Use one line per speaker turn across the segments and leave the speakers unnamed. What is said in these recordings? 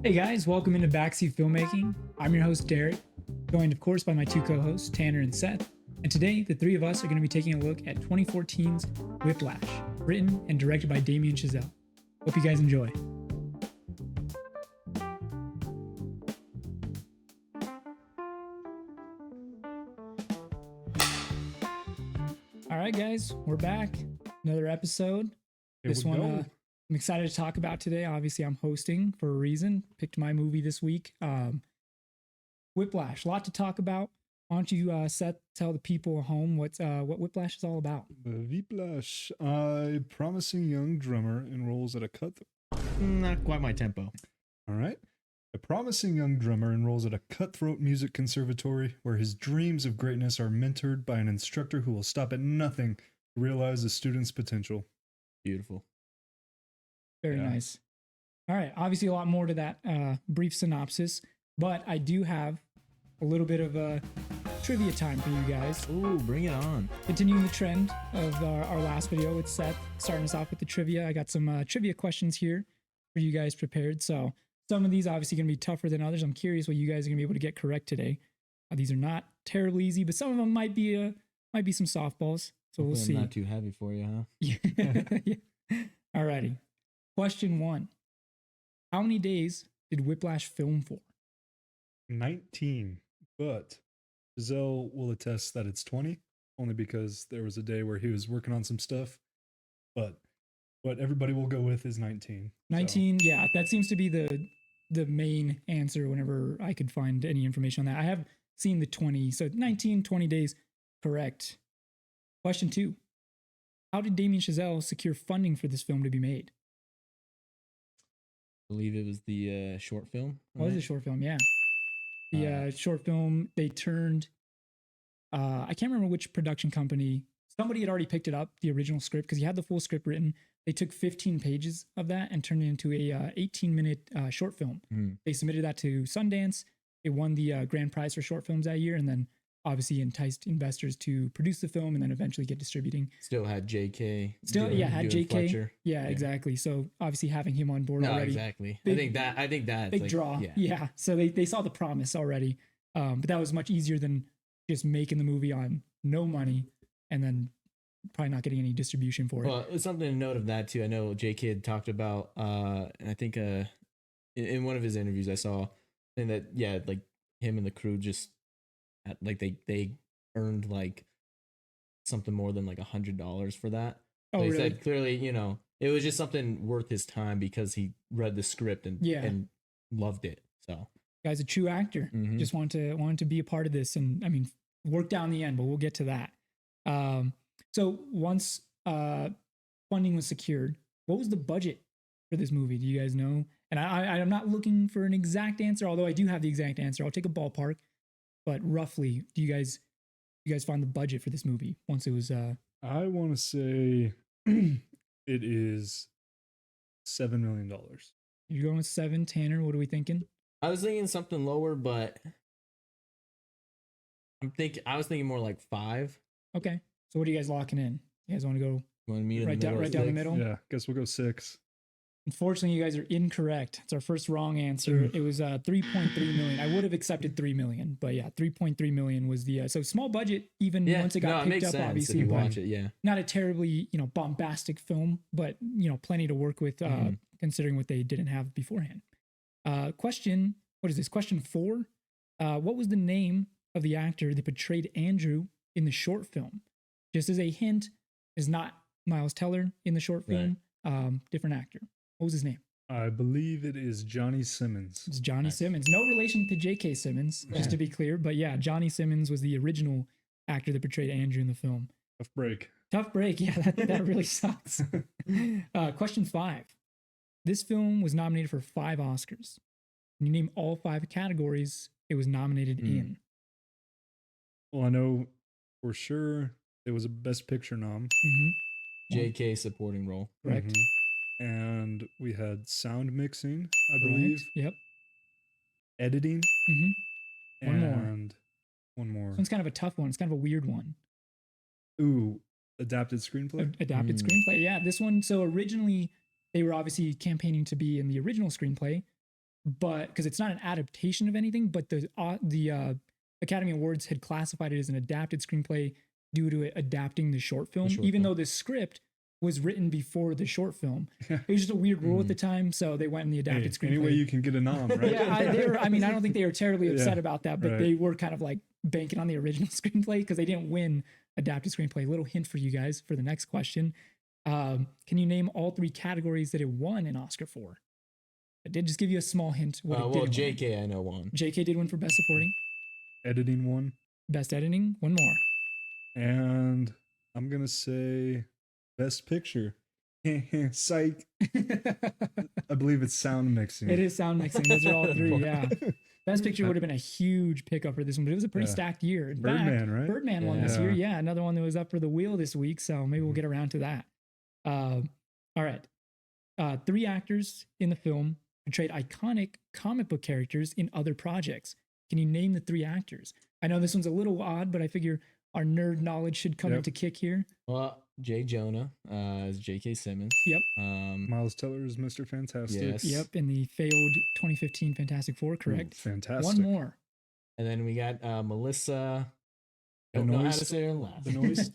Hey guys, welcome into Backseat Filmmaking. I'm your host, Derrick, joined of course by my two co-hosts, Tanner and Seth. And today, the three of us are going to be taking a look at 2014's Whiplash, written and directed by Damien Chazelle. Hope you guys enjoy. All right, guys, we're back. Another episode.
Here
This
we
one
go.
I'm excited to talk about today. Obviously, I'm hosting for a reason. Picked my movie this week. Whiplash. A lot to talk about. Why don't you, Seth, tell the people at home what Whiplash is all about?
Whiplash. A promising young drummer enrolls at a
Not quite my tempo.
All right. A promising young drummer enrolls at a cutthroat music conservatory where his dreams of greatness are mentored by an instructor who will stop at nothing to realize the student's potential.
Beautiful.
Very
Yeah.
nice. All right. Obviously, a lot more to that brief synopsis, but I do have a little bit of a trivia time for you guys.
Ooh, bring it on.
Continuing the trend of our last video with Seth, starting us off with the trivia. I got some trivia questions here for you guys prepared. So some of these obviously going to be tougher than others. I'm curious what you guys are going to be able to get correct today. These are not terribly easy, but some of them might be some softballs. So we'll
Hopefully
see.
I'm not too heavy for you, huh?
Yeah. Alrighty. Question 1. How many days did Whiplash film for?
19. But Giselle will attest that it's 20, only because there was a day where he was working on some stuff. But what everybody will go with is 19.
19, yeah, that seems to be the main answer whenever I could find any information on that. I have seen the 20, so 19, 20 days, correct. Question 2. How did Damien Chazelle secure funding for this film to be made?
I believe it was the short film.
What was a short film? Yeah. The short film, they turned, I can't remember which production company, somebody had already picked it up, the original script, because he had the full script written. They took 15 pages of that and turned it into a 18-minute short film. They submitted that to Sundance. It won the grand prize for short films that year, and then obviously enticed investors to produce the film and then eventually get distributing.
Still had JK.
Had
doing
JK.
Fletcher.
Yeah, exactly. So obviously having him on board
No,
already.
exactly.
Big-
I think that
Big draw. Yeah. So they saw the promise already. But that was much easier than just making the movie on no money and then probably not getting any distribution for it.
Well, it's something to note of that too. I know JK had talked about, and I think in one of his interviews I saw, saying that like him and the crew just like they earned like something more than like $100 for that.
Oh,
They
really?
said clearly, it was just something worth his time because he read the script and loved it. So
Guy's a true actor.
Mhm.
Just wanted to be a part of this, and I mean, worked out in the end. But we'll get to that. So once funding was secured, what was the budget for this movie? Do you guys know? And I'm not looking for an exact answer, although I do have the exact answer. I'll take a ballpark, but roughly, do you guys find the budget for this movie once it was?
I want to say it is $7 million.
You're going with 7, Tanner. What are we thinking?
I was thinking something lower, but I was thinking more like 5.
Okay. So what are you guys locking in? You guys want to go
You want to meet in
right
the
down
middle?
right down the middle?
Yeah, guess we'll go 6.
Unfortunately, you guys are incorrect. It's our first wrong answer. It was 3.3 million. I would have accepted 3 million, but yeah, 3.3 million was the so small budget. Even once it got
it
picked
makes
up,
sense
obviously,
if you
but
watch it. Yeah,
not a terribly bombastic film, but plenty to work with considering what they didn't have beforehand. Question: What is this? Question 4. What was the name of the actor that portrayed Andrew in the short film? Just as a hint, is not Miles Teller in the short film. Different actor. What was his name?
I believe it is Johnny Simmons.
It's Johnny
Nice.
Simmons. No relation to J.K. Simmons, just to be clear. But yeah, Johnny Simmons was the original actor that portrayed Andrew in the film.
Tough break.
Tough break. Yeah, that really sucks. Question 5. This film was nominated for 5 Oscars. Can you name all 5 categories it was nominated in?
Well, I know for sure it was a Best Picture nom.
JK supporting role.
Correct.
Mhm. And we had sound mixing, I
Correct.
believe,
Yep.
editing,
One more.
and one more.
This one's kind of a tough one. It's kind of a weird one.
Ooh, adapted screenplay.
Adapted screenplay. Yeah, this one. So originally, they were obviously campaigning to be in the original screenplay. but because it's not an adaptation of anything, but the Academy Awards had classified it as an adapted screenplay due to it adapting the short film, even though the script was written before the short film. It was just a weird rule at the time, so they went in the adapted screenplay.
Anyway, you can get a nom, right?
Yeah, I don't think they were terribly upset about that, but they were kind of like banking on the original screenplay because they didn't win adapted screenplay. Little hint for you guys for the next question. Can you name all 3 categories that it won an Oscar for? I did just give you a small hint.
Well, JK, I know one.
JK did win for Best Supporting.
Editing one.
Best Editing, one more.
And I'm going to say Best Picture. Psych. I believe it's sound mixing.
It is sound mixing. Those are all 3, yeah. Best Picture would have been a huge pickup for this one, but it was a pretty stacked year. In
Birdman,
fact,
right?
Birdman won this year. Yeah, another one that was up for the wheel this week, so maybe we'll get around to that. All right. 3 actors in the film portrayed iconic comic book characters in other projects. Can you name the 3 actors? I know this one's a little odd, but I figure our nerd knowledge should come into kick here.
Well, Jay Jonah is J.K. Simmons.
Yep.
Miles Teller is Mr. Fantastic.
Yes.
Yep, in the failed 2015 Fantastic Four, correct?
Ooh, fantastic.
One more.
And then we got Melissa. Don't know how to say her last.
Benoist.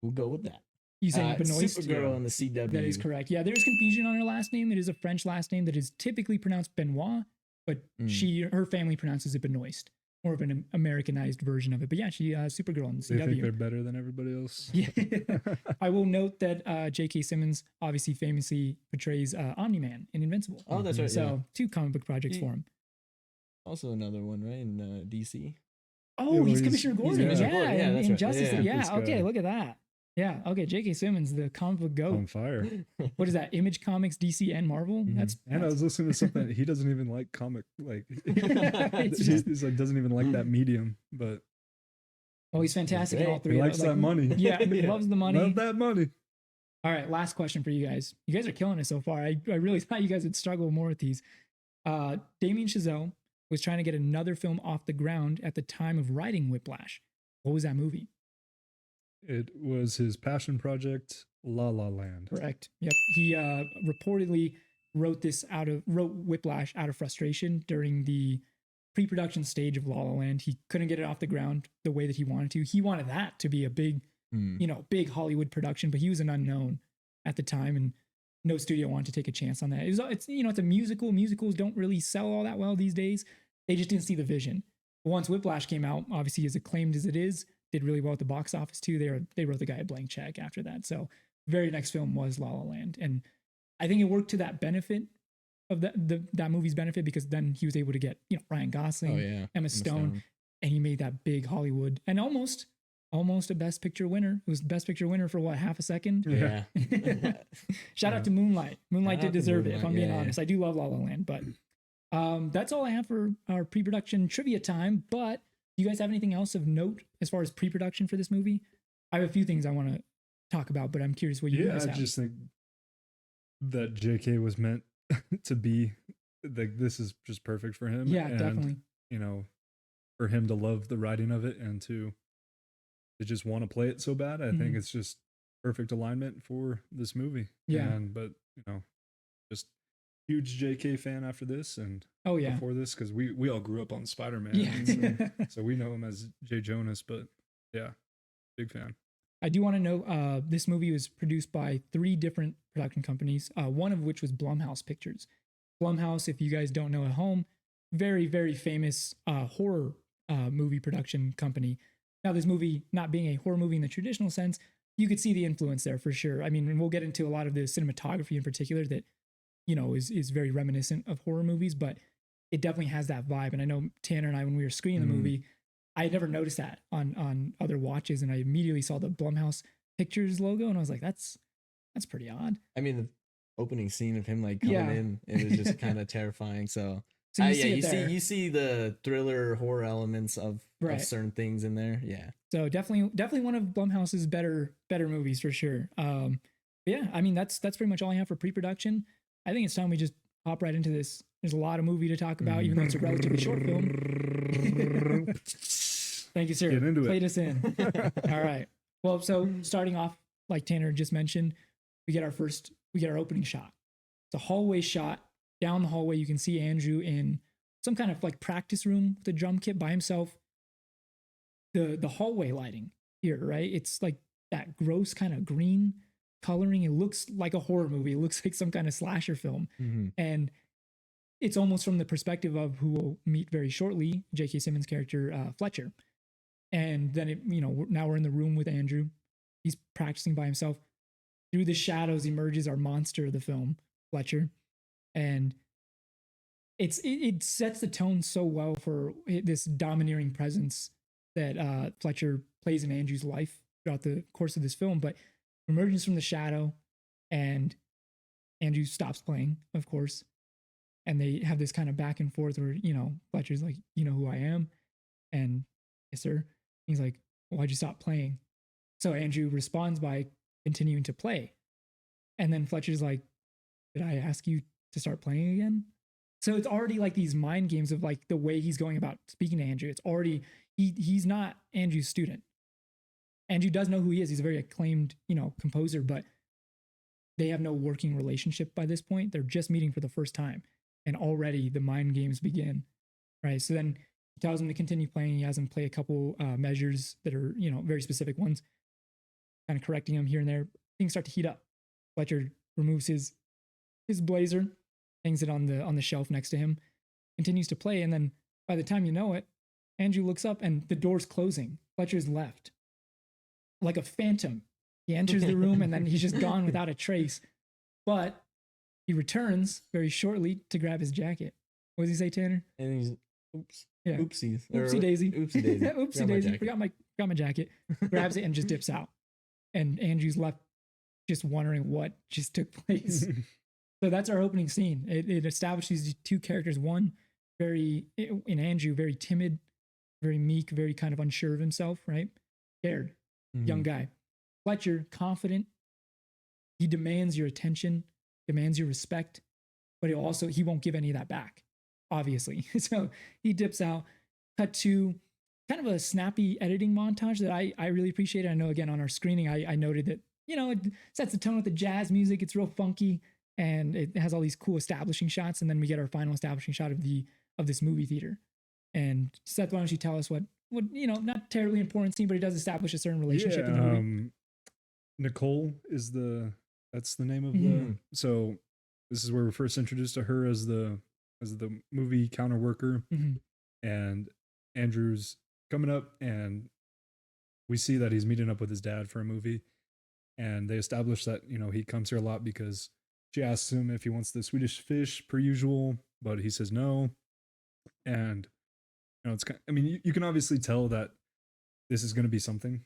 We'll go with that.
You saying Benoist?
Supergirl in the CW.
That is correct. Yeah, there's confusion on her last name. It is a French last name that is typically pronounced Benoit, but her family pronounces it Benoist. More of an Americanized version of it. But yeah, she Supergirl in the CW.
They think they're better than everybody else.
Yeah. I will note that J.K. Simmons obviously famously portrays Omni-Man in Invincible.
Oh, that's right.
So 2 comic book projects for him.
Also another one, right, in DC.
Oh, he's Commissioner Gordon.
Commissioner Gordon. Yeah, that's
in
right.
Justice League. Yeah, okay,
guy.
look at that. Yeah, okay, J.K. Simmons, the comic book goat.
On fire.
What is that? Image Comics, DC, and Marvel?
And I was listening to something. He doesn't even like comic. Like he's like doesn't even like that medium. But
he's fantastic in all 3.
He likes that money.
Yeah, he loves the money.
Love that money.
All right, last question for you guys. You guys are killing it so far. I really thought you guys would struggle more with these. Damien Chazelle was trying to get another film off the ground at the time of writing Whiplash. What was that movie?
It was his passion project, La La Land.
Correct. Yep. He reportedly wrote Whiplash out of frustration during the pre-production stage of La La Land. He couldn't get it off the ground the way that he wanted to. He wanted that to be a big, big Hollywood production, but he was an unknown at the time, and no studio wanted to take a chance on that. It's a musical. Musicals don't really sell all that well these days. They just didn't see the vision. But once Whiplash came out, obviously as acclaimed as it is, did really well at the box office too. They wrote the guy a blank check after that. So very next film was La La Land, and I think it worked to that benefit of that movie's benefit, because then he was able to get Ryan Gosling, Emma Stone, and he made that big Hollywood and almost a Best Picture winner. It was Best Picture winner for what, half a second?
Yeah.
Shout out to Moonlight. Moonlight did deserve it, if I'm being honest. I do love La La Land, but that's all I have for our pre-production trivia time. But do you guys have anything else of note as far as pre-production for this movie? I have a few things I want to talk about, but I'm curious what you guys have.
I just think that JK was meant to be like, this is just perfect for him.
Yeah,
and,
definitely.
For him to love the writing of it and to just want to play it so bad, I think it's just perfect alignment for this movie.
Yeah.
But just huge JK fan after this and before this, because we all grew up on Spider-Man.
Yeah.
So we know him as Jay Jonas, but yeah, big fan.
I do want to know this movie was produced by 3 different production companies, one of which was Blumhouse Pictures. Blumhouse, if you guys don't know at home, very, very famous horror movie production company. Now, this movie not being a horror movie in the traditional sense, you could see the influence there for sure. I mean, and we'll get into a lot of the cinematography in particular that, is very reminiscent of horror movies, but it definitely has that vibe. And I know Tanner and I, when we were screening the movie, I had never noticed that on other watches, and I immediately saw the Blumhouse Pictures logo, and I was like, that's pretty odd.
I mean, the opening scene of him like coming in, it was just kind of terrifying. So you see the thriller horror elements of certain things in there. Yeah. So
definitely one of Blumhouse's better movies for sure. Yeah, I mean that's pretty much all I have for pre-production. I think it's time we just hop right into this. There's a lot of movie to talk about, even though it's a relatively short film. Thank you, sir.
Get into
Played us in. All right. Well, so starting off, like Tanner just mentioned, we get our opening shot. It's a hallway shot down the hallway, you can see Andrew in some kind of like practice room with a drum kit by himself. The hallway lighting here, right? It's like that gross kind of green coloring. It looks like a horror movie. It looks like some kind of slasher film. And it's almost from the perspective of who we'll meet very shortly, J.K. Simmons' character, Fletcher. And then, now we're in the room with Andrew. He's practicing by himself. Through the shadows emerges our monster of the film, Fletcher. And it sets the tone so well for this domineering presence that Fletcher plays in Andrew's life throughout the course of this film. But emerges from the shadow, and Andrew stops playing, of course. And they have this kind of back and forth where, Fletcher's like, you know who I am? And yes, sir. He's like, why'd you stop playing? So Andrew responds by continuing to play. And then Fletcher's like, did I ask you to start playing again? So it's already like these mind games of like the way he's going about speaking to Andrew. It's already, he's not Andrew's student. Andrew does know who he is. He's a very acclaimed, composer, but they have no working relationship by this point. They're just meeting for the first time. And already the mind games begin, right? So then he tells him to continue playing. He has him play a couple measures that are, very specific ones, kind of correcting him here and there. Things start to heat up. Fletcher removes his blazer, hangs it on the shelf next to him, continues to play. And then by the time you know it, Andrew looks up and the door's closing. Fletcher's left. Like a phantom. He enters the room and then he's just gone without a trace. But he returns very shortly to grab his jacket. What does he say, Tanner?
And he's, oops.
Yeah.
Oopsies.
Oopsie daisy.
Oopsie daisy.
Oopsie daisy. Forgot my jacket. Grabs it and just dips out. And Andrew's left just wondering what just took place. So that's our opening scene. It establishes these two characters. One, in Andrew, very timid, very meek, very kind of unsure of himself, right? Scared, young guy. Fletcher, confident. He demands your attention, demands your respect, but he won't give any of that back, obviously. So he dips out. Cut to kind of a snappy editing montage that I really appreciate. I know, again, on our screening, I noted that, it sets the tone with the jazz music. It's real funky, and it has all these cool establishing shots. And then we get our final establishing shot of this movie theater. And Seth, why don't you tell us what not terribly important scene, but it does establish a certain relationship in the movie.
Nicole that's the name of the. So this is where we're first introduced to her as the movie counter worker, and Andrew's coming up, and we see that he's meeting up with his dad for a movie, and they establish that he comes here a lot because she asks him if he wants the Swedish fish per usual, but he says no, and it's kind. You can obviously tell that this is going to be something.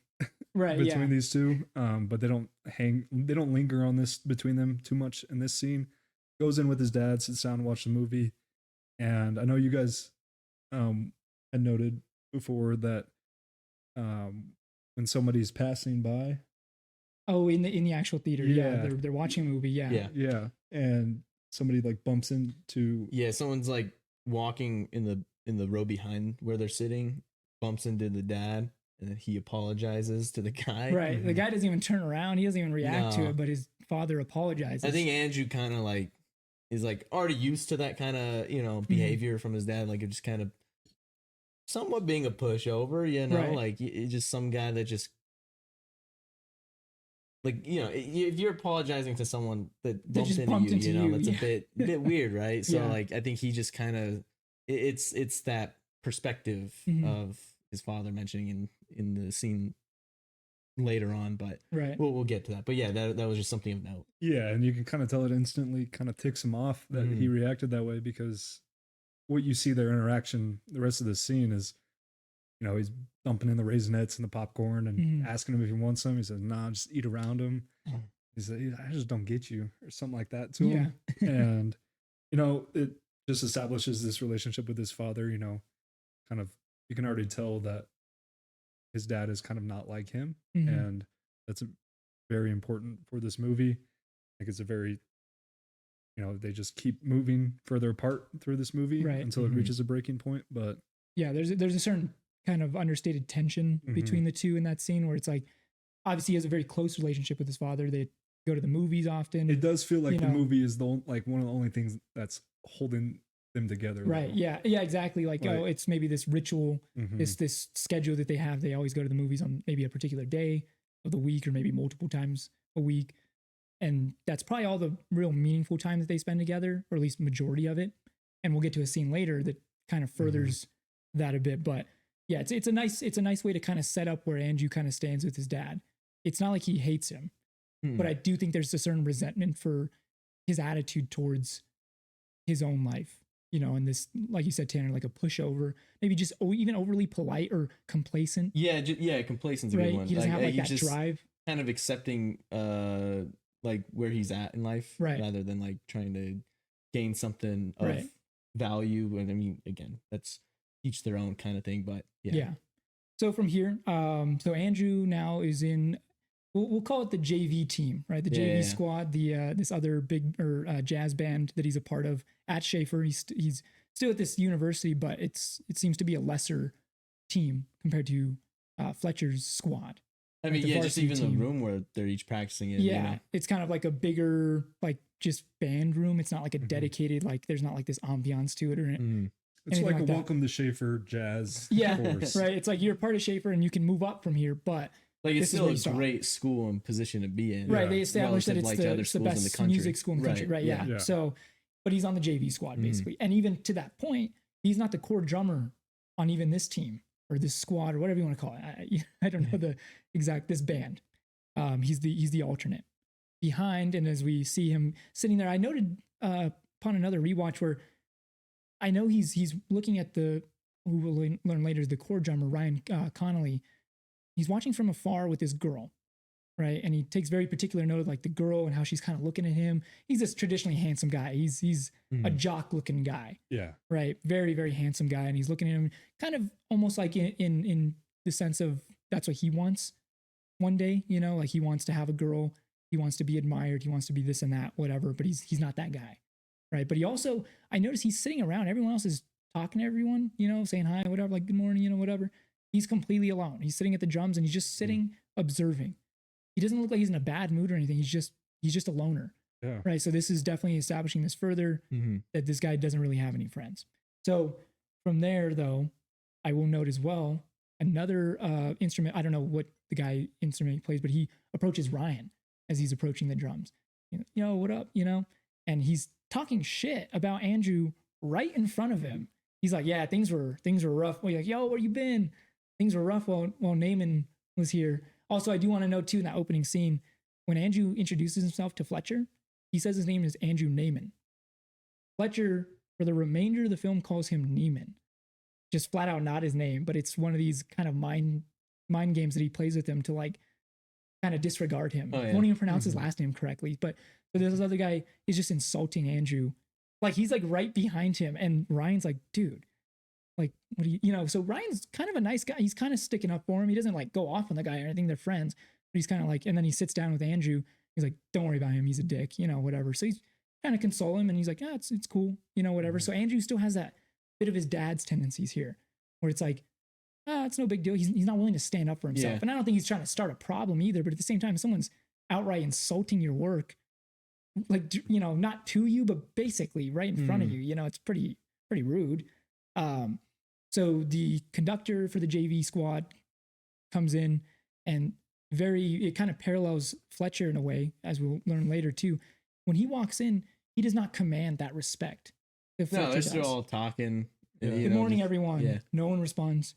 Right,
between these two, but they don't linger on this between them too much in this scene. Goes in with his dad, sits down, watch the movie, and I know you guys had noted before that when somebody's passing by,
in the actual theater, they're watching a movie,
yeah, and somebody like bumps into
someone's like walking in the row behind where they're sitting, bumps into the dad. And then he apologizes to the guy.
Right. The guy doesn't even turn around. He doesn't even react to it, but his father apologizes.
I think Andrew kind of like is like already used to that kind of, behavior from his dad. Like it just kind of somewhat being a pushover,
right.
like it's just some guy that just like, if you're apologizing to someone that bumped into you, that's a bit weird, right? So like, I think he just kind of, it's that perspective of his father mentioning in the scene later on, but we'll get to that. But yeah, that was just something of note.
Yeah, and you can kind of tell it instantly kind of ticks him off that he reacted that way, because what you see their interaction, the rest of the scene is, he's dumping in the Raisinets and the popcorn and asking him if he wants some. He says, nah, just eat around him. He said, I just don't get you, or something like that to him. And, it just establishes this relationship with his father, kind of, you can already tell that his dad is kind of not like him. And that's very important for this movie. I think it's a very, they just keep moving further apart through this movie until it reaches a breaking point. But
yeah, there's a certain kind of understated tension between the two in that scene where it's like, obviously he has a very close relationship with his father. They go to the movies often.
It does feel like the movie is one of the only things that's holding them together.
Right.
though.
Yeah. Yeah. Exactly. Like,
Right.
oh, it's maybe this ritual,
Mhm.
this schedule that they have. They always go to the movies on maybe a particular day of the week, or maybe multiple times a week, and that's probably all the real meaningful time that they spend together, or at least majority of it. And we'll get to a scene later that kind of furthers that a bit. But yeah, it's a nice way to kind of set up where Andrew kind of stands with his dad. It's not like he hates him,
Hmm.
but I do think there's a certain resentment for his attitude towards his own life, and this, like you said, Tanner, like a pushover, maybe just even overly polite or complacent.
Yeah, complacent's a good
Right?
one.
He doesn't have like
he's
that
just
drive.
kind of accepting like where he's at in life,
Right.
rather than like trying to gain something of
Right.
value. And I mean, again, that's each their own kind of thing, but
Yeah. So from here, so Andrew now is in, we'll call it the JV team, right? The JV
Yeah.
squad, the this other big jazz band that he's a part of at Schaefer. He's still at this university, but it seems to be a lesser team compared to Fletcher's squad.
I
Like
mean,
the
yeah, just
varsity
even
team.
the room where they're each practicing in.
Yeah,
you know?
it's kind of like a bigger, like just band room. It's not like a
Mhm.
dedicated, like there's not like this ambiance to it or
Mhm.
It's
anything
like a
like that.
welcome to Schaefer jazz
yeah,
course.
right. It's like you're part of Schaefer and you can move up from here, but
Like
This
it's
is
still
where
a
you start.
great school and position to be in.
right,
Yeah.
they established that
Relative,
it's
like,
the,
to other
it's the
schools in the
best
country.
music school in the country,
Right,
right?
yeah.
Yeah.
So, but he's on the JV squad
Mhm.
basically, and even to that point, he's not the core drummer on even this team or this squad or whatever you want to call it. I don't know the exact this band. He's the alternate behind, and as we see him sitting there, I noted upon another rewatch where I know he's looking at the who we'll learn later is the core drummer Ryan Connolly. He's watching from afar with this girl, right? And he takes very particular note of like the girl and how she's kind of looking at him. He's this traditionally handsome guy. He's a
Mhm.
jock looking guy,
Yeah.
right? Very, very handsome guy. And he's looking at him kind of almost like in the sense of that's what he wants one day, like he wants to have a girl, he wants to be admired, he wants to be this and that, whatever, but he's not that guy. Right. But he also, I notice he's sitting around, everyone else is talking to everyone, saying hi, whatever, like good morning, whatever. He's completely alone. He's sitting at the drums and he's just sitting observing. He doesn't look like he's in a bad mood or anything. He's just a loner.
Yeah.
Right. So this is definitely establishing this further
Mhm.
that this guy doesn't really have any friends. So from there, though, I will note as well another instrument. I don't know what the guy instrument he plays, but he approaches Ryan as he's approaching the drums. Yo, what up? And he's talking shit about Andrew right in front of him. He's like, yeah, things were rough. Well, like, yo, where you been? Things were rough while Naaman was here. Also, I do want to note too in that opening scene, when Andrew introduces himself to Fletcher, he says his name is Andrew Naaman. Fletcher, for the remainder of the film, calls him Neiman. Just flat out not his name, but it's one of these kind of mind games that he plays with him to like kind of disregard him.
Oh, yeah.
Won't even pronounce his
Mhm.
last name correctly. But this other guy is just insulting Andrew. Like he's like right behind him, and Ryan's like, dude, like what do you so Ryan's kind of a nice guy. He's kind of sticking up for him. He doesn't like go off on the guy or anything. They're friends, but he's kind of like, and then he sits down with Andrew. He's like, don't worry about him. He's a dick, whatever. So he's kind of console him, and he's like, yeah, it's cool, whatever. So Andrew still has that bit of his dad's tendencies here, where it's like, it's no big deal. He's not willing to stand up for himself.
Yeah.
And I don't think he's trying to start a problem either. But at the same time, if someone's outright insulting your work, like, not to you, but basically right in front of you, it's pretty rude. So the conductor for the JV squad comes in, and it kind of parallels Fletcher in a way, as we'll learn later too. When he walks in, he does not command that respect that
No,
Fletcher
they're
does.
still all talking.
Yeah.
you
Good
know,
morning,
just-
everyone.
Yeah.
No one responds.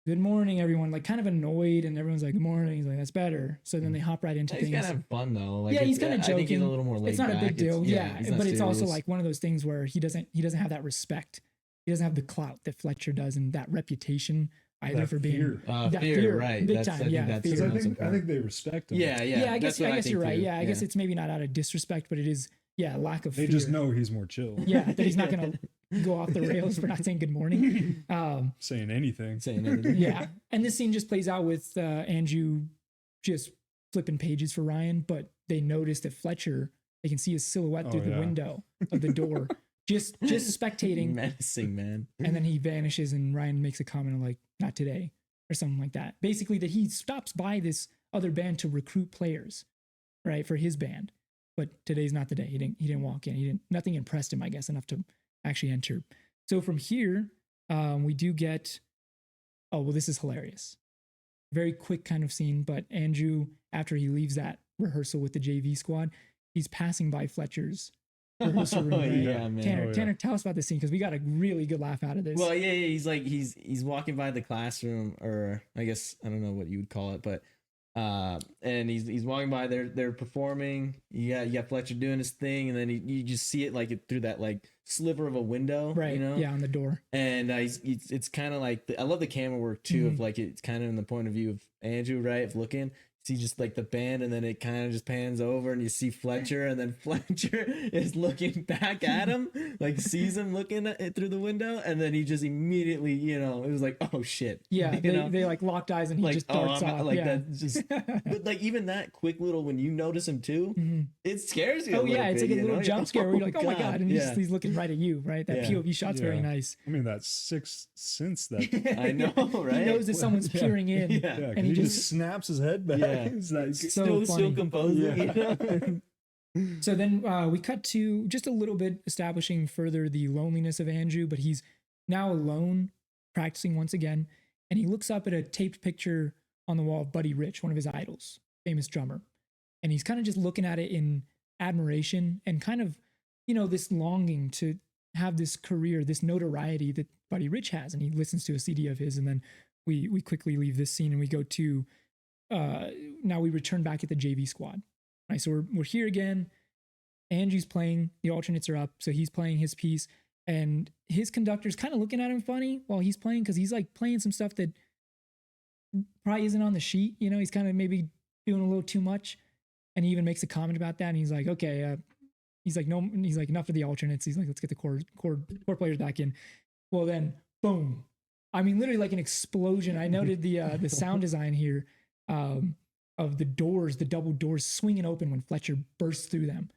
Good morning, everyone. Like kind of annoyed, and everyone's like, good morning. He's like, that's better. So then they hop right into
He's
things.
kind of fun though. Like,
Yeah, he's
it's-
kinda
I think he's a
joking.
little more laid
It's not
back.
a big deal. Yeah.
he's not
But it's also
serious.
like one of those things where he doesn't have that respect. He doesn't have the clout that Fletcher does, and that reputation either
That
for being
fear.
that
fear, right?
big
That's,
time,
I think
yeah,
that's
fear.
Because
the
I
most
think
important.
they respect him.
Yeah.
I guess
That's what
you're right.
too.
Yeah, I guess it's maybe not out of disrespect, but it is lack of
They
fear.
just know he's more chill.
Yeah, that he's not gonna go off the rails for not saying good morning.
Saying anything.
saying anything.
Yeah, and this scene just plays out with Andrew just flipping pages for Ryan, but they notice that Fletcher, they can see his silhouette through the
yeah.
window of the door, just spectating,
menacing, man.
and then he vanishes, and Ryan makes a comment of like, not today, or something like that. Basically, that he stops by this other band to recruit players, right, for his band. But today's not the day. He didn't walk in. Nothing impressed him, I guess, enough to actually enter. So from here, we do get, oh, well, this is hilarious. Very quick kind of scene, but Andrew, after he leaves that rehearsal with the JV squad, he's passing by Fletcher's rehearsal room, right?
Yeah, man.
Tanner, tell us about this scene because we got a really good laugh out of this.
Well, yeah, he's like he's walking by the classroom, or I guess I don't know what you would call it, but and he's walking by. They're performing. You got Fletcher doing his thing, and then you just see it like through that like sliver of a window,
right?
You know,
yeah, on the door.
And it's kind of like I love the camera work too, of like it's kind of in the point of view of Andrew, right? Of looking. See just like the band, and then it kind of just pans over and you see Fletcher, and then Fletcher is looking back at him, like sees him looking at it through the window, and then he just immediately, you know, it was like, oh shit.
Yeah, they like locked eyes and he
like,
just darts off.
Like
yeah.
that just but like even that quick little, when you notice him too, it scares you.
Oh yeah, it's
bit,
like a little jump scare where you're like, oh my god, and
yeah.
he's looking right at you, right? That POV shot's very nice.
I mean, that sixth sense that
I know, right?
He knows that someone's peering in,
and he just snaps his head back.
Yeah.
It's like,
still composing.
Yeah.
You know?
So then we cut to just a little bit establishing further the loneliness of Andrew, but he's now alone practicing once again, and he looks up at a taped picture on the wall of Buddy Rich, one of his idols, famous drummer, and he's kind of just looking at it in admiration and kind of, you know, this longing to have this career, this notoriety that Buddy Rich has, and he listens to a CD of his, and then we quickly leave this scene and we go to now we return back at the JV squad. Right, so we're here again. Andrew's playing, the alternates are up, so he's playing his piece, and his conductor's kind of looking at him funny while he's playing, because he's like playing some stuff that probably isn't on the sheet. You know, he's kind of maybe doing a little too much, and he even makes a comment about that. And he's like, okay, he's like, no, he's like, enough of the alternates. He's like, let's get the chord players back in. Well, then boom. I mean, literally like an explosion. I noted the sound design here. Of the doors, the double doors swinging open when Fletcher bursts through them,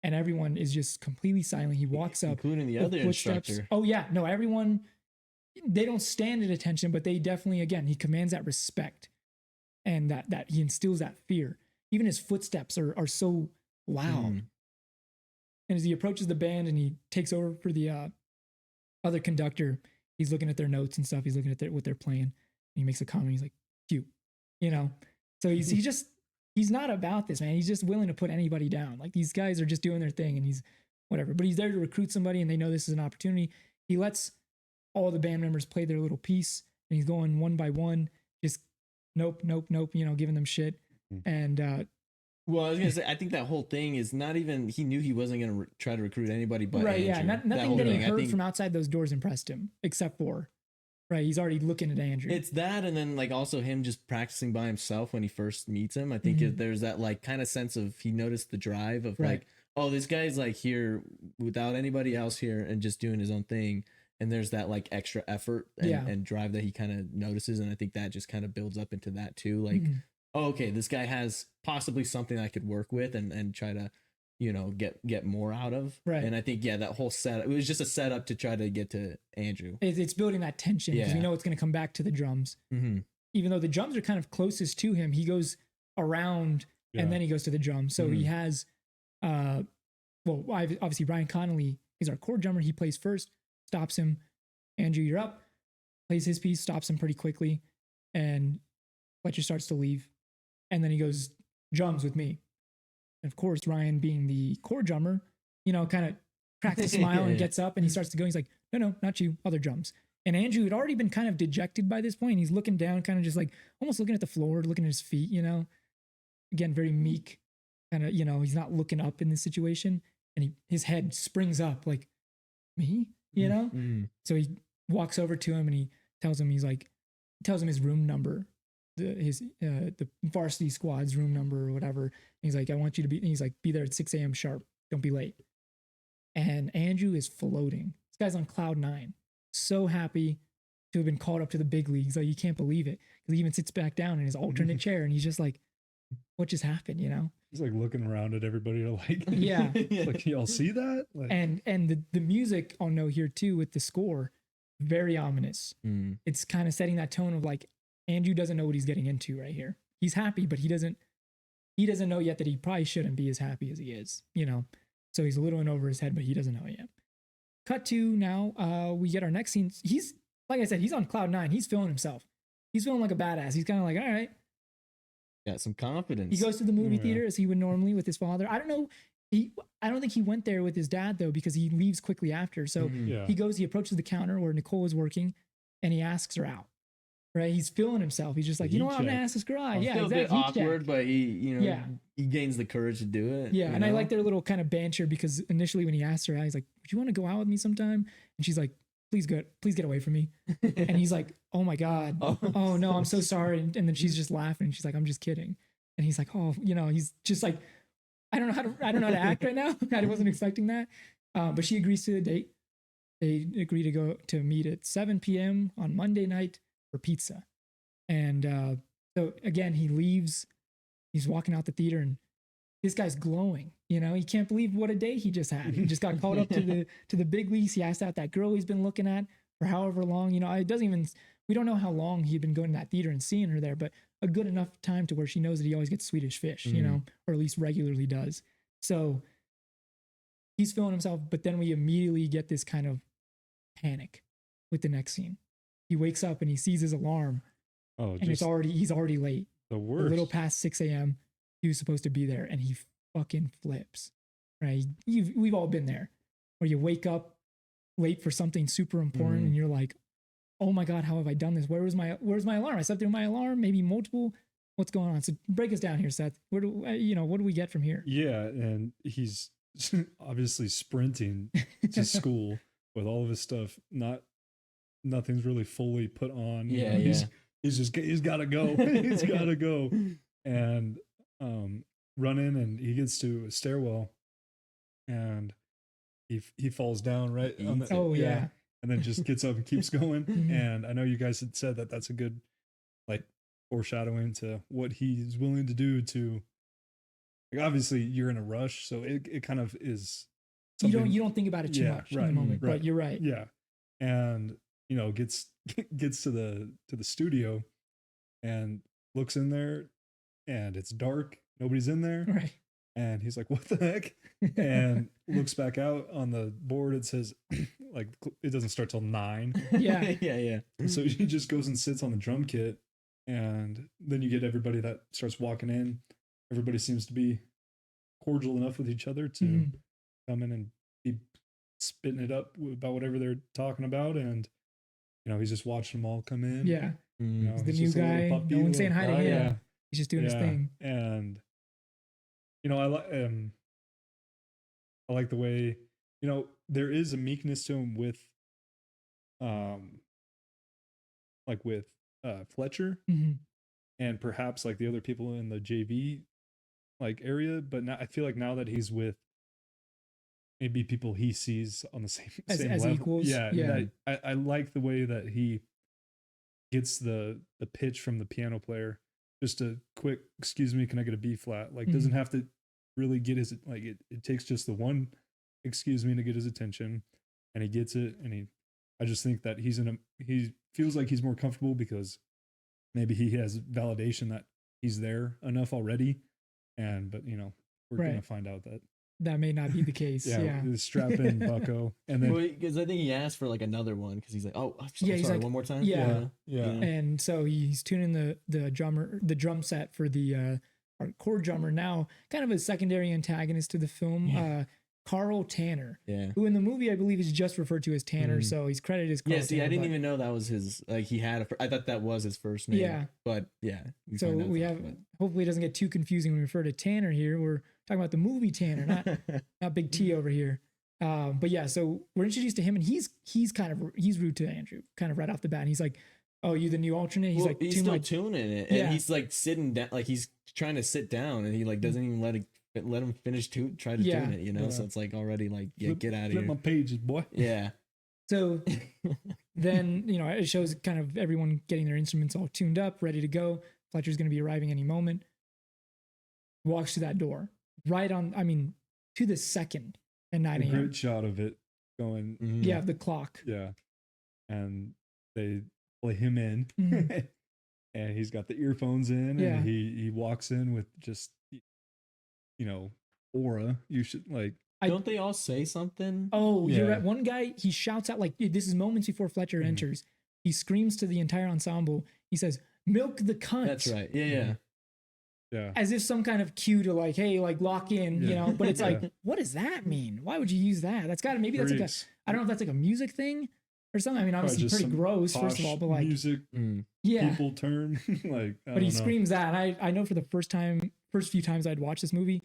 and everyone is just completely silent. He walks up,
including the other instructor.
Oh yeah, no, everyone, they don't stand at attention, but they definitely, again, he commands that respect, and that he instills that fear. Even his footsteps are so loud. And as he approaches the band and he takes over for the other conductor, he's looking at their notes and stuff. He's looking at what they're playing. And he makes a comment. He's like, cute. You know, so he's not about this, man. He's just willing to put anybody down. Like, these guys are just doing their thing, and he's whatever, but he's there to recruit somebody, and they know this is an opportunity. He lets all the band members play their little piece, and he's going one by one, just nope, you know, giving them shit. And
well, I was gonna say, I think that whole thing is not even, he knew he wasn't gonna try to recruit anybody but
right.
Andrew.
Yeah, nothing that he heard
think,
from outside those doors impressed him, except for right, he's already looking at Andrew.
It's that, and then like also him just practicing by himself when he first meets him. I think there's that like kind of sense of, he noticed the drive of like, oh, this guy's like here without anybody else here and just doing his own thing. And there's that like extra effort and drive that he kind of notices. And I think that just kind of builds up into that too. Like, oh, okay, this guy has possibly something I could work with and try to, you know, get more out of. Right. And I think, that whole setup, it was just a setup to try to get to Andrew.
It's building that tension because we know it's going to come back to the drums. Even though the drums are kind of closest to him, he goes around and then he goes to the drums. So he has, well, obviously Ryan Connolly is our chord drummer. He plays first, stops him. Andrew, you're up. Plays his piece, stops him pretty quickly. And Fletcher starts to leave. And then he goes, drums with me. And of course, Ryan, being the chord drummer, you know, kind of cracks a smile and gets up and he starts to go. He's like, no, not you, other drums. And Andrew had already been kind of dejected by this point. He's looking down, kind of just like almost looking at the floor, looking at his feet, you know, again, very meek, kind of, you know, he's not looking up in this situation. And his head springs up like, me, you know? So he walks over to him and he tells him, tells him his room number, the varsity squad's room number or whatever. And he's like, I want you to be, and he's like, be there at 6 a.m. sharp. Don't be late. And Andrew is floating. This guy's on cloud 9. So happy to have been called up to the big leagues. Like, you can't believe it. Because he even sits back down in his alternate chair and he's just like, what just happened, you know?
He's like looking around at everybody like,
yeah.
Like, y'all see that? Like,
and the music I'll know here too with the score, very ominous. It's kind of setting that tone of like, Andrew doesn't know what he's getting into right here. He's happy, but he doesn't know yet that he probably shouldn't be as happy as he is, you know? So he's a little in over his head, but he doesn't know it yet. cut to now, we get our next scene. He's, like I said, he's on cloud nine. He's feeling himself. He's feeling like a badass. He's kind of like, all right.
Got some confidence.
He goes to the movie
Yeah.
theater as he would normally with his father. I don't know. I don't think he went there with his dad though, because he leaves quickly after. So
Mhm.
Yeah.
he approaches the counter where Nicole is working, and he asks her out. Right? He's feeling himself. He's just like,
Heat
you know what? I'm gonna
check.
ask this girl out.
It's
Yeah,
still
exactly.
a bit awkward, but
Yeah.
he gains the courage to do it.
Yeah,
you
and I
know?
like their little kind of banter because initially when he asked her out, he's like, "Would you want to go out with me sometime?" And she's like, please get away from me." And he's like, "Oh my god, oh no, I'm so sorry." And then she's just laughing. She's like, "I'm just kidding." And he's like, "Oh, he's just like, I don't know how to act right now." I wasn't expecting that, but she agrees to the date. They agree to go to meet at 7 p.m. on Monday night for pizza. And so again, he leaves. He's walking out the theater, and this guy's glowing. He can't believe what a day he just had. He just got called up to the big leagues. He asked out that girl he's been looking at for however long. It doesn't even. We don't know how long he'd been going to that theater and seeing her there, but a good enough time to where she knows that he always gets Swedish fish. Or at least regularly does. So he's feeling himself, but then we immediately get this kind of panic with the next scene. He wakes up and he sees his alarm.
Oh,
And
just
he's already late.
the
A
worst.
little past 6 a.m. He was supposed to be there, and he fucking flips. Right? We've all been there, where you wake up late for something super important,
Mhm.
and you're like, "Oh my god, how have I done this? Where's my alarm? I slept through my alarm, maybe multiple. What's going on?" So break us down here, Seth. What do we get from here?
Yeah, and he's obviously sprinting to school with all of his stuff. Nothing's really fully put on.
Yeah,
He's got to go. He's got to go. And run in, and he gets to a stairwell, and he falls down right on the.
Oh yeah.
And then just gets up and keeps going.
Mhm.
And I know you guys had said that that's a good like foreshadowing to what he's willing to do to. Like, obviously, you're in a rush, so it kind of is.
You
something-
don't think about it too much in the moment,
right.
but you're right.
Yeah, and gets to the studio, and looks in there, and it's dark. Nobody's in there,
Right.
and he's like, "What the heck?" And looks back out on the board. It says, like, it doesn't start till 9.
Yeah.
yeah.
So he just goes and sits on the drum kit, and then you get everybody that starts walking in. Everybody seems to be cordial enough with each other to
Mhm.
come in and be spitting it up about whatever they're talking about, and he's just watching them all come in.
Yeah.
Mm.
He's the
he's
new
just a little
guy.
puppy,
No one's saying hi to
Oh,
him.
yeah.
He's just doing his thing.
And I like the way there is a meekness to him with like with Fletcher,
Mhm.
and perhaps like the other people in the JV like area, but now I feel like now that he's with maybe people he sees on the same
As
level,
equals, yeah.
that I like the way that he gets the pitch from the piano player. Just a quick, "Excuse me, can I get a B flat?" Like, doesn't have to really get his, like, it takes just the one "excuse me" to get his attention, and he gets it. And I just think that he feels like he's more comfortable because maybe he has validation that he's there enough already. But we're
Right.
gonna find out that
That may not be the case. Yeah.
the strap in Bucko, and then
Because I think he asked for like another one because he's like, "Oh, I'm
Yeah, he's
sorry,
like,
one more time."
yeah.
yeah.
And so he's tuning the drum set for the our core drummer, now kind of a secondary antagonist to the film,
Yeah.
Carl Tanner,
Yeah.
who in the movie I believe is just referred to as Tanner,
Mhm.
so he's credited as Carl
Yeah, see,
Tanner,
I didn't
but-
even know that was his. Like, he had I thought that was his first name.
Yeah.
But yeah.
So
find out
we
that,
have, hopefully it doesn't get too confusing when we refer to Tanner here. We're talking about the movie Tanner, not Big T over here. But yeah, so we're introduced to him, and he's rude to Andrew, kind of right off the bat. And he's like, "Oh, you the new alternate?" He's
Well,
like,
he's
"Too
still
much."
tuning it, and
Yeah.
he's like sitting down, like he's trying to sit down, and he like doesn't even let him finish try to
Yeah.
tune it,
Yeah.
So it's like already like, yeah,
Flip-
get out of
flip
here.
my pages, boy.
Yeah.
So then, it shows kind of everyone getting their instruments all tuned up, ready to go. Fletcher's going to be arriving any moment. Walks to that door, right on, to the second at 9
A
a.m.
great shot of it going.
Mhm.
Yeah, the clock.
Yeah. And they play him in.
Mhm.
And he's got the earphones in,
Yeah.
and he walks in with just aura. You should, like,
Don't they all say something?
Oh, you're
Yeah.
right. One guy, he shouts out, like, this is moments before Fletcher enters. He screams to the entire ensemble. He says, "Milk the cunt."
That's right. Yeah.
Yeah.
As if some kind of cue to, like, hey, like, lock in, you
Yeah.
know? But it's
Yeah.
like, what does that mean? Why would you use that? That's got to, maybe that's like a,
Freaks.
I don't know if that's like a music thing or something. I mean,
Probably
obviously
just
pretty
some
gross, first of
posh
all, but like,
music
yeah.
people term. Like,
But he screams that. And I know for the first few times I'd watched this movie,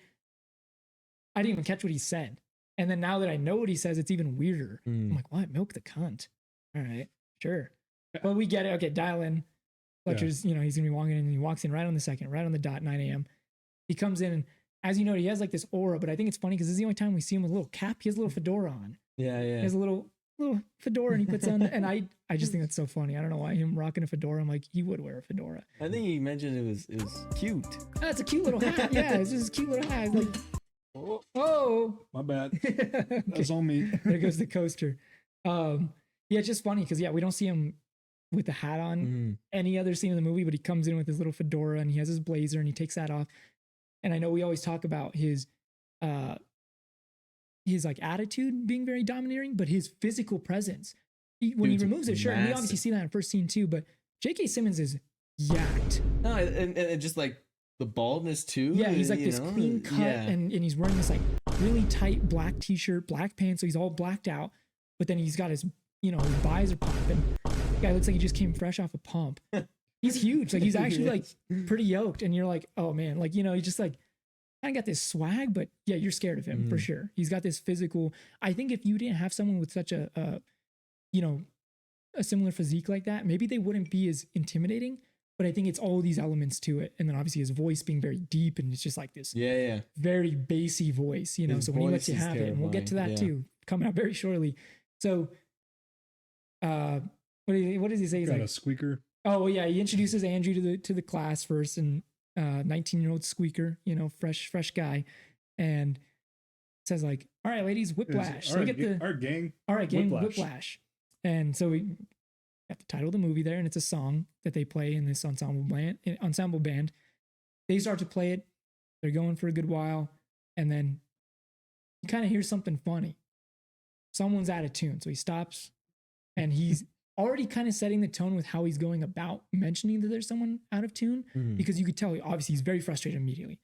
I didn't even catch what he said. And then now that I know what he says, it's even weirder. I'm like, what? Milk the cunt. All right, sure. But we get it. Okay, dial in. Fletcher's, you know, he's going to be walking in, and he walks in right on the second, right on the dot, 9 a.m. He comes in, and as you know, he has like this aura, but I think it's funny because this is the only time we see him with a little cap. He has a little fedora on.
Yeah.
He has a little fedora, and he puts on, and I just think that's so funny. I don't know why him rocking a fedora. I'm like, he would wear a fedora.
I think he mentioned it was cute.
Oh, it's a cute little hat. Yeah, it's just a cute little hat. Like, oh,
My bad.
Okay.
That's on me.
There goes the coaster. Yeah, it's just funny because we don't see him with the hat on any other scene in the movie, but he comes in with his little fedora and he has his blazer and he takes that off. And I know we always talk about his like attitude being very domineering, but his physical presence, when he removes his shirt, and we obviously see that in the first scene too, but J.K. Simmons is yacked.
No, and just like the baldness too.
Yeah, he's like
you
this
know?
clean cut, and he's wearing this like really tight black t-shirt, black pants, so he's all blacked out. But then he's got his, you know, his buys are popping. The guy looks like he just came fresh off a pump. He's huge. Like he's actually like pretty yoked, and you're like, oh man, like, you know, he just like kind of got this swag, but yeah, you're scared of him for sure. He's got this physical. I think if you didn't have someone with such a you know, a similar physique like that, maybe they wouldn't be as intimidating. But I think it's all these elements to it. And then obviously his voice being very deep, and it's just like this very bassy voice, you know,
His
so when he lets
voice
you
is
have it, and we'll get to that
terrifying,
too, coming up very shortly. So, what does he say? He's
Got
like,
a squeaker.
oh yeah, he introduces Andrew to the class first, and 19-year-old squeaker, you know, fresh guy, and says like, all right, ladies, Whiplash. So we get all right, gang, Whiplash. And so we got the title of the movie there, and it's a song that they play in this ensemble band. They start to play it. They're going for a good while, and then you kind of hear something funny. Someone's out of tune, so he stops, and he's already kind of setting the tone with how he's going about mentioning that there's someone out of tune, because you could tell, obviously, he's very frustrated immediately.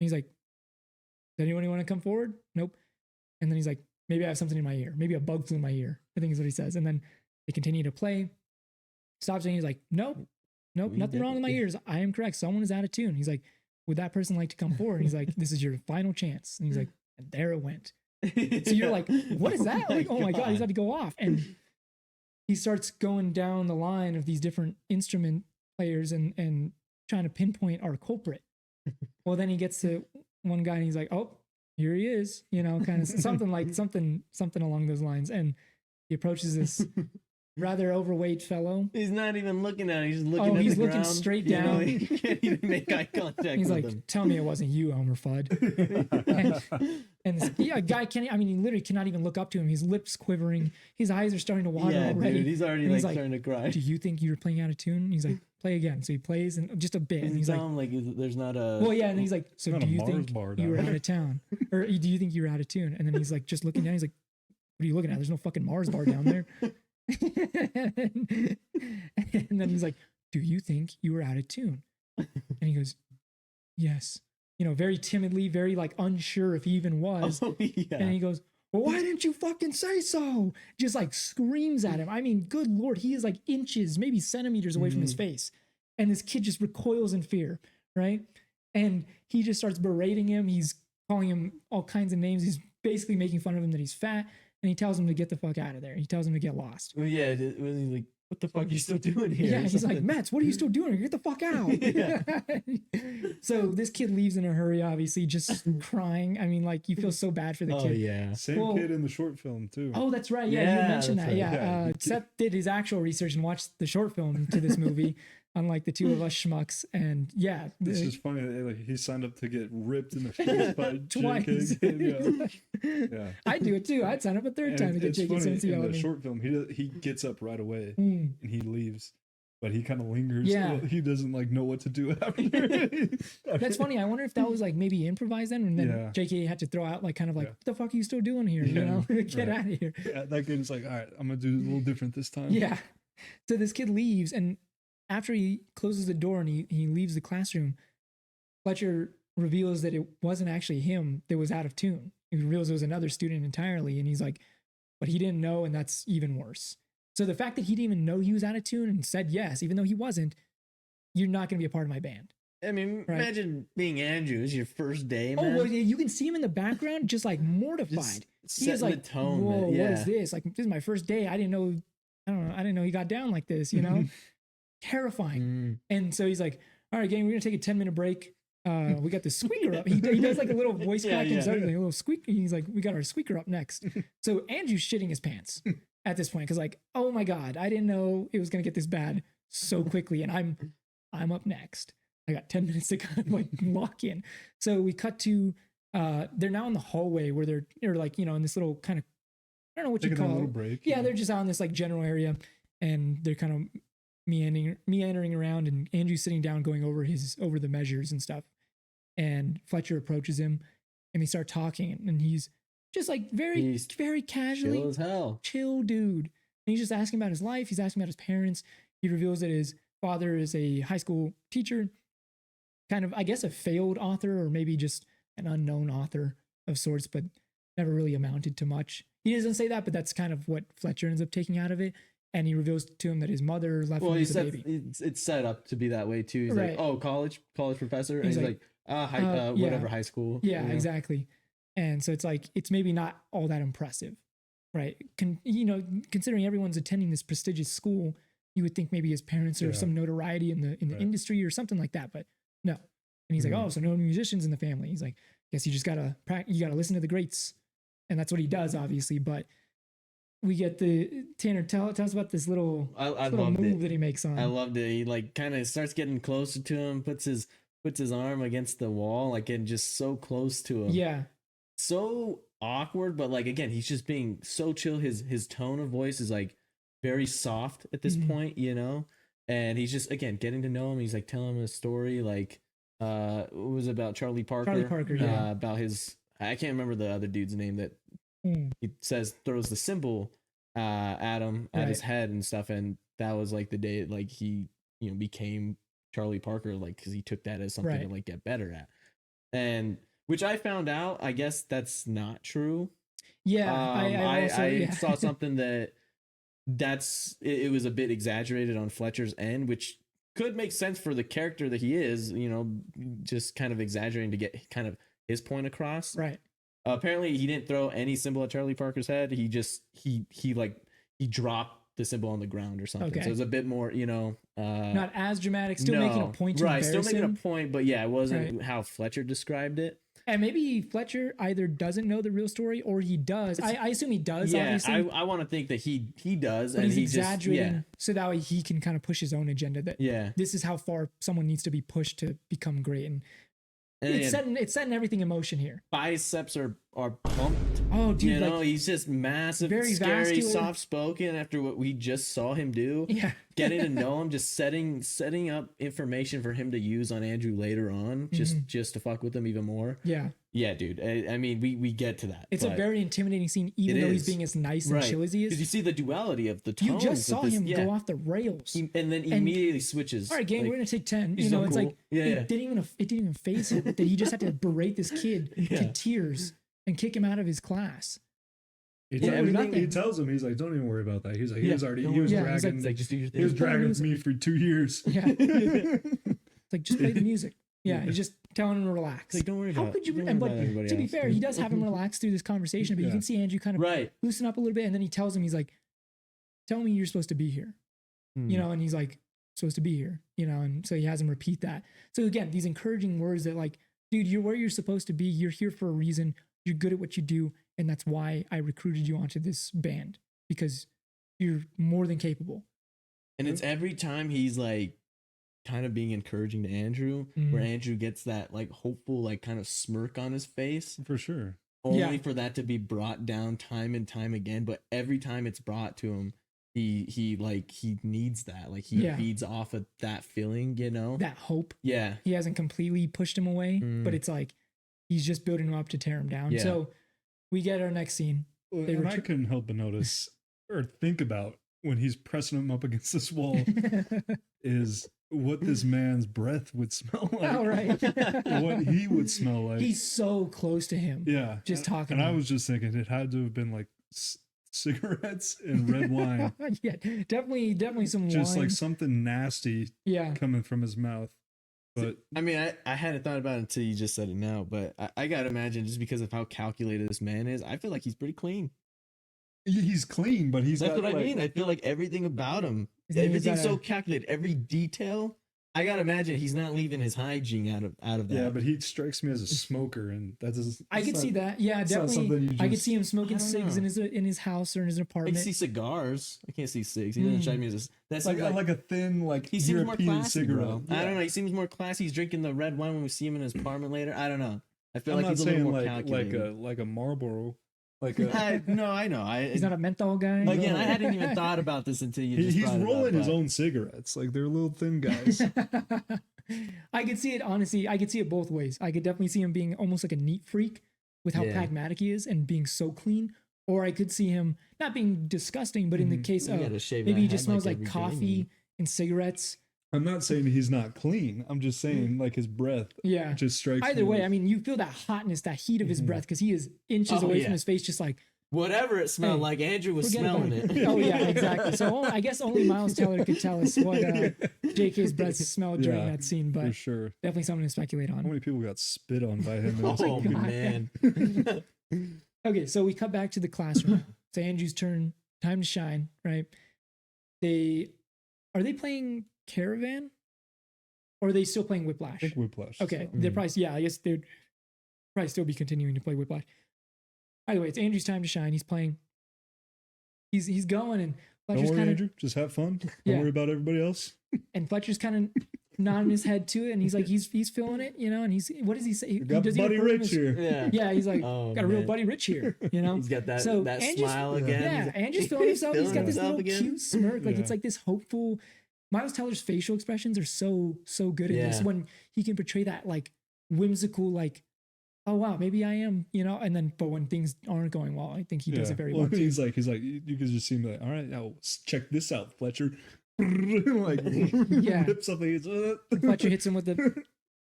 And he's like, does anyone want to come forward? Nope. And then he's like, maybe I have something in my ear. Maybe a bug flew in my ear, I think is what he says. And then they continue to play. Stops and he's like, nope, nothing wrong with my ears. I am correct. Someone is out of tune. He's like, would that person like to come forward? And he's like, this is your final chance. And he's like, and there it went. So you're like, what is that? Like, oh my God, he's about to go off. And he starts going down the line of these different instrument players and trying to pinpoint our culprit. Well, then he gets to one guy and he's like, oh, here he is, you know, kind of something along those lines. And he approaches this rather overweight fellow.
He's not even looking at it. He's just looking at
he's
the
looking
ground.
straight
You know,
down.
he can't even make eye contact
He's
with
like,
him.
tell me it wasn't you, Elmer Fudd. and this guy can't, I mean, he literally cannot even look up to him. His lips quivering. His eyes are starting to water already.
Dude, he's already
And
like starting to cry.
do you think you were playing out of tune? And he's like, play again. So he plays and just a bit. And he's like,
there's not a.
well, yeah. And he's like, so
Not
do
a
you
Mars
think
bar
you were
down
out of town? Or do you think you were out of tune? And then he's like, just looking down. He's like, what are you looking at? There's no fucking Mars bar down there. And then he's like, do you think you were out of tune? And he goes, yes. You know, very timidly, very like unsure if he even was.
Oh, yeah.
And he goes, well, why didn't you fucking say so? Just like screams at him. I mean, good Lord, he is like inches, maybe centimeters away from his face. And this kid just recoils in fear, right? And he just starts berating him. He's calling him all kinds of names. He's basically making fun of him that he's fat. And he tells him to get the fuck out of there. He tells him to get lost.
Well, yeah, was he like, what the fuck are you still doing here?
Yeah, he's like, Metz, what are you still doing? Get the fuck out. So this kid leaves in a hurry, obviously, just crying. I mean, like, you feel so bad for the kid.
Oh, yeah.
Same kid in the short film too.
Oh, that's right. Yeah, you mentioned that.
right.
Yeah. Seth did his actual research and watched the short film to this movie, unlike the two of us schmucks. And yeah.
It's just funny. Like, he signed up to get ripped in the face by
Twice.
JK. Yeah.
I'd do it too. I'd sign up a third time to get
It's
J.K.
funny,
Simmons to yell
in
at
the
me.
short film, he gets up right away
Mm.
and he leaves. but he kind of lingers.
Yeah.
He doesn't like know what to do after.
That's funny. I wonder if that was like maybe improvised then, and then
Yeah.
JK had to throw out like kind of like,
Yeah.
what the fuck are you still doing here? You
Yeah,
know, get
right.
out of here.
Yeah, that kid is like, all right, I'm gonna do a little different this time.
Yeah. So this kid leaves, and after he closes the door and he leaves the classroom, Fletcher reveals that it wasn't actually him that was out of tune. He reveals it was another student entirely, and he's like, but he didn't know, and that's even worse. So the fact that he didn't even know he was out of tune and said yes, even though he wasn't, you're not going to be a part of my band.
I mean,
Right.
imagine being Andrew. It's your first day, man.
Oh, well, you can see him in the background, just like mortified.
Just
He is
setting
like,
the tone.
whoa,
man. Yeah.
what is this? Like, this is my first day. I didn't know. I don't know. I didn't know he got down like this. You know, terrifying.
Mm.
And so he's like, all right, gang, we're gonna take a 10-minute break. We got the squeaker up. He does like a little voice
Yeah,
crack
yeah.
himself, like a little squeak. He's like, we got our squeaker up next. So Andrew's shitting his pants at this point because like, oh my god, I didn't know it was gonna get this bad so quickly, and I'm up next. I got 10 minutes to kind of like lock in. So we cut to they're now in the hallway where they're like, you know, in this little kind of, I don't know what you
Taking a
call
little
it.
break.
Yeah, they're just out in this like general area, and they're kind of meandering around, and Andrew's sitting down going over the measures and stuff. And Fletcher approaches him, and they start talking, and he's just like
He's
very casually
Chill as hell.
chill dude. And he's just asking about his life. He's asking about his parents. He reveals that his father is a high school teacher, kind of, I guess, a failed author, or maybe just an unknown author of sorts, but never really amounted to much. He doesn't say that, but that's kind of what Fletcher ends up taking out of it. And he reveals to him that his mother left
Well,
him
he
as a
said
baby.
it's set up to be that way too. He's
Right.
like, "Oh, college professor," and
He's
he's
like,
like,
yeah.
whatever, high school."
Yeah,
you know?
exactly. And so it's like, it's maybe not all that impressive, right? Considering everyone's attending this prestigious school, you would think maybe his parents are
Yeah.
some notoriety in the
Right.
industry or something like that, but no. And he's like,
Mhm.
oh, so no musicians in the family. He's like, guess you just gotta listen to the greats, and that's what he does, obviously. But we get the Tanner. Tell us about this little
I
little
loved
move
it.
that he makes on.
I loved it. He like kind of starts getting closer to him, puts his arm against the wall, like getting just so close to him.
Yeah,
So awkward, but like again, he's just being so chill. His tone of voice is like very soft at this
Mhm.
point, you know? And he's just again getting to know him. He's like telling him a story, like it was about Charlie Parker.
Charlie Parker, yeah.
About his I can't remember the other dude's name that
Mm.
he says throws the symbol at him at his
Right.
head and stuff, and that was like the day like he became Charlie Parker, like because he took that as something to
Right.
like get better at, and which I found out I guess that's not true.
yeah. I also, yeah.
saw something it was a bit exaggerated on Fletcher's end, which could make sense for the character that he is, just kind of exaggerating to get kind of his point across.
Right.
Apparently he didn't throw any symbol at Charlie Parker's head. He just he dropped the symbol on the ground or something.
Okay.
So it was a bit more,
Not as dramatic. Still making a point to
right, still
embarrass
making
him.
a point, but yeah, it wasn't how Fletcher described it.
And maybe Fletcher either doesn't know the real story or he does. I assume he does,
Yeah,
obviously.
I want to think that he does,
but
and
he's
he
exaggerating
just
so that way he can kind of push his own agenda that
yeah.
this is how far someone needs to be pushed to become great. And
And
it's setting everything in motion here.
biceps are pumped.
Oh, dude,
Like, he's just massive,
very
scary,
vascular.
soft spoken. After what we just saw him do,
yeah.
getting to know him, just setting up information for him to use on Andrew later on, just to fuck with him even more.
Yeah.
Yeah, dude. I mean, we get to that.
It's a
but-
very intimidating scene, even
It
though he's
is.
being as nice and
right.
chill as he
Because you
is.
see the duality of the
You
tones.
just saw
of this,
him
yeah.
go off the rails.
And then
And-
immediately switches.
All right, gang,
like,
we're gonna take 10.
he's
You know,
so
it's
cool.
like
Yeah,
it didn't even phase him that he just had to berate this kid
Yeah.
to tears and kick him out of his class.
He,
Yeah,
tells-
everything-
he tells him, he's like, don't even worry about that. He's like, he
Yeah,
was already,
don't
he was
worry
about it.
dragging,
It's like, just do your
he was
thing.
dragging
music.
me for 2 years.
Yeah. It's like, just play the music. Yeah,
Yeah.
he's just telling him to relax.
It's like, don't worry
How
about
could you?
don't
And
worry
but
about everybody
to be
else.
fair, he does have him relax through this conversation, but you
Yeah.
can see Andrew kind of
Right.
loosen up a little bit, and then he tells him, he's like, "Tell me you're supposed to be here," you know, and he's like, "Supposed to be here," you know, and so he has him repeat that. So again, these encouraging words that like, dude, you're where you're supposed to be. You're here for a reason. You're good at what you do, and that's why I recruited you onto this band because you're more than capable.
And it's every time he's like kind of being encouraging to Andrew, where Andrew gets that like hopeful, like kind of smirk on his face,
For sure.
only
Yeah.
for that to be brought down time and time again. But every time it's brought to him, he needs that. Like he
Yeah.
feeds off of that feeling, you know?
That hope.
Yeah.
He hasn't completely pushed him away, but
Mm.
it's like he's just building him up to tear him down.
Yeah.
So we get our next scene.
Well,
They
and
were
I
tr-
couldn't help but notice or think about when he's pressing him up against this wall is what this man's breath would smell like.
All right.
What he would smell like.
He's so close to him.
Yeah.
Just talking.
And
to
I
him.
was just thinking it had to have been like cigarettes and red wine.
Yeah, definitely some
Just
wine.
like something nasty
Yeah.
coming from his mouth. But
I mean, I hadn't thought about it until you just said it now, but I gotta imagine just because of how calculated this man is, I feel like he's pretty clean.
he's clean, but he's
That's
got
what I
like,
mean. I feel like everything about him,
He's got
everything's
a-
so calculated, every detail. I gotta imagine he's not leaving his hygiene out of that.
Yeah, but he strikes me as a smoker, and that doesn't.
I could see that. Yeah,
it's not something
definitely.
you
I could
just-
see him smoking
I don't
cigs
know.
in his house or in his
I
apartment.
can see cigars. I can't see cigs. He doesn't
Mm.
strike me as that's
like a thin like
he seems more
European
classy,
cigarette.
bro. I don't know. He seems more classy. He's drinking the red wine when we see him in his apartment later. I don't know. I feel
I'm
like
not
he's a little
saying
more
like
calculated.
like a Marlboro, like a.
I know.
He's not a menthol guy.
Again,
No.
I hadn't even thought about this until you just
He's
brought it up,
rolling his
but-
own cigarettes, like they're little thin guys.
I could see it honestly. I could see it both ways. I could definitely see him being almost like a neat freak with how
Yeah.
pragmatic he is and being so clean. Or I could see him not being disgusting, but in the
Mhm.
case
You
of
gotta shave
maybe
that
he just
head
smells like
every day,
coffee
man.
and cigarettes.
I'm not saying he's not clean. I'm just saying like his breath
Yeah.
just strikes.
Either
me
way,
as-
I mean, you feel that hotness, that heat of his
Mhm.
breath because he is inches
Oh,
away
yeah.
from his face, just like,
Whatever it smelled
Hey,
like, Andrew was
forget about
smelling it.
Oh, yeah, exactly. So I guess only Miles Teller could tell us what JK's breath smelled during
Yeah,
that scene,
for
but
sure.
definitely something to speculate
How
on.
many people got spit on by him? in this
Oh
movie?
man.
Okay, so we cut back to the classroom. It's Andrew's turn. Time to shine, right? Are they playing Caravan? Or are they still playing
I
Whiplash?
think Whiplash.
Okay,
so.
they're probably, yeah, I guess they'd probably still be continuing to play Whiplash. Either way, it's Andrew's time to shine. He's playing. He's going, and
Don't
Fletcher's
worry,
kind of
Andrew. Just have fun. Don't
Yeah.
worry about everybody else.
Fletcher's kind of nodding his head to it, and he's like, he's feeling it, you know. And what does he say?
We got
Does he
Buddy
refer to him
Rich
as-
here.
Yeah.
Yeah, he's like,
Oh,
got a real
man.
Buddy Rich here, you know.
He's got that
So,
that
Andrew's-
smile again.
Yeah,
He's-
Andrew's feeling himself. He's got this
himself
little
again.
cute smirk. Like
Yeah.
it's like this hopeful. Miles Teller's facial expressions are so good in this
Yeah.
when he can portray that like whimsical, like, oh wow, maybe I am, you know. And then, but when things aren't going well, I think he does it very well. Too.
He's like, you can just see him like, all right, now check this out, Fletcher. Like,
Yeah.
rip something. He's,
Fletcher hits him with the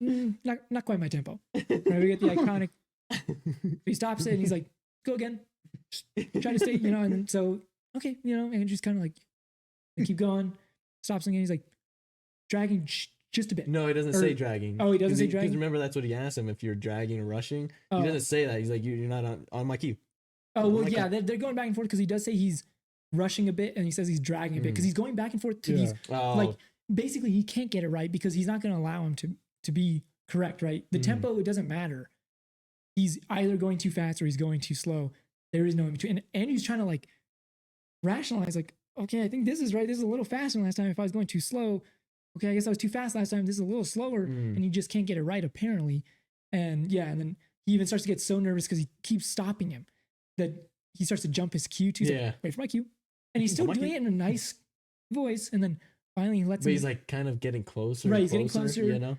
not quite my tempo. Right, we get the iconic. He stops it and he's like, "Go again, just try to stay," you know. And then, so okay, you know, Andrew's kind of like, they keep going, stops again. He's like dragging just a bit.
No, he doesn't
Or-
say dragging.
Oh, he doesn't
'Cause
say
'cause
dragging?
remember, that's what he asked him if you're dragging or rushing.
Oh.
He doesn't say that. He's like, you're not on my cue.
Oh well,
my
yeah,
God.
they're going back and forth because he does say he's rushing a bit and he says he's dragging a bit because he's going back and forth to these
Oh,
like basically he can't get it right because he's not going to allow him to be correct, right? The tempo, it doesn't matter. He's either going too fast or he's going too slow. There is no in between. And he's trying to like rationalize, like, okay, I think this is right. This is a little faster than last time. If I was going too slow, okay, I guess I was too fast last time. This is a little slower.
Mm.
And he just can't get it right, apparently. And yeah, and then he even starts to get so nervous because he keeps stopping him that he starts to jump his cue too. He's like,
Yeah.
wait for my cue. And he's still
My
doing
cue.
it in a nice voice. And then finally he lets
but
him
he's like kind of getting closer.
Right,
and
he's getting
closer,
closer.
You know.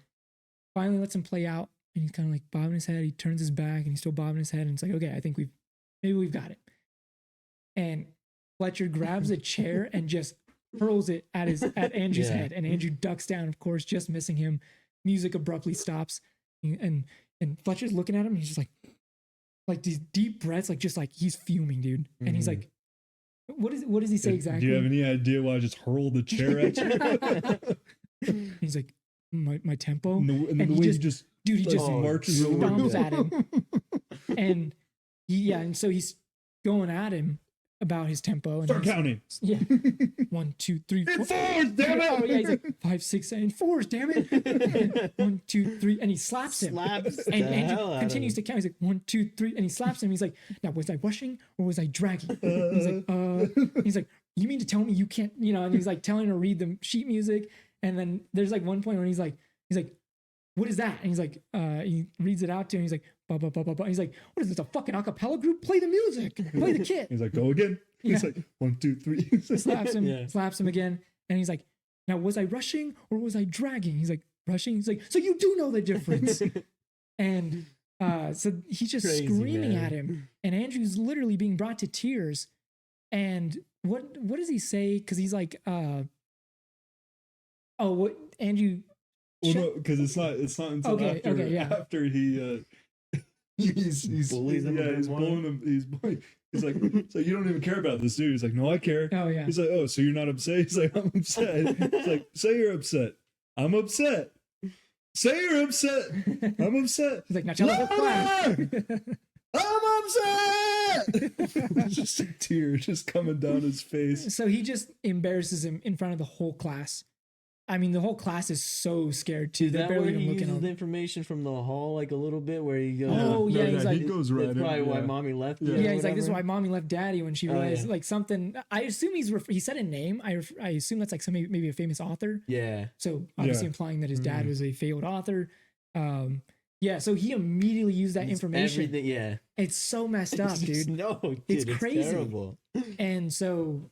finally lets him play out, and he's kind of like bobbing his head. He turns his back and he's still bobbing his head, and it's like, okay, I think maybe we've got it. And Fletcher grabs a chair and just hurls it at Andrew's
Yeah.
head, and Andrew ducks down, of course, just missing him. Music abruptly stops, and Fletcher's looking at him, and he's just like these deep breaths, like just like he's fuming, dude. And he's
Mhm.
like, what does he say exactly?
Do you have any idea why I just hurled the chair at you?
He's like, my tempo,
and the
And
way
he
he
just-
just
dude. He
like,
just
marches over
stomps
him.
at him, and and so he's going at him about his tempo. And
Start
he's-
counting.
Yeah, 1, 2, 3, 4.
It's fours, damn it!
Oh yeah, he's like 5, 6, 7, 4s, damn it. 1, 2, 3, and he slaps him.
Slaps
And
the
Andrew
hell out
continues
of
to count. He's like 1, 2, 3, and he slaps him. He's like, now was I rushing or was I dragging? He's like, you mean to tell me you can't, you know? And he's like telling her to read the sheet music. And then there's like one point where he's like, what is that? And he's like, he reads it out to him. He's like, ba, ba, ba, ba, ba. He's like, what is this, a fucking acapella group? Play the music, play the kit.
He's like, go again. He's
Yeah.
like, 1, 2, 3.
Slaps him,
Yeah.
slaps him again. And he's like, now was I rushing or was I dragging? He's like, rushing. He's like, so you do know the difference. And so he's just
Crazy,
screaming
man.
at him. And Andrew's literally being brought to tears. And what does he say? Because he's like, what Andrew?
Well, no, because it's not until
Okay,
after
okay, yeah.
after he he's
Bullies him a bit
he's
more.
bullying him. He's like, so you don't even care about this, dude. He's like, no, I care.
Oh yeah.
He's like, oh, so you're not upset? He's like, I'm upset. He's like, say you're upset. I'm upset. Say you're upset. I'm upset.
He's like, now tell the whole class.
I'm upset. Just a tear just coming down his face.
So he just embarrasses him in front of the whole class. I mean, the whole class is so scared too.
Is
They're
that where
barely
he
even looking
uses the
over.
information from the hall, like a little bit, where he goes?
Oh, yeah, he's like-
he goes right
That's
in.
probably why
yeah.
mommy left.
Yeah.
you
Yeah,
or
he's like, this is
whatever.
why mommy left daddy when she
Oh,
realized
yeah.
like something. I assume he said a name. I assume that's like maybe a famous author.
Yeah.
So obviously
Yeah.
implying that his dad
Mhm.
was a failed author. Yeah, so he immediately used that
It's
information.
Everything. Yeah.
It's so messed up, dude.
No, dude,
It's
it's
crazy.
terrible.
And so,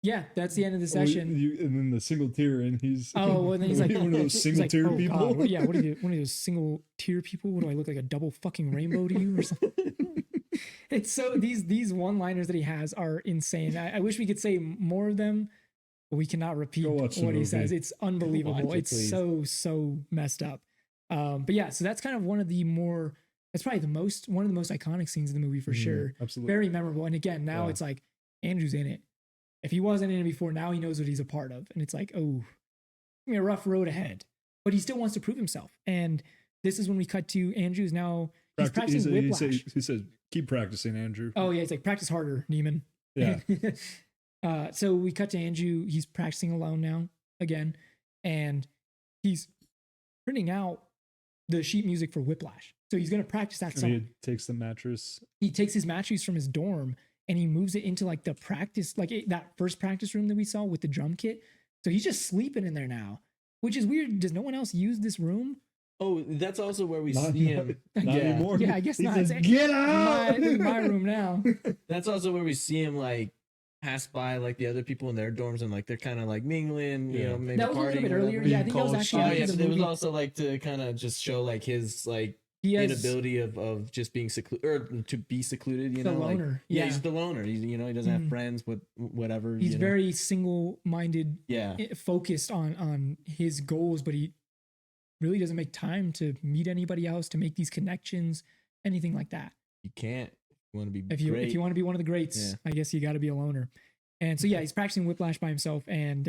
yeah, that's the end of the
Oh,
session.
and then the single tear, and he's
Oh, well, then he's like,
one of those
he's
single
like,
tear
oh,
people.
God, what are you, one of those single tier people? What do I look like, a double fucking rainbow to you or something? It's so these one-liners that he has are insane. I wish we could say more of them, but we cannot repeat
Go watch the
what he
movie.
says. It's unbelievable.
Watch it,
It's
please.
so messed up. But yeah, so that's kind of one of the more. That's probably one of the most iconic scenes in the movie for sure.
Absolutely.
Very memorable. And again, now
Yeah.
it's like Andrew's in it. If he wasn't in it before, now he knows what he's a part of, and it's like, oh, I mean, a rough road ahead. But he still wants to prove himself. And this is when we cut to Andrew's now. He's practicing Whiplash.
He said, keep practicing, Andrew.
Oh yeah, it's like practice harder, Neiman.
Yeah.
So we cut to Andrew. He's practicing alone now again, and he's printing out the sheet music for Whiplash. So he's gonna practice that
And
song.
he takes the mattress.
He takes his mattress from his dorm and he moves it into like the practice, like that first practice room that we saw with the drum kit. So he's just sleeping in there now, which is weird. Does no one else use this room?
Oh, that's also where we
Not-
see him.
Not
Yeah.
anymore.
Yeah, I guess
He
not.
says,
It's-
get out!
This is my room now.
That's also where we see him like pass by like the other people in their dorms and like they're kind of like mingling, you
Yeah.
know, maybe
That was a little
partying
bit
or
earlier.
whatever.
Yeah, I think that was
College
actually
Oh
after
yeah,
the
but it was
movie.
also like to kind of just show like his like
He has
inability of just being secluded or to be secluded, you
the
know, like
loner.
yeah,
Yeah,
he's the loner. He's he doesn't have
Mhm.
friends with whatever.
he's
you know?
very single-minded,
yeah.
focused on his goals, but he really doesn't make time to meet anybody else, to make these connections, anything like that.
You can't. You want to be
If you
great.
want to be one of the greats,
Yeah.
I guess you got to be a loner. And so yeah, he's practicing Whiplash by himself, and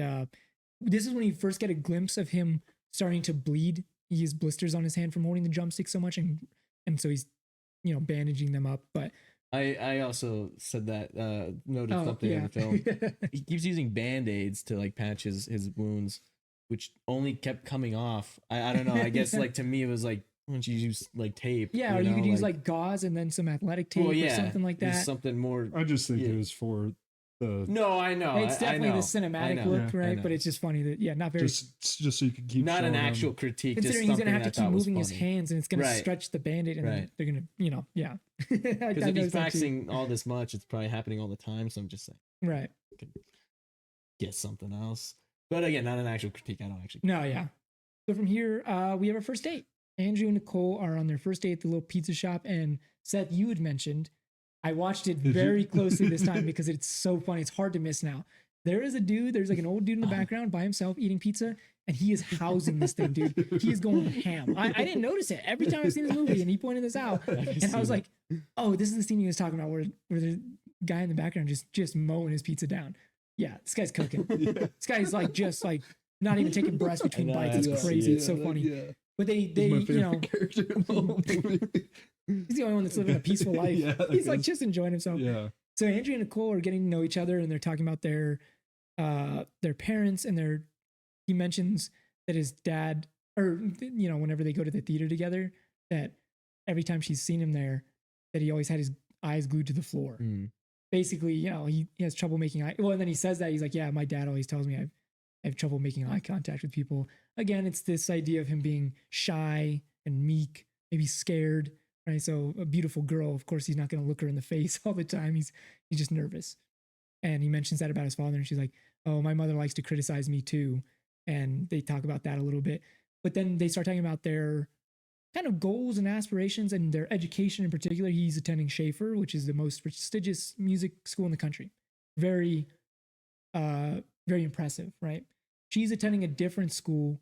this is when you first get a glimpse of him starting to bleed. He has blisters on his hand from holding the drumstick so much, and so he's bandaging them up. But
I also said that noted
oh
something in
yeah,
the film. He keeps using band-aids to like patch his wounds, which only kept coming off. I don't know. I guess like to me it was like when you use like tape.
yeah, or you could use like gauze and then some athletic tape
well,
or something like
just
that.
something more.
I just think
Yeah.
it was for the
No, I know.
It's
I
definitely
know.
the
I
cinematic
know.
look,
I
right?
know.
But it's just funny that not very.
just so you could keep
Not an
showing
actual
him.
critique.
Considering
just
he's gonna have
something
to
I
keep
thought was
moving his
funny.
hands, and it's gonna
Right.
stretch the band-aid, and then
Right.
they're gonna, yeah.
Because if he's
noticed that too.
practicing all this much, it's probably happening all the time. So I'm just saying,
Right.
get something else. But again, not an actual critique. I don't actually.
No, yeah. So from here, we have our first date. Andrew and Nicole are on their first date at the little pizza shop, and Seth, you had mentioned. I watched it
Did you?
very closely this time because it's so funny. It's hard to miss now. There is a dude. There's like an old dude in the background by himself eating pizza, and he is housing this thing, dude. He is going ham. I didn't notice it every time I've seen this movie, and he pointed this out, and I was like, "Oh, this is the scene he was talking about, where the guy in the background just mowing his pizza down." Yeah, this guy's cooking. This guy's like just like not even taking breaths between
I know,
bites.
I
It's
see
crazy.
it.
It's so funny.
Yeah.
But they
He's my
you know,
favorite character in the whole movie.
he's the only one that's living a peaceful life.
Yeah, I
He's like
guess.
just enjoying himself.
Yeah.
So Andrew and Nicole are getting to know each other, and they're talking about their parents, and he mentions that his dad, or whenever they go to the theater together, that every time she's seen him there, that he always had his eyes glued to the floor.
Mm.
Basically, he has trouble making eye. Well, and then he says that he's like, yeah, my dad always tells me I have trouble making eye contact with people. Again, it's this idea of him being shy and meek, maybe scared, right? So a beautiful girl, of course, he's not going to look her in the face all the time. He's just nervous. And he mentions that about his father, and she's like, "Oh, my mother likes to criticize me too." And they talk about that a little bit. But then they start talking about their kind of goals and aspirations and their education in particular. He's attending Schaefer, which is the most prestigious music school in the country. Very, very impressive, right? She's attending a different school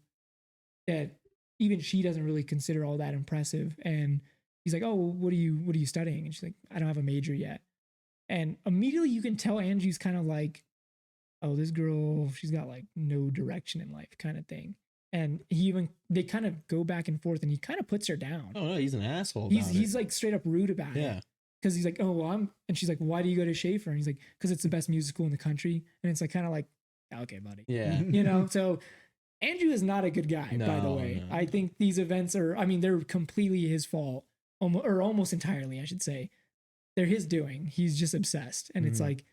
that even she doesn't really consider all that impressive. And he's like, "Oh, well, what are you studying?" And she's like, "I don't have a major yet." And immediately you can tell Andrew's kind of like, "Oh, this girl, she's got like no direction in life," kind of thing. And they kind of go back and forth, and he kind of puts her down.
Oh no, he's an asshole.
He's like straight up rude about it.
Yeah.
Because he's like, "Oh, well, and she's like, "Why do you go to Schaefer?" And he's like, "Because it's the best music school in the country." And it's like kind of like, "Okay, buddy."
Yeah.
You know, so Andrew is not a good guy, by the way.
No.
I think these events they're completely his fault, or almost entirely, I should say. They're his doing. He's just obsessed. And it's like,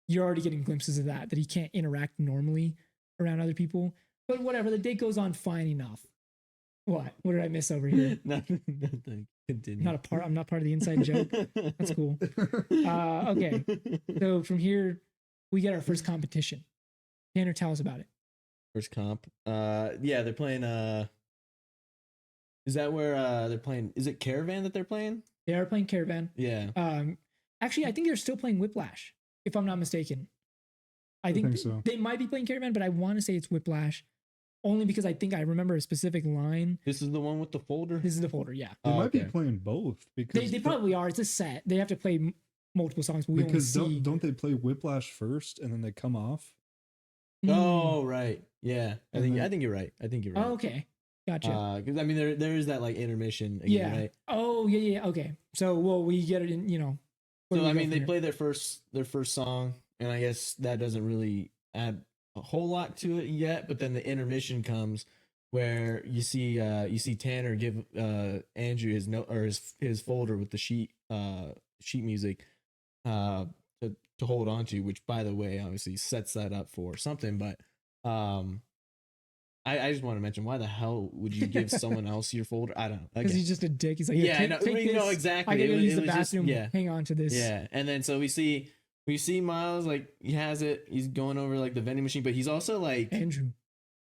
you're already getting glimpses of that he can't interact normally around other people. But whatever, the date goes on fine enough. What did I miss over here?
Nothing. Continue.
I'm not part of the inside joke. That's cool. Okay. So from here, we get our first competition. Tanner, tell us about it.
First comp. Yeah, they're playing. Is that where they're playing? Is it Caravan that they're playing?
They are playing Caravan.
Yeah.
Actually, I think they're still playing Whiplash, if I'm not mistaken. I think
so.
They might be playing Caravan, but I want to say it's Whiplash, only because I think I remember a specific line.
This is the one with the folder?
This is the folder, yeah.
They might be playing both because
They probably are. It's a set. They have to play multiple songs, but we only see...
don't they play Whiplash first and then they come off?
Oh, right. Yeah. I think you're right.
Oh, okay. Gotcha.
Because I mean, there is that like intermission again,
Yeah.
right?
Oh, yeah. Okay. So, well, we get it in, where
So
do we
I
go
mean,
from
they
here?
play their first song, and I guess that doesn't really add a whole lot to it yet. But then the intermission comes, where you see Tanner give Andrew his note or his folder with the sheet music to hold on to, which by the way obviously sets that up for something. But I just want to mention, why the hell would you give someone else your folder? I don't know.
Because he's just a dick. He's like,
Yeah,
take,
no,
take
you
this.
know exactly.
I gotta use the
was just-
bathroom.
yeah.
Hang on to this.
Yeah, and then so we see Miles, like he has it. He's going over like the vending machine, but he's also like,
Andrew.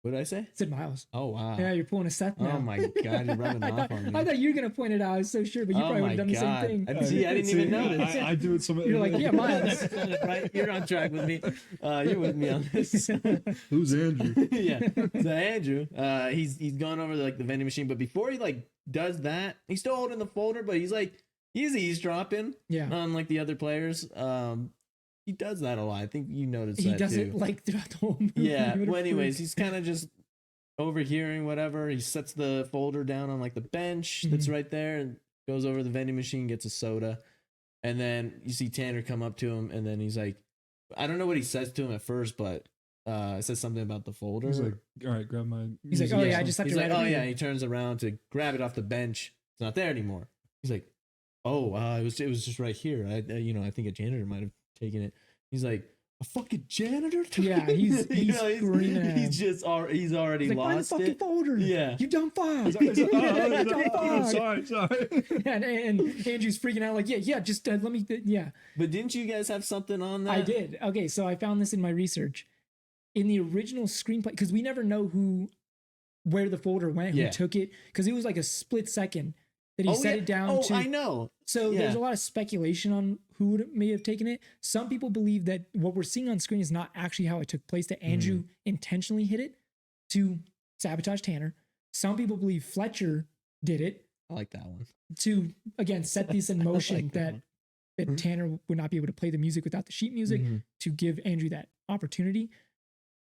what did I say?
I said Miles.
Oh wow.
Yeah, you're pulling a Seth now.
Oh my god, you're rubbing off on me.
I thought you were gonna point it out. I was so sure, but you probably would have done the same thing.
I didn't even notice.
I do it so much.
You're like, yeah, Miles.
Right, you're on track with me. You're with me on this.
Who's Andrew?
Yeah. So Andrew, he's gone over like the vending machine, but before he like does that, he's still holding the folder, but he's eavesdropping on like the other players. He does that a lot. I think you noticed
He
that
does
too.
it like throughout the whole movie.
Yeah.
What a
Well, anyways,
freak.
he's kind of just overhearing whatever. He sets the folder down on like the bench that's right there and goes over the vending machine, gets a soda. And then you see Tanner come up to him, and then he's like, I don't know what he says to him at first, but it says something about the folder.
He's like, all right, grab my.
He's like, oh yeah, I just have
He's
to
like,
write
oh
it.
yeah. He turns around to grab it off the bench. It's not there anymore. He's like, oh, it was just right here. I think a janitor might have taken it. He's like, a fucking janitor?
Yeah, he's screaming at him.
he's already
He's like, find the
lost
fucking
it.
folder.
Yeah.
You dumb fuck.
Sorry.
and Andrew's freaking out like, yeah, just let me, yeah.
But didn't you guys have something on that?
I did. Okay, so I found this in my research. In the original screenplay, because we never know where the folder went, who took it, because it was like a split second that he set it down to.
I know.
So there's a lot of speculation on who may have taken it. Some people believe that what we're seeing on screen is not actually how it took place, that Andrew intentionally hit it to sabotage Tanner. Some people believe Fletcher did it
I like that one.
to, again, set this in motion
like that
that Tanner would not be able to play the music without the sheet music to give Andrew that opportunity.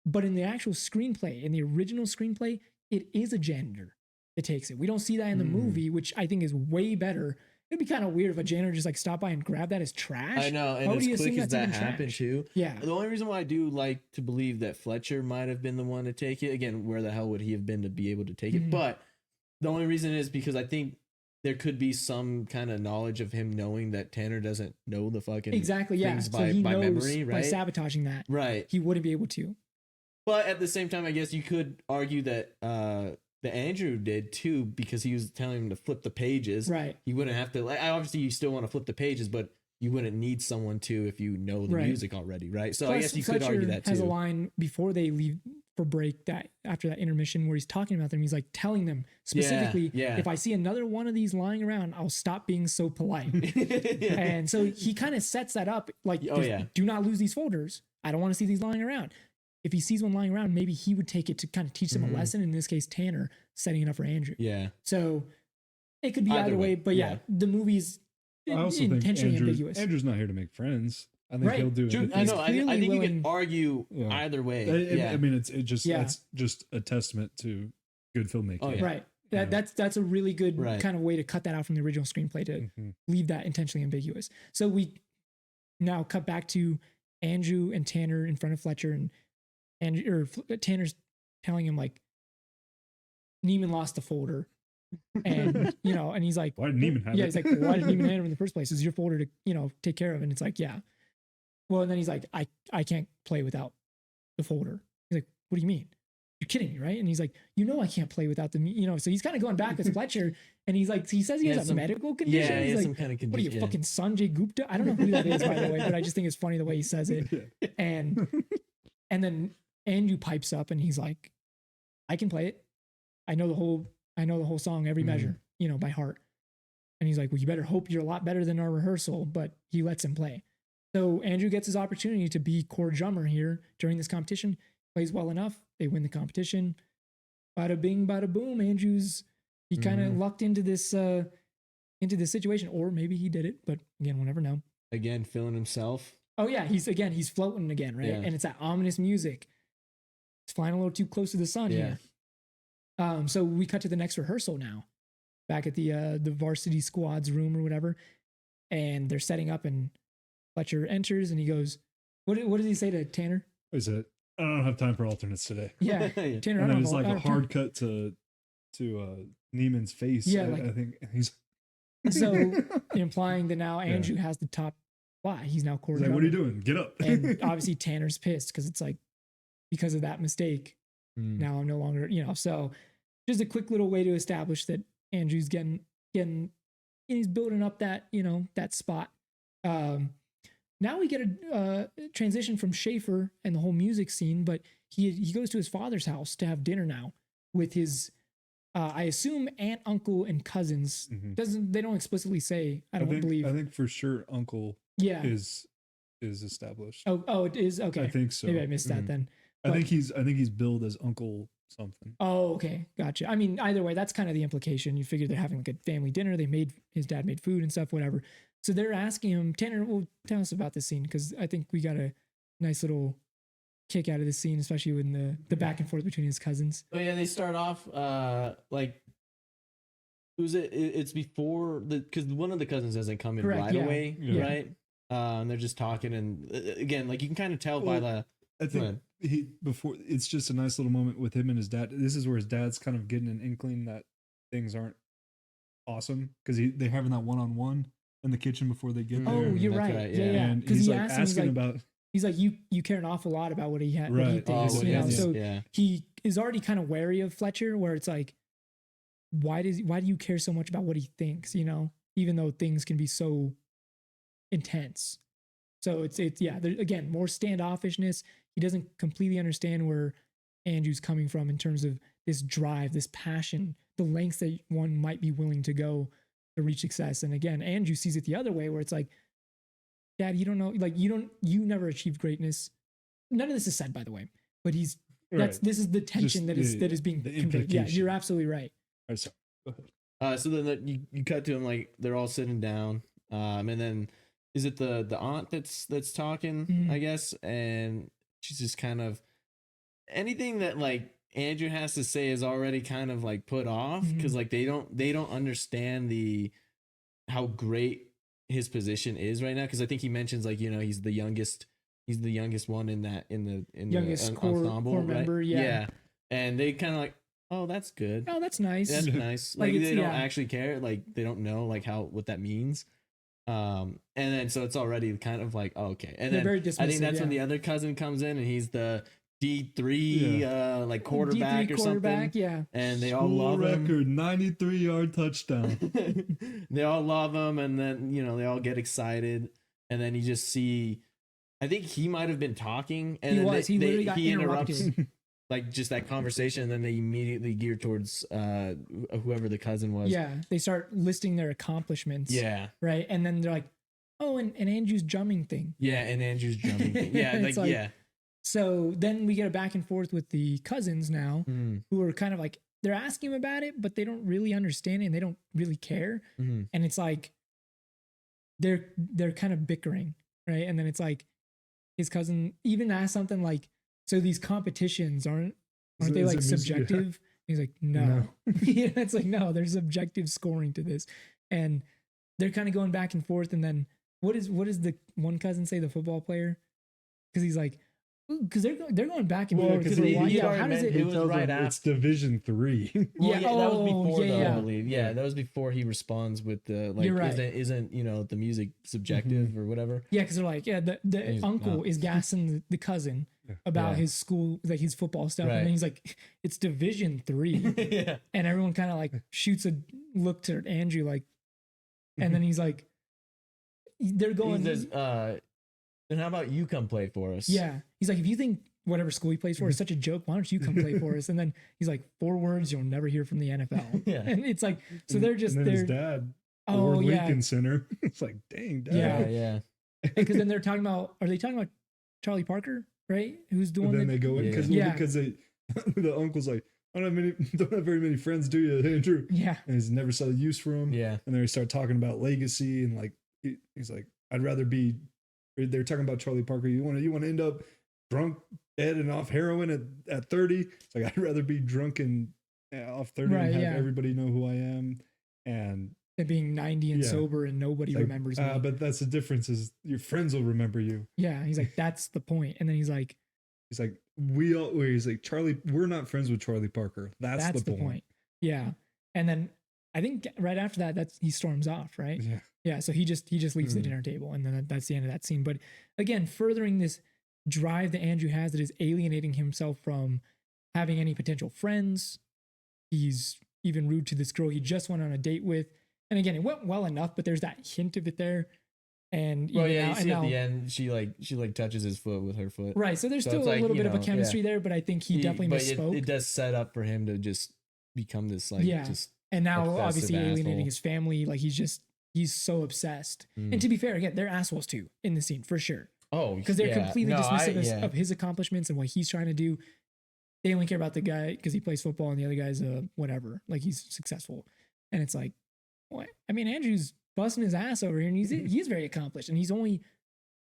But in the actual screenplay, in the original screenplay, it is a janitor that takes it. We don't see that in the movie, which I think is way better. It'd be kind of weird if a janitor just like stopped by and grabbed that as trash.
I know, and
Why would
as
you
quick
assume
as
that's
that
even
happened
trash?
too.
Yeah.
The only reason why I do like to believe that Fletcher might have been the one to take it, again, where the hell would he have been to be able to take it? But the only reason is because I think there could be some kind of knowledge of him knowing that Tanner doesn't know the fucking
Exactly, yeah.
things
So
by
he knows
memory,
by
right?
sabotaging that,
Right.
he wouldn't be able to.
But at the same time, I guess you could argue that the Andrew did too, because he was telling him to flip the pages.
Right.
You wouldn't have to, like, obviously you still want to flip the pages, but you wouldn't need someone to if you know the
Right.
music already, right? So
Plus,
I guess you could argue
Fletcher
that too.
has a line before they leave for break, that after that intermission where he's talking about them, he's like telling them specifically,
yeah.
if I see another one of these lying around, I'll stop being so polite.
Yeah.
And so he kind of sets that up, like,
Oh, yeah.
do not lose these folders. I don't want to see these lying around. If he sees one lying around, maybe he would take it to kind of teach them
Mhm.
a lesson. In this case, Tanner setting it up for Andrew.
Yeah.
So it could be either way, but yeah, the movie's
I also
intentionally
think
ambiguous.
Andrew's not here to make friends. I think
Right.
he'll do
True,
it.
I know. I
clearly
think you
willing-
can argue
Yeah.
either way.
I mean, it's
Yeah.
that's just a testament to good filmmaking.
Oh, yeah.
Right.
Yeah.
That's a really good
Right.
kind of way to cut that out from the original screenplay, to
Mhm.
leave that intentionally ambiguous. So we now cut back to Andrew and Tanner in front of Fletcher, and Tanner's telling him, like, Neiman lost the folder, and and he's like,
Why did Neiman have
yeah,
it?
he's like, well, why did Neiman hand him in the first place? It's your folder to take care of. And it's like, yeah. Well, and then he's like, I can't play without the folder. He's like, what do you mean? You're kidding me, right? And he's like, I can't play without the, so he's kind of going back with Fletcher, and he's like, he says he has a medical condition.
Yeah, he
He's
has
like,
some kind of
what are you,
condition.
fucking Sanjay Gupta? I don't know who that is, by the way, but I just think it's funny the way he says it. And then Andrew pipes up and he's like, I can play it. I know the whole song, every measure, by heart. And he's like, well, you better hope you're a lot better than our rehearsal, but he lets him play. So Andrew gets his opportunity to be core drummer here during this competition, plays well enough. They win the competition. Bada bing, bada boom. He kind of lucked into this situation, or maybe he did it, but again, we'll never know.
Again, feeling himself.
Oh yeah, he's floating again, right?
Yeah.
And it's that ominous music. It's flying a little too close to the sun here. So we cut to the next rehearsal now, back at the varsity squad's room or whatever, and they're setting up, and Fletcher enters and he goes, "What does he say to Tanner?"
He said, I don't have time for alternates today.
Yeah,
Yeah.
Tanner.
And
I
then
don't
it's
know,
like
I
a
don't-
hard cut to Neiman's face.
Yeah,
I think he's
So implying that now Andrew has the top spot. He's now core
He's like,
drummer.
what are you doing? Get up.
And obviously Tanner's pissed because it's like, because of that mistake, now I'm no longer, so just a quick little way to establish that Andrew's getting, he's building up that, that spot. Now we get a transition from Schaefer and the whole music scene, but he goes to his father's house to have dinner now with his, I assume, aunt, uncle, and cousins. They don't explicitly say, I believe.
I think for sure Uncle
Yeah.
is established.
Oh, it is? Okay.
I think so.
Maybe I missed that then.
I think he's billed as Uncle something.
Oh, okay. Gotcha. I mean, either way, that's kind of the implication. You figure they're having like a family dinner. His dad made food and stuff, whatever. So they're asking him, Tanner, well, tell us about this scene, because I think we got a nice little kick out of this scene, especially when the back and forth between his cousins.
Oh yeah, they start off like, who's it? It's before because one of the cousins doesn't come in
Correct,
right
yeah.
away,
Yeah.
right? And they're just talking, and again, like you can kind of tell by the.
I
Go
think
ahead.
it's just a nice little moment with him and his dad. This is where his dad's kind of getting an inkling that things aren't awesome, because they're having that one-on-one in the kitchen before they get there.
Oh, you're
That's
right.
right,
Yeah,
yeah.
yeah.
And
Because
he's
he
like
asked him,
asking about
he's like, you care an awful lot about what he what he
Right.
thinks,
what
you know.
it is,
So
yeah.
he is already kind of wary of Fletcher, where it's like, why do you care so much about what he thinks, even though things can be so intense. So it's yeah, there, again, more standoffishness. He doesn't completely understand where Andrew's coming from in terms of this drive, this passion, the lengths that one might be willing to go to reach success. And again, Andrew sees it the other way, where it's like, Dad, you don't know, like you never achieved greatness. None of this is said, by the way, but this is the tension that is being
the
conveyed. Yeah,
implication.
you're absolutely right.
All right, so, go ahead.
So then you cut to him, like they're all sitting down, and then is it the aunt that's talking,
Mhm.
I guess, and she's just kind of anything that like Andrew has to say is already kind of like put off, because like they don't understand how great his position is right now, because I think he mentions like he's the youngest one in the
Youngest core
ensemble, right?
member, yeah.
And they kind of like, oh, that's good.
Oh, that's nice.
That's nice.
Like,
Like
it's-
they don't
yeah.
actually care. Like they don't know like what that means. And then so it's already kind of like, oh, okay. And
They're
then
very
I think
dismissive,
that's when
yeah.
the other cousin comes in, and he's the D3 like quarterback
D3
or
quarterback,
something.
yeah.
And they all
School
love him.
record 93-yard touchdown.
They all love him, and then they all get excited, and then you just see. I think he might have been talking, and
He
then
was. He literally got
interrupts
interrupted.
like just that conversation, and then they immediately gear towards whoever the cousin was.
Yeah, they start listing their accomplishments.
Yeah.
Right, and then they're like, "Oh, and Andrew's drumming thing."
Yeah, and Andrew's jumping. Thing. Yeah,
It's
like,
like-
yeah.
So then we get a back and forth with the cousins now,
Mm,
who are kind of like they're asking him about it, but they don't really understand it and they don't really care.
mm.
And it's like they're kind of bickering, right? And then it's like his cousin even asked something like, "So these competitions aren't they
Is
like
it music?
subjective?" He's like, "No." Yeah, it's like, no, there's subjective scoring to this, and they're kind of going back and forth. And then what is the one cousin say, the football player? Because he's like, because they're going back and
Well,
forth.
'cause
for a
he-
while.
he
Yeah,
already
how does
meant
it?
it was
tells
right
him it's
after.
Division 3.
Well,
Yeah,
yeah, that was
oh,
before, though,
yeah.
I believe. Yeah, that was before he responds with the like,
You're right.
isn't the music subjective or whatever?
Yeah, because they're like, yeah, the
He's
uncle
not.
is gassing the cousin about
Yeah.
his school, like his football stuff, and
Right.
then he's like, it's Division 3,
Yeah.
and everyone kind of like shoots a look to Andrew, like, and then he's like, they're going,
He says, then how about you come play for us?
yeah, he's like, if you think whatever school he plays for is such a joke, why don't you come play for us? And then he's like, 4 words you'll never hear from the NFL.
Yeah.
And it's like, so they're just
and then his
they're
dad,
oh
Lord
yeah,
Lincoln Center. It's like, dang, dad.
Yeah.
Yeah.
because then they're talking about, are they talking about Charlie Parker, right? Who's the
And
one
then
that
they go in because
Yeah.
the uncle's like, I don't have very many friends, do you, Andrew?
yeah.
And he's never saw use for him.
Yeah.
And then they start talking about legacy and like he's like, I'd rather be. They're talking about Charlie Parker. You want to end up drunk, dead, and off heroin at 30. It's like I'd rather be drunk and off 30
Right,
and have
yeah.
everybody know who I am. And
It being 90 and
Yeah.
sober and nobody
like,
remembers me.
but that's the difference is your friends will remember you.
Yeah, he's like, that's the point. And then he's like,
He's like he's like, Charlie, we're not friends with Charlie Parker. That's the point.
Yeah. And then I think right after that, he storms off, right?
Yeah.
Yeah. So he just leaves the
Mhm.
dinner table, and then that's the end of that scene. But again, furthering this drive that Andrew has that is alienating himself from having any potential friends. He's even rude to this girl he just went on a date with. And again, it went well enough, but there's that hint of it there. And
Well,
even
yeah,
now-
you
and
see at
now-
the end, she like touches his foot with her foot.
right. So there's
So
still
it's
a
like,
little
you
bit of a
know,
chemistry
yeah.
there, but I think he definitely
but
misspoke.
it does set up for him to just become this like
Yeah.
just
And now
obsessive
obviously alienating
asshole.
his family. Like he's so obsessed.
Mm.
And to be fair, again, they're assholes too in the scene for sure.
oh
Because they're
yeah.
completely
No,
dismissive of his accomplishments and what he's trying to do. They only care about the guy because he plays football and the other guy's whatever. Like he's successful. And it's like, what? I mean, Andrew's busting his ass over here and he's very accomplished and he's only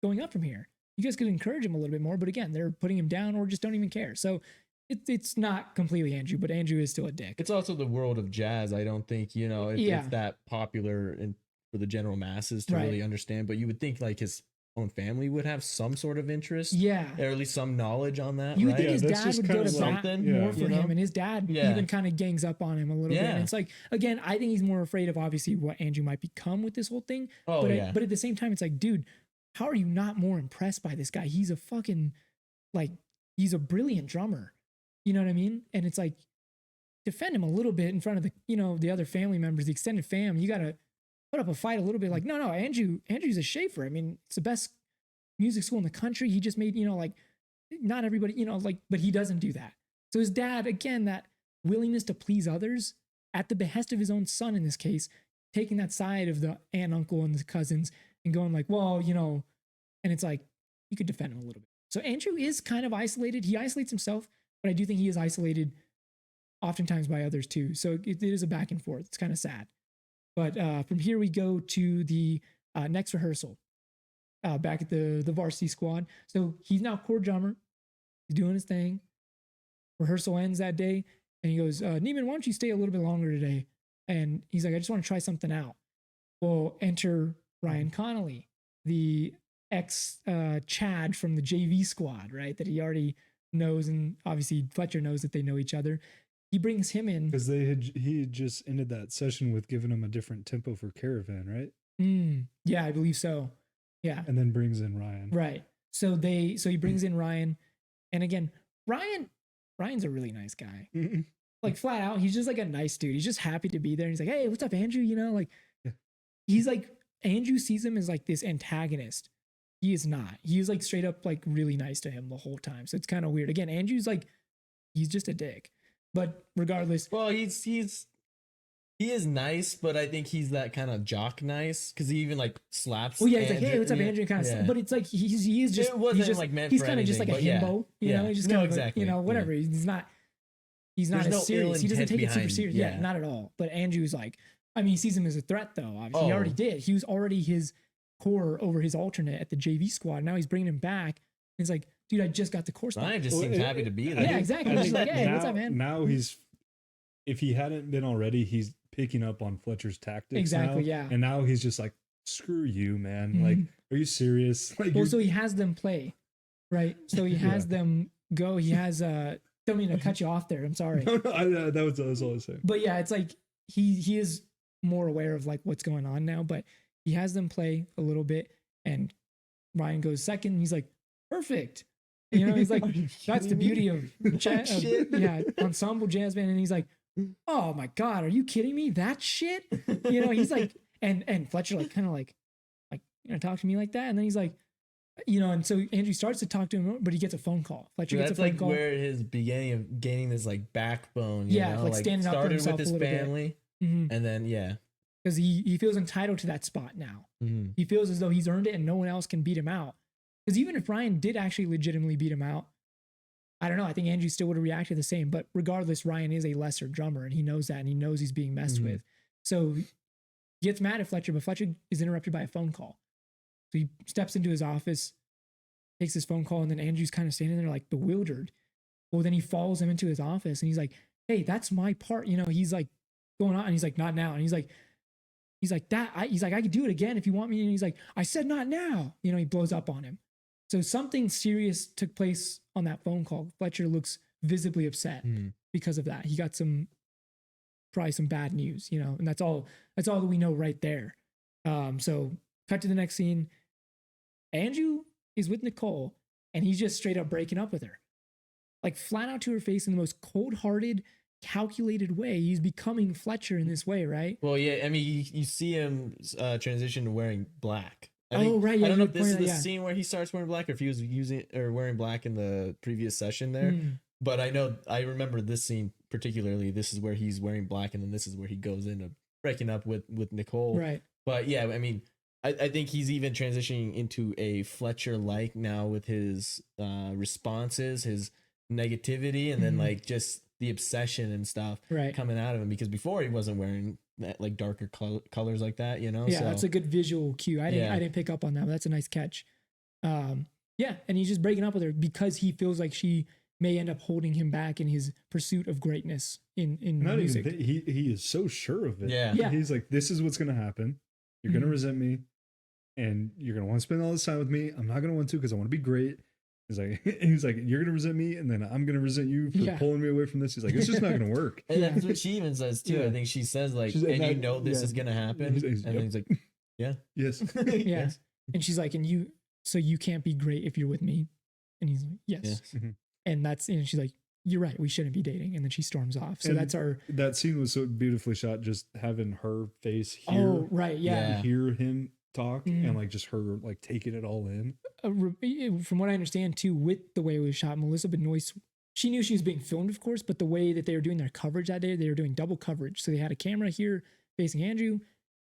going up from here. You guys could encourage him a little bit more, but again, they're putting him down or just don't even care. So it's not completely Andrew, but Andrew is still a dick.
It's also the world of jazz. I don't think
Yeah.
it's that popular and for the general masses to
Right.
really understand. But you would think like his own family would have some sort of interest,
Yeah.
or at least some knowledge on that.
You would
right?
think his
that's
dad
just
would go
kinda
to
like-
bat
something,
more for
you know?
him, and his dad
Yeah.
even kind of gangs up on him a little bit.
Yeah.
And it's like, again, I think he's more afraid of obviously what Andrew might become with this whole thing.
Oh
but
yeah.
but at the same time, it's like, dude, how are you not more impressed by this guy? He's a fucking he's a brilliant drummer. You know what I mean? And it's like, defend him a little bit in front of the other family members, the extended fam. You gotta put up a fight a little bit. Like, no, Andrew's a Schaefer. I mean, it's the best music school in the country. He just made, not everybody, but he doesn't do that. So his dad, again, that willingness to please others at the behest of his own son in this case, taking that side of the aunt, uncle, and the cousins and going like, well, and it's like, you could defend him a little bit. So Andrew is kind of isolated. He isolates himself, but I do think he is isolated oftentimes by others too. So it is a back and forth. It's kind of sad. But from here we go to the next rehearsal back at the varsity squad. So he's now core drummer. He's doing his thing. Rehearsal ends that day, and he goes, Neiman, why don't you stay a little bit longer today? And he's like, I just want to try something out. Well, enter Ryan Connolly, the ex Chad from the JV squad, right? That he already knows, and obviously Fletcher knows that they know each other. He brings him in
Because he had just ended that session with giving him a different tempo for Caravan, right?
Yeah, I believe so. Yeah.
And then brings in Ryan.
Right. So he brings in Ryan. And again, Ryan's a really nice guy.
Mhm.
Like flat out, he's just like a nice dude. He's just happy to be there. He's like, hey, what's up, Andrew? Like
Yeah.
he's like Andrew sees him as like this antagonist. He is not. He's like straight up like really nice to him the whole time. So it's kind of weird. Again, Andrew's like he's just a dick. But regardless,
Well, he is nice, but I think he's that kind of jock nice because he even like slaps.
well, yeah, he's like, hey, what's up, Andrew? Kind of,
yeah.
but it's like he is just
It wasn't,
he's just
like, meant
he's
for
kind of just like a
anything, but
himbo,
yeah.
you know.
Yeah.
He's just
No,
kind of
exactly,
like, whatever. He's not
There's
as
no
serious. He
ill
doesn't take it super
intent
serious.
behind-
Yeah, not at all. But Andrew's like, I mean, he sees him as a threat though. Obviously, he already
Oh.
did. He was already his core over his alternate at the JV squad. Now he's bringing him back. He's like, dude, I just got the core spot.
Ryan just
Well,
seems happy to be
I
there.
Yeah,
think-
exactly.
I
He's
think
like, hey, what's
now-
up, man?
Now if he hadn't been already, he's picking up on Fletcher's tactics.
Exactly,
now,
yeah.
And now he's just like, screw you, man.
Mhm.
Like, are you serious? Like,
Well,
you're-
so he has them play, right? So he has them go. He has don't mean to cut you off there. I'm sorry.
no, that was all I was saying.
But yeah, it's like he is more aware of like what's going on now, but he has them play a little bit and Ryan goes second and he's like, perfect. He's like,
Are you
that's the
kidding me?
beauty of,
That shit?
ensemble jazz band. And he's like, oh my God, are you kidding me? That shit? He's like, and Fletcher like kind of like, talk to me like that. And then he's like, and so Andrew starts to talk to him, but he gets a phone call. Fletcher gets a
That's
phone
like
call.
where his beginning of gaining this like backbone.
Yeah,
you know?
like standing up for
started
himself
with
a
his
little bit.
family,
Mhm.
and then yeah.
Because he feels entitled to that spot now.
Mhm.
He feels as though he's earned it and no one else can beat him out. Because even if Ryan did actually legitimately beat him out, I don't know. I think Andrew still would have reacted the same. But regardless, Ryan is a lesser drummer and he knows that and he knows he's being messed
Mhm.
with. So he gets mad at Fletcher, but Fletcher is interrupted by a phone call. So he steps into his office, takes his phone call, and then Andrew's kind of standing there like bewildered. Well, then he follows him into his office and he's like, hey, that's my part. He's like going on and he's like, not now. And he's like, I could do it again if you want me. And he's like, I said not now. He blows up on him. So something serious took place on that phone call. Fletcher looks visibly upset
Mhm.
because of that. He got probably some bad news, and that's all that we know right there. So cut to the next scene. Andrew is with Nicole and he's just straight up breaking up with her. Like flat out to her face in the most cold-hearted, calculated way. He's becoming Fletcher in this way, right?
Well, yeah. I mean, you see him transition to wearing black.
Oh, right, yeah,
I don't know
you
if this is
pointed
the
out, yeah.
scene where he starts wearing black, or if he was using or wearing black in the previous session there.
Mm.
But I remember this scene particularly. This is where he's wearing black, and then this is where he goes into breaking up with Nicole.
Right.
But yeah, I mean, I think he's even transitioning into a Fletcher like now with his responses, his negativity, and then
Mhm.
like just the obsession and stuff
Right.
coming out of him, because before he wasn't wearing that like darker colors like that,
Yeah,
So,
that's a good visual cue. I didn't pick up on that, but that's a nice catch. Yeah, and he's just breaking up with her because he feels like she may end up holding him back in his pursuit of greatness in
Not
music.
even he is so sure of it.
Yeah.
Yeah.
He's like, this is what's gonna happen. You're gonna
Mhm.
resent me, and you're gonna want to spend all this time with me. I'm not gonna want to because I want to be great. He's like, you're gonna resent me, and then I'm gonna resent you for
Yeah.
pulling me away from this. He's like, it's just not gonna work.
And
Yeah.
that's what she even says too.
Yeah.
I think she says like,
She's like,
and you
that-
know this
yeah.
is gonna happen.
He's like,
And then
yep.
he's like, yeah,
Yes.
Yeah.
Yes.
And she's like, so you can't be great if you're with me. And he's like, yes.
Yes.
Mhm.
And she's like, you're right, we shouldn't be dating. And then she storms off. So
And
that's our,
That scene was so beautifully shot. Just having her face here,
oh, right. Yeah.
Yeah.
hear him talk,
Mm.
and like just her like taking it all in.
From what I understand too, with the way it was shot, Melissa Benoist, she knew she was being filmed, of course, but the way that they were doing their coverage that day, they were doing double coverage. So they had a camera here facing Andrew,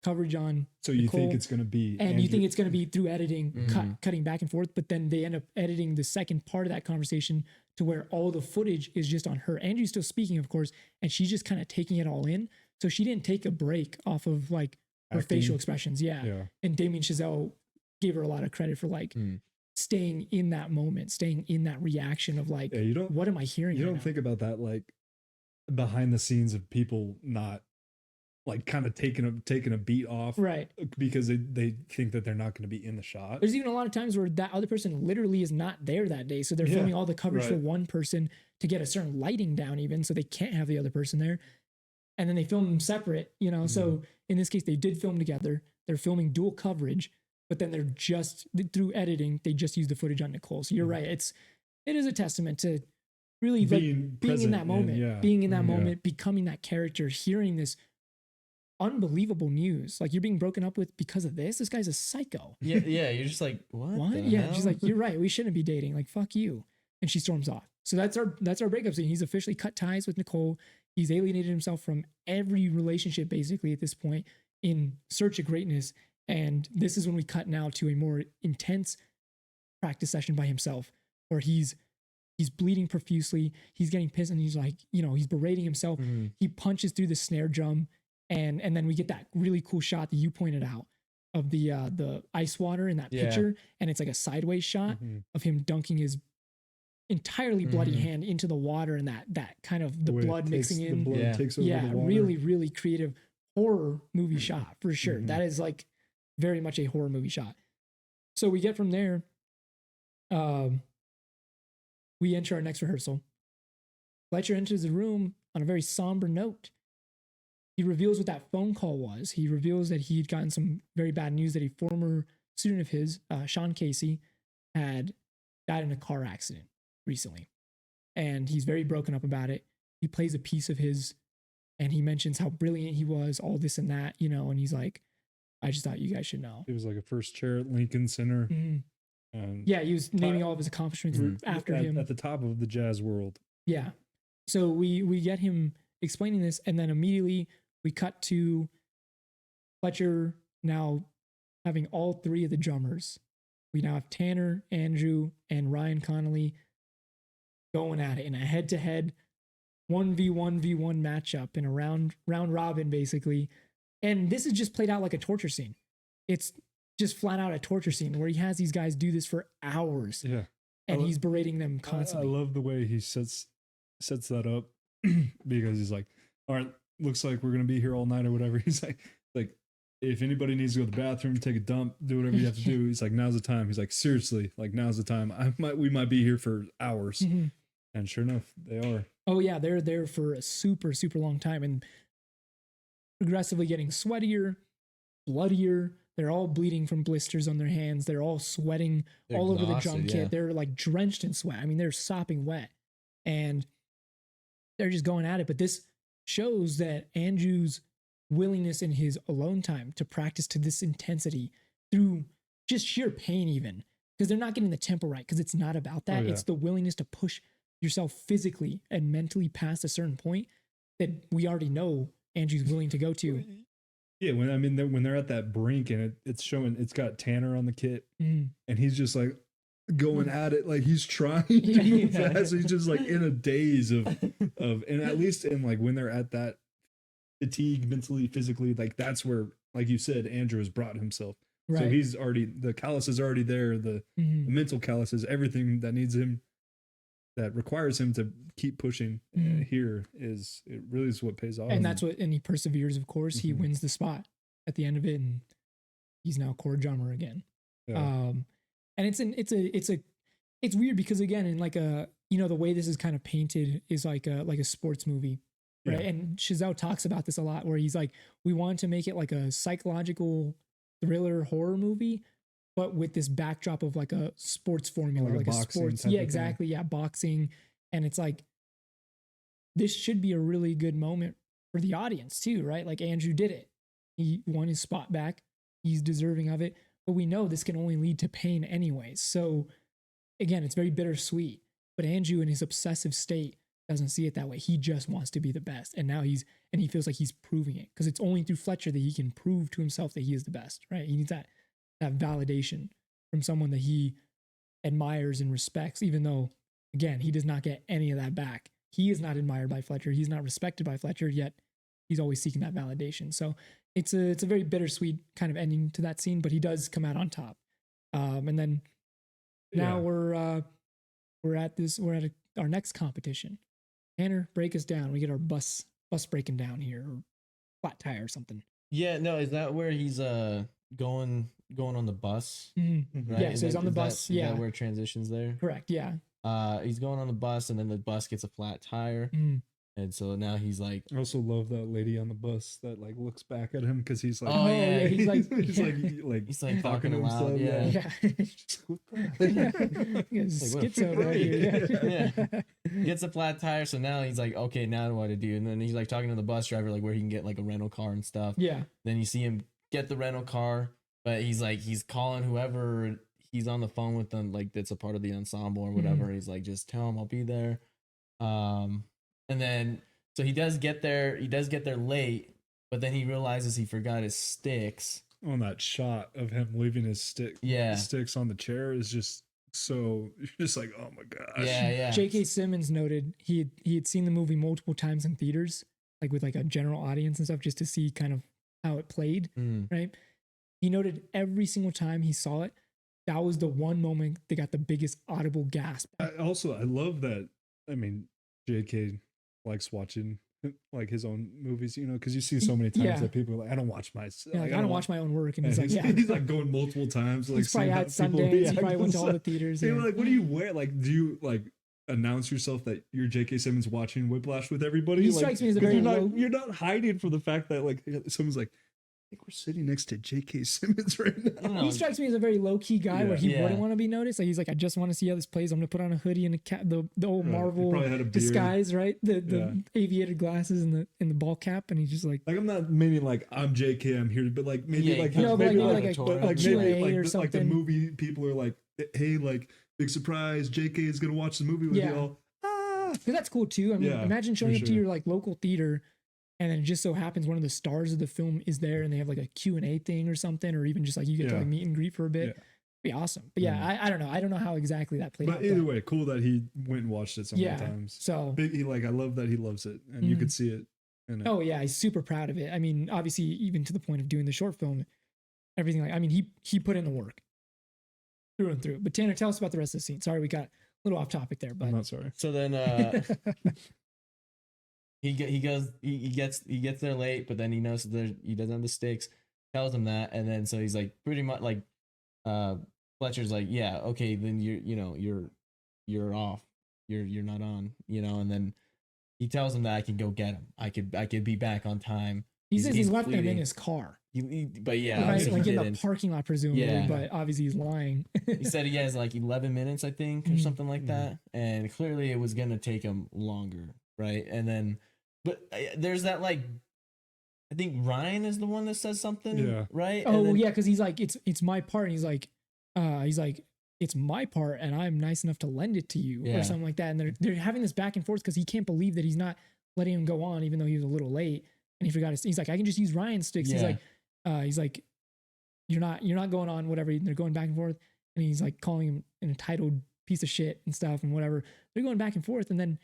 coverage on
So you think
Nicole,
it's gonna be,
and you think it's going to be through editing,
Mhm.
cutting back and forth, but then they end up editing the second part of that conversation to where all the footage is just on her. Andrew's still speaking, of course, and she's just kind of taking it all in. So she didn't take a break off of like her
Acting.
facial expressions. Yeah.
Yeah.
And Damien Chazelle gave her a lot of credit for like
Mm.
staying in that moment, staying in that reaction of like,
Yeah, you don't
what am I hearing?
you
right
don't
now?
think about that like behind the scenes of people not like kind of taking a beat off,
Right.
because they think that they're not going to be in the shot.
There's even a lot of times where that other person literally is not there that day. So they're
Yeah,
filming all the coverage for
right.
one person to get a certain lighting down, even so they can't have the other person there. And then they film them separate, So
Mm-hmm.
in this case, they did film together. They're filming dual coverage, but then they're just through editing, they just use the footage on Nicole. So you're
Mhm.
right. It is a testament to really like
being
being in
present
that moment,
and, yeah.
being in that
Yeah.
moment, becoming that character, hearing this unbelievable news. Like, you're being broken up with because of this. This guy's a psycho.
Yeah. You're just like, what? The
Yeah.
hell?
She's like, you're right. We shouldn't be dating. Like, fuck you. And she storms off. So that's our breakup scene. He's officially cut ties with Nicole. He's alienated himself from every relationship basically at this point in search of greatness. And this is when we cut now to a more intense practice session by himself, where he's bleeding profusely. He's getting pissed, and he's like, he's berating himself.
Mhm.
He punches through the snare drum, and then we get that really cool shot that you pointed out of the ice water in that
Yeah.
picture, and it's like a sideways shot
Mhm.
of him dunking his entirely bloody
Mhm.
hand into the water, and that kind of the
way it
blood
takes-
mixing
the
in.
blood
Yeah.
takes over
Yeah,
the water.
really, really creative horror movie shot for sure.
Mhm.
That is like very much a horror movie shot. So we get from there. We enter our next rehearsal. Fletcher enters the room on a very somber note. He reveals what that phone call was. He reveals that he'd gotten some very bad news that a former student of his, Sean Casey, had died in a car accident recently. And he's very broken up about it. He plays a piece of his, and he mentions how brilliant he was, all this and that, and he's like, I just thought you guys should know.
He was like a first chair at Lincoln Center.
Mhm.
And
Yeah, he was naming all of his accomplishments after him.
at the top of the jazz world.
Yeah. So we get him explaining this, and then immediately we cut to Fletcher now having all three of the drummers. We now have Tanner, Andrew, and Ryan Connolly going at it in a head-to-head 1v1v1 matchup in a round robin, basically. And this is just played out like a torture scene. It's just flat out a torture scene where he has these guys do this for hours,
Yeah.
and
I
he's berating them
I
constantly.
love the way he sets that up because he's like, all right, looks like we're gonna be here all night or whatever. He's like, if anybody needs to go to the bathroom, take a dump, do whatever you have to do. He's like, now's the time. He's like, seriously, like now's the time. We might be here for hours.
Mhm.
And sure enough, they are.
Oh yeah, they're there for a super, super long time and progressively getting sweatier, bloodier. They're all bleeding from blisters on their hands. They're all sweating
They're
all over the
exhausted,
drum kit.
yeah.
They're like drenched in sweat. I mean, they're sopping wet. And they're just going at it. But this shows that Andrew's willingness in his alone time to practice to this intensity through just sheer pain, even because they're not getting the tempo right, because it's not about that.
Oh, yeah.
It's the willingness to push yourself physically and mentally past a certain point that we already know Andrew's willing to go to.
Yeah, when they're at that brink and it's showing, it's got Tanner on the kit
Mm.
and he's just like going at it, like he's trying
Yeah,
to move
yeah.
fast. He's just like in a daze of and at least in like when they're at that fatigue mentally, physically, like that's where, like you said, Andrew has brought himself.
Right.
So he's already, the callus is already there, the
Mhm.
mental callus is everything that needs him, that requires him to keep pushing.
Mhm.
Here is, it really is what pays off.
And that's what, and he perseveres, of course. He
Mhm.
wins the spot at the end of it, and he's now core drummer again.
Yeah.
And it's weird because, again, in like a, the way this is kind of painted is like a sports movie, right?
Yeah.
And Chazelle talks about this a lot, where he's like, we want to make it like a psychological thriller horror movie, but with this backdrop of like a sports formula,
Like a
like a
boxing
sports,
type
yeah,
of thing.
exactly, yeah, boxing. And it's like, this should be a really good moment for the audience too, right? Like, Andrew did it. He won his spot back. He's deserving of it. But we know this can only lead to pain anyways. So again, it's very bittersweet. But Andrew, in his obsessive state, doesn't see it that way. He just wants to be the best. And now he feels like he's proving it, because it's only through Fletcher that he can prove to himself that he is the best, right? He needs that validation from someone that he admires and respects, even though, again, he does not get any of that back. He is not admired by Fletcher. He's not respected by Fletcher, yet he's always seeking that validation. So it's a very bittersweet kind of ending to that scene, but he does come out on top. And then now
Yeah.
we're at our next competition. Tanner, break us down. We get our bus breaking down here, or flat tire or something.
Yeah, no, is that where he's going on the bus?
Mhm.
Right?
Yeah,
Is
so he's
that-
on the
is that-
bus.
is
Yeah,
that where it transitions there?
correct. Yeah.
He's going on the bus, and then the bus gets a flat tire.
Mhm.
And so now he's like,
I also love that lady on the bus that like looks back at him because he's like,
Oh, yeah,
he's like,
he's
he's like
talking to
loud,
himself.
yeah.
yeah.
What the
Yeah. He has
Like, what a
schizo there, dude.
Yeah. Gets a flat tire, so now he's like, okay, now what to do? And then he's like talking to the bus driver, like where he can get like a rental car and stuff.
Yeah.
Then you see him get the rental car, but he's calling whoever he's on the phone with them, like that's a part of the ensemble or whatever. He's like, just tell him I'll be there. And then so he does get there late, but then he realizes he forgot his sticks.
On that shot of him leaving his sticks on the chair is just so, you're just like, oh my gosh.
Yeah.
J.K. Simmons noted he had seen the movie multiple times in theaters, like with like a general audience and stuff, just to see kind of how it played. Right. He noted every single time he saw it, that was the one moment they got the biggest audible gasp.
I love that. I mean, J.K. likes watching like his own movies, you know, because you see so many times that people are like, I don't watch my,
yeah, like, I don't watch my own work, and he's like,
he's like going multiple times, like
he's probably at Sundance, he probably went to all the theaters.
They were like, what do you wear? Like, do you like announce yourself that you're J.K. Simmons watching Whiplash with everybody?
He
like,
strikes me as a very
you're not hiding from the fact that like someone's like, I think we're sitting next to J.K. Simmons right now.
He strikes me as a very low key guy where he wouldn't want to be noticed. Like he's like, I just want to see how this plays. I'm gonna put on a hoodie and a cap, the old Marvel disguise, right? The aviator glasses and the ball cap, and he's just like
I'm not maybe like I'm J.K. I'm here, but like maybe like
maybe
like
a Q&A or something.
Like the movie people are like, hey, like big surprise, J.K. is gonna watch the movie with y'all.
Because that's cool too. I mean, imagine showing up to your like local theater, and then it just so happens one of the stars of the film is there, and they have like a Q&A thing or something, or even just like you get to like meet and greet for a bit. It'd be awesome. But I don't know. I don't know how exactly that played out.
But either way, cool that he went and watched it so many times.
So
I love that he loves it, and you could see it.
Oh yeah, he's super proud of it. I mean, obviously, even to the point of doing the short film, everything like. I mean, he put in the work through and through. But Tanner, tell us about the rest of the scene. Sorry, we got a little off topic there, but
I'm not sorry.
So then he gets there late, but then he knows that he doesn't have the sticks. Tells him that, and then so he's like pretty much like Fletcher's like, yeah, okay, then you're off, you're not on, and then he tells him that I can go get him. I could be back on time.
He says he's left him in his car.
But yeah,
right, like in the parking lot, presumably. But obviously he's lying.
He said he has like 11 minutes, I think, or something like that, and clearly it was gonna take him longer, right? And then, but there's that like, I think Ryan is the one that says something, right?
Oh yeah, because he's like, it's my part, and he's like, it's my part, and I'm nice enough to lend it to you, or something like that. And they're having this back and forth because he can't believe that he's not letting him go on, even though he was a little late, and he forgot his. He's like, I can just use Ryan's sticks. He's like, you're not going on, whatever. And they're going back and forth, and he's like calling him an entitled piece of shit and stuff and whatever. They're going back and forth, and then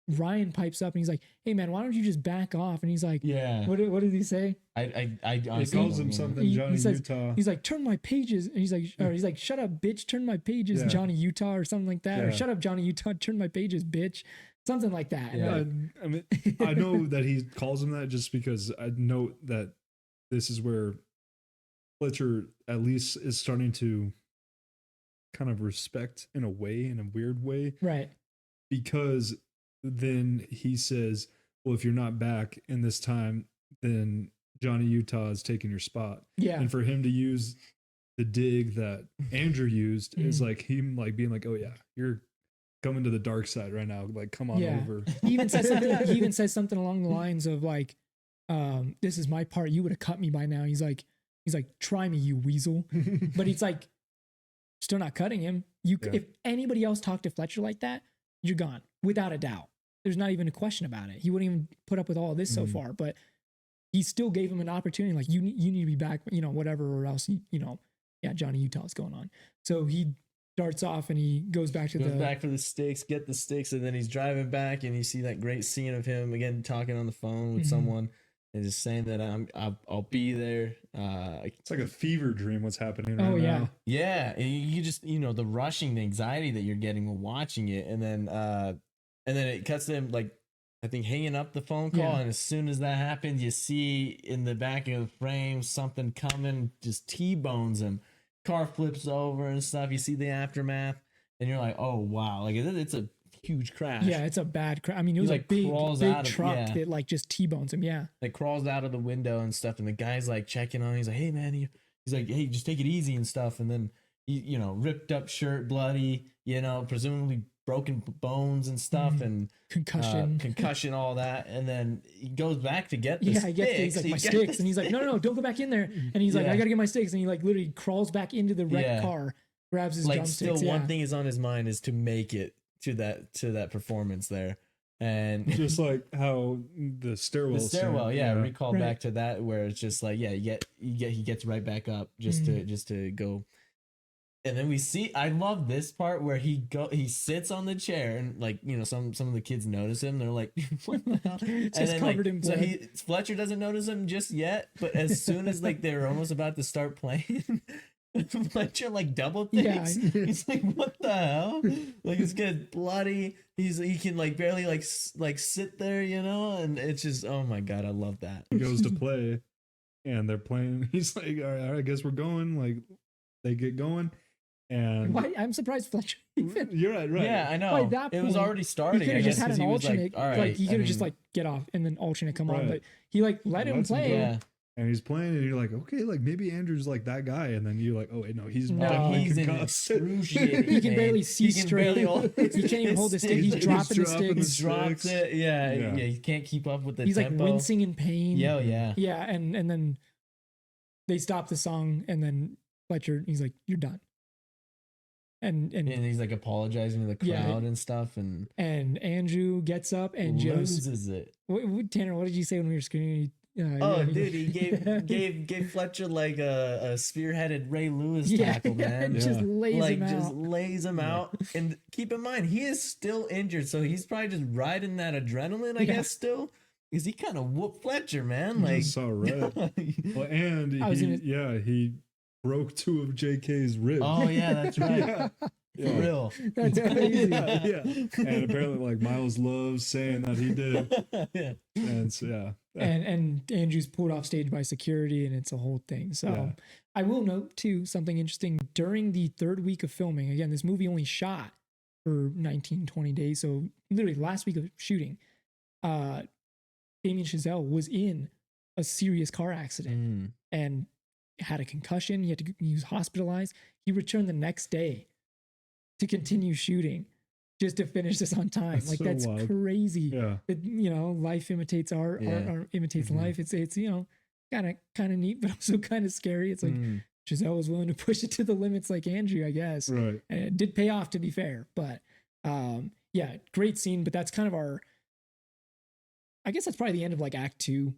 Ryan pipes up and he's like, hey man, why don't you just back off? And he's like, what did he say?
I
he calls him something Johnny Utah.
He's like, turn my pages, and he's like, shut up bitch, turn my pages, Johnny Utah, or something like that, or shut up Johnny Utah, turn my pages, bitch, something like that.
I mean, I know that he calls him that just because I note that this is where Fletcher at least is starting to kind of respect in a weird way,
right?
Because then he says, well, if you're not back in this time, then Johnny Utah is taking your spot.
Yeah.
And for him to use the dig that Andrew used is like him like being like, oh yeah, you're coming to the dark side right now. Like, come on over.
He even says something along the lines of like, this is my part. You would have cut me by now. He's like, try me, you weasel. But he's like, still not cutting him. If anybody else talked to Fletcher like that, you're gone without a doubt. There's not even a question about it. He wouldn't even put up with all of this so far, but he still gave him an opportunity. Like, you need to be back, whatever, or else Johnny Utah's going on. So he darts off and he goes back back
for the sticks, get the sticks, and then he's driving back, and you see that great scene of him again talking on the phone with someone and just saying that I'll be there.
It's like a fever dream what's happening right now.
Yeah, and you just the rushing, the anxiety that you're getting while watching it, and then it cuts to him like, I think, hanging up the phone call, and as soon as that happens, you see in the back of the frame something coming, just T-bones him. Car flips over and stuff. You see the aftermath, and you're like, oh wow, like it's a huge crash.
Yeah, it's a bad crash. I mean, it was
like,
a big
crawls
big
out of-
truck
yeah.
that like just T-bones him. Yeah.
Like crawls out of the window and stuff, and the guy's like checking on him. He's like, hey man, he's like, hey, just take it easy and stuff. And then he, ripped up shirt, bloody, presumably broken bones and stuff, and concussion, all that. And then he goes back to get the
Yeah,
sticks.
he's like, my sticks. And he's like, no, don't go back in there. And he's like, I gotta get my sticks. And he like literally crawls back into the wrecked car, grabs his
like
drumsticks.
still one thing is on his mind is to make it to that performance there. And
Just like how the stairwell scene,
recall back to that, where it's just like, he gets right back up just to go. And then we see, I love this part where he sits on the chair, and like, some of the kids notice him. They're like, what the hell?
Just
and then,
covered in blood.
So Fletcher doesn't notice him just yet, but as soon as like they're almost about to start playing, Fletcher like double thinks.
Yeah.
He's like, what the hell? Like, it's getting bloody. He can like barely like sit there, and it's just, oh my God, I love that.
He goes to play, and they're playing. He's like, all right, I guess we're going. Like, they get going. And
Why? I'm surprised Fletcher even.
You're right.
Yeah, I know.
By that
it was
point,
already starting.
He could
I
have
guess
just had
'cause
an
he was
alternate.
Like, all right,
he could have just like get off and then alternate come on. But he like let him
Lets him
play.
go.
Yeah.
And he's playing, and you're like, okay, like maybe Andrew's like that guy, and then you're like, oh wait, no, he's
He's in
concussed.
excruciating
He can
pain.
barely see
He can
straight.
barely hold
He can't even hold the stick. He's dropping the
dropping the
sticks.
stick.
Drops it. Yeah,
Yeah.
He can't keep up with the
He's
tempo.
like wincing in pain.
Yeah.
Yeah, and then they stop the song, and then Fletcher, he's like, "You're done." And
he's like apologizing to the crowd and stuff, and
Andrew gets up and just
loses it.
Tanner, what did you say when we were screaming?
Dude, he gave Fletcher like a spearheaded Ray Lewis tackle, man.
Just lays him out.
Just lays him out. And keep in mind, he is still injured, so he's probably just riding that adrenaline, I guess, still. Because he kind of whooped Fletcher, man. Like,
so red. Well, and he broke 2 of JK's ribs.
Oh yeah, that's right. For real.
That's crazy.
Yeah. And apparently, like, Miles loves saying that he did.
Yeah.
And so,
And Andrew's pulled off stage by security, and it's a whole thing. So I will note too something interesting. During the 3rd week of filming, again, this movie only shot for 19-20 days, so literally last week of shooting, Damien Chazelle was in a serious car accident and had a concussion. He was hospitalized. He returned the next day to continue shooting just to finish this on time.
That's
That's
so wild.
crazy.
yeah.
Life imitates art, art imitates life. It's kind of neat, but also kind of scary. It's like Giselle was willing to push it to the limits like Andrew, I guess.
Right.
And it did pay off, to be fair. But great scene. But that's kind of I guess that's probably the end of like Act 2.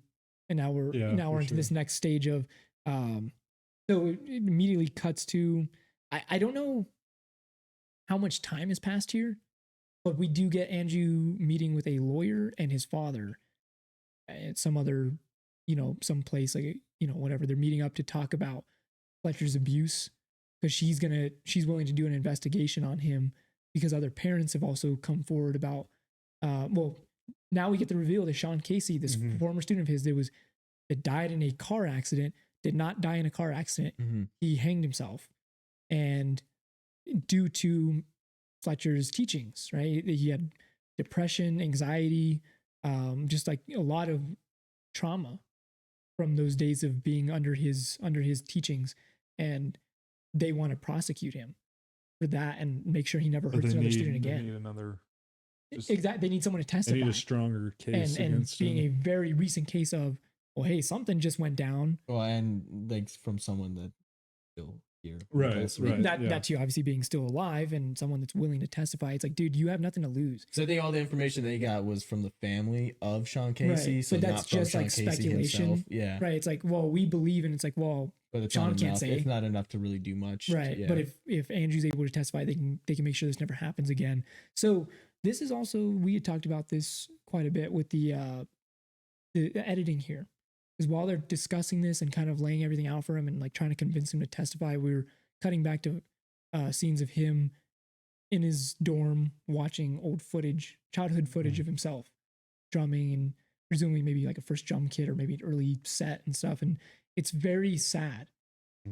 And now we're into this next stage of so it immediately cuts to I don't know how much time has passed here, but we do get Andrew meeting with a lawyer and his father at some other, some place, like, whatever. They're meeting up to talk about Fletcher's abuse, because she's willing to do an investigation on him because other parents have also come forward about, now we get the reveal that Sean Casey, this former student of his that died in a car accident, did not die in a car accident. He hanged himself. And due to Fletcher's teachings, right? He had depression, anxiety, just like a lot of trauma from those days of being under his teachings, and they want to prosecute him for that and make sure he never hurts another student again.
They need another.
Exactly, they need someone to testify.
They need a stronger case
and
against
being
him.
a very recent case of, well, hey, something just went down.
Well, and like from someone that still here,
Right.
That too, obviously being still alive and someone that's willing to testify. It's like, dude, you have nothing to lose.
So I think all the information they got was from the family of Sean Casey.
Right.
So
But that's
not from
just
Sean
like
Casey
speculation.
himself. Yeah.
Right. It's like, well, we believe, and it's like, well,
But it's
Sean
not
can't
enough.
say.
It's not enough to really do much.
Right.
Yeah.
But if Andrew's able to testify, they can make sure this never happens again. So this is also, we had talked about this quite a bit with the editing here. Because while they're discussing this and kind of laying everything out for him and like trying to convince him to testify, we're cutting back to scenes of him in his dorm watching old footage, childhood footage of himself drumming, and presumably maybe like a first drum kit or maybe an early set and stuff. And it's very sad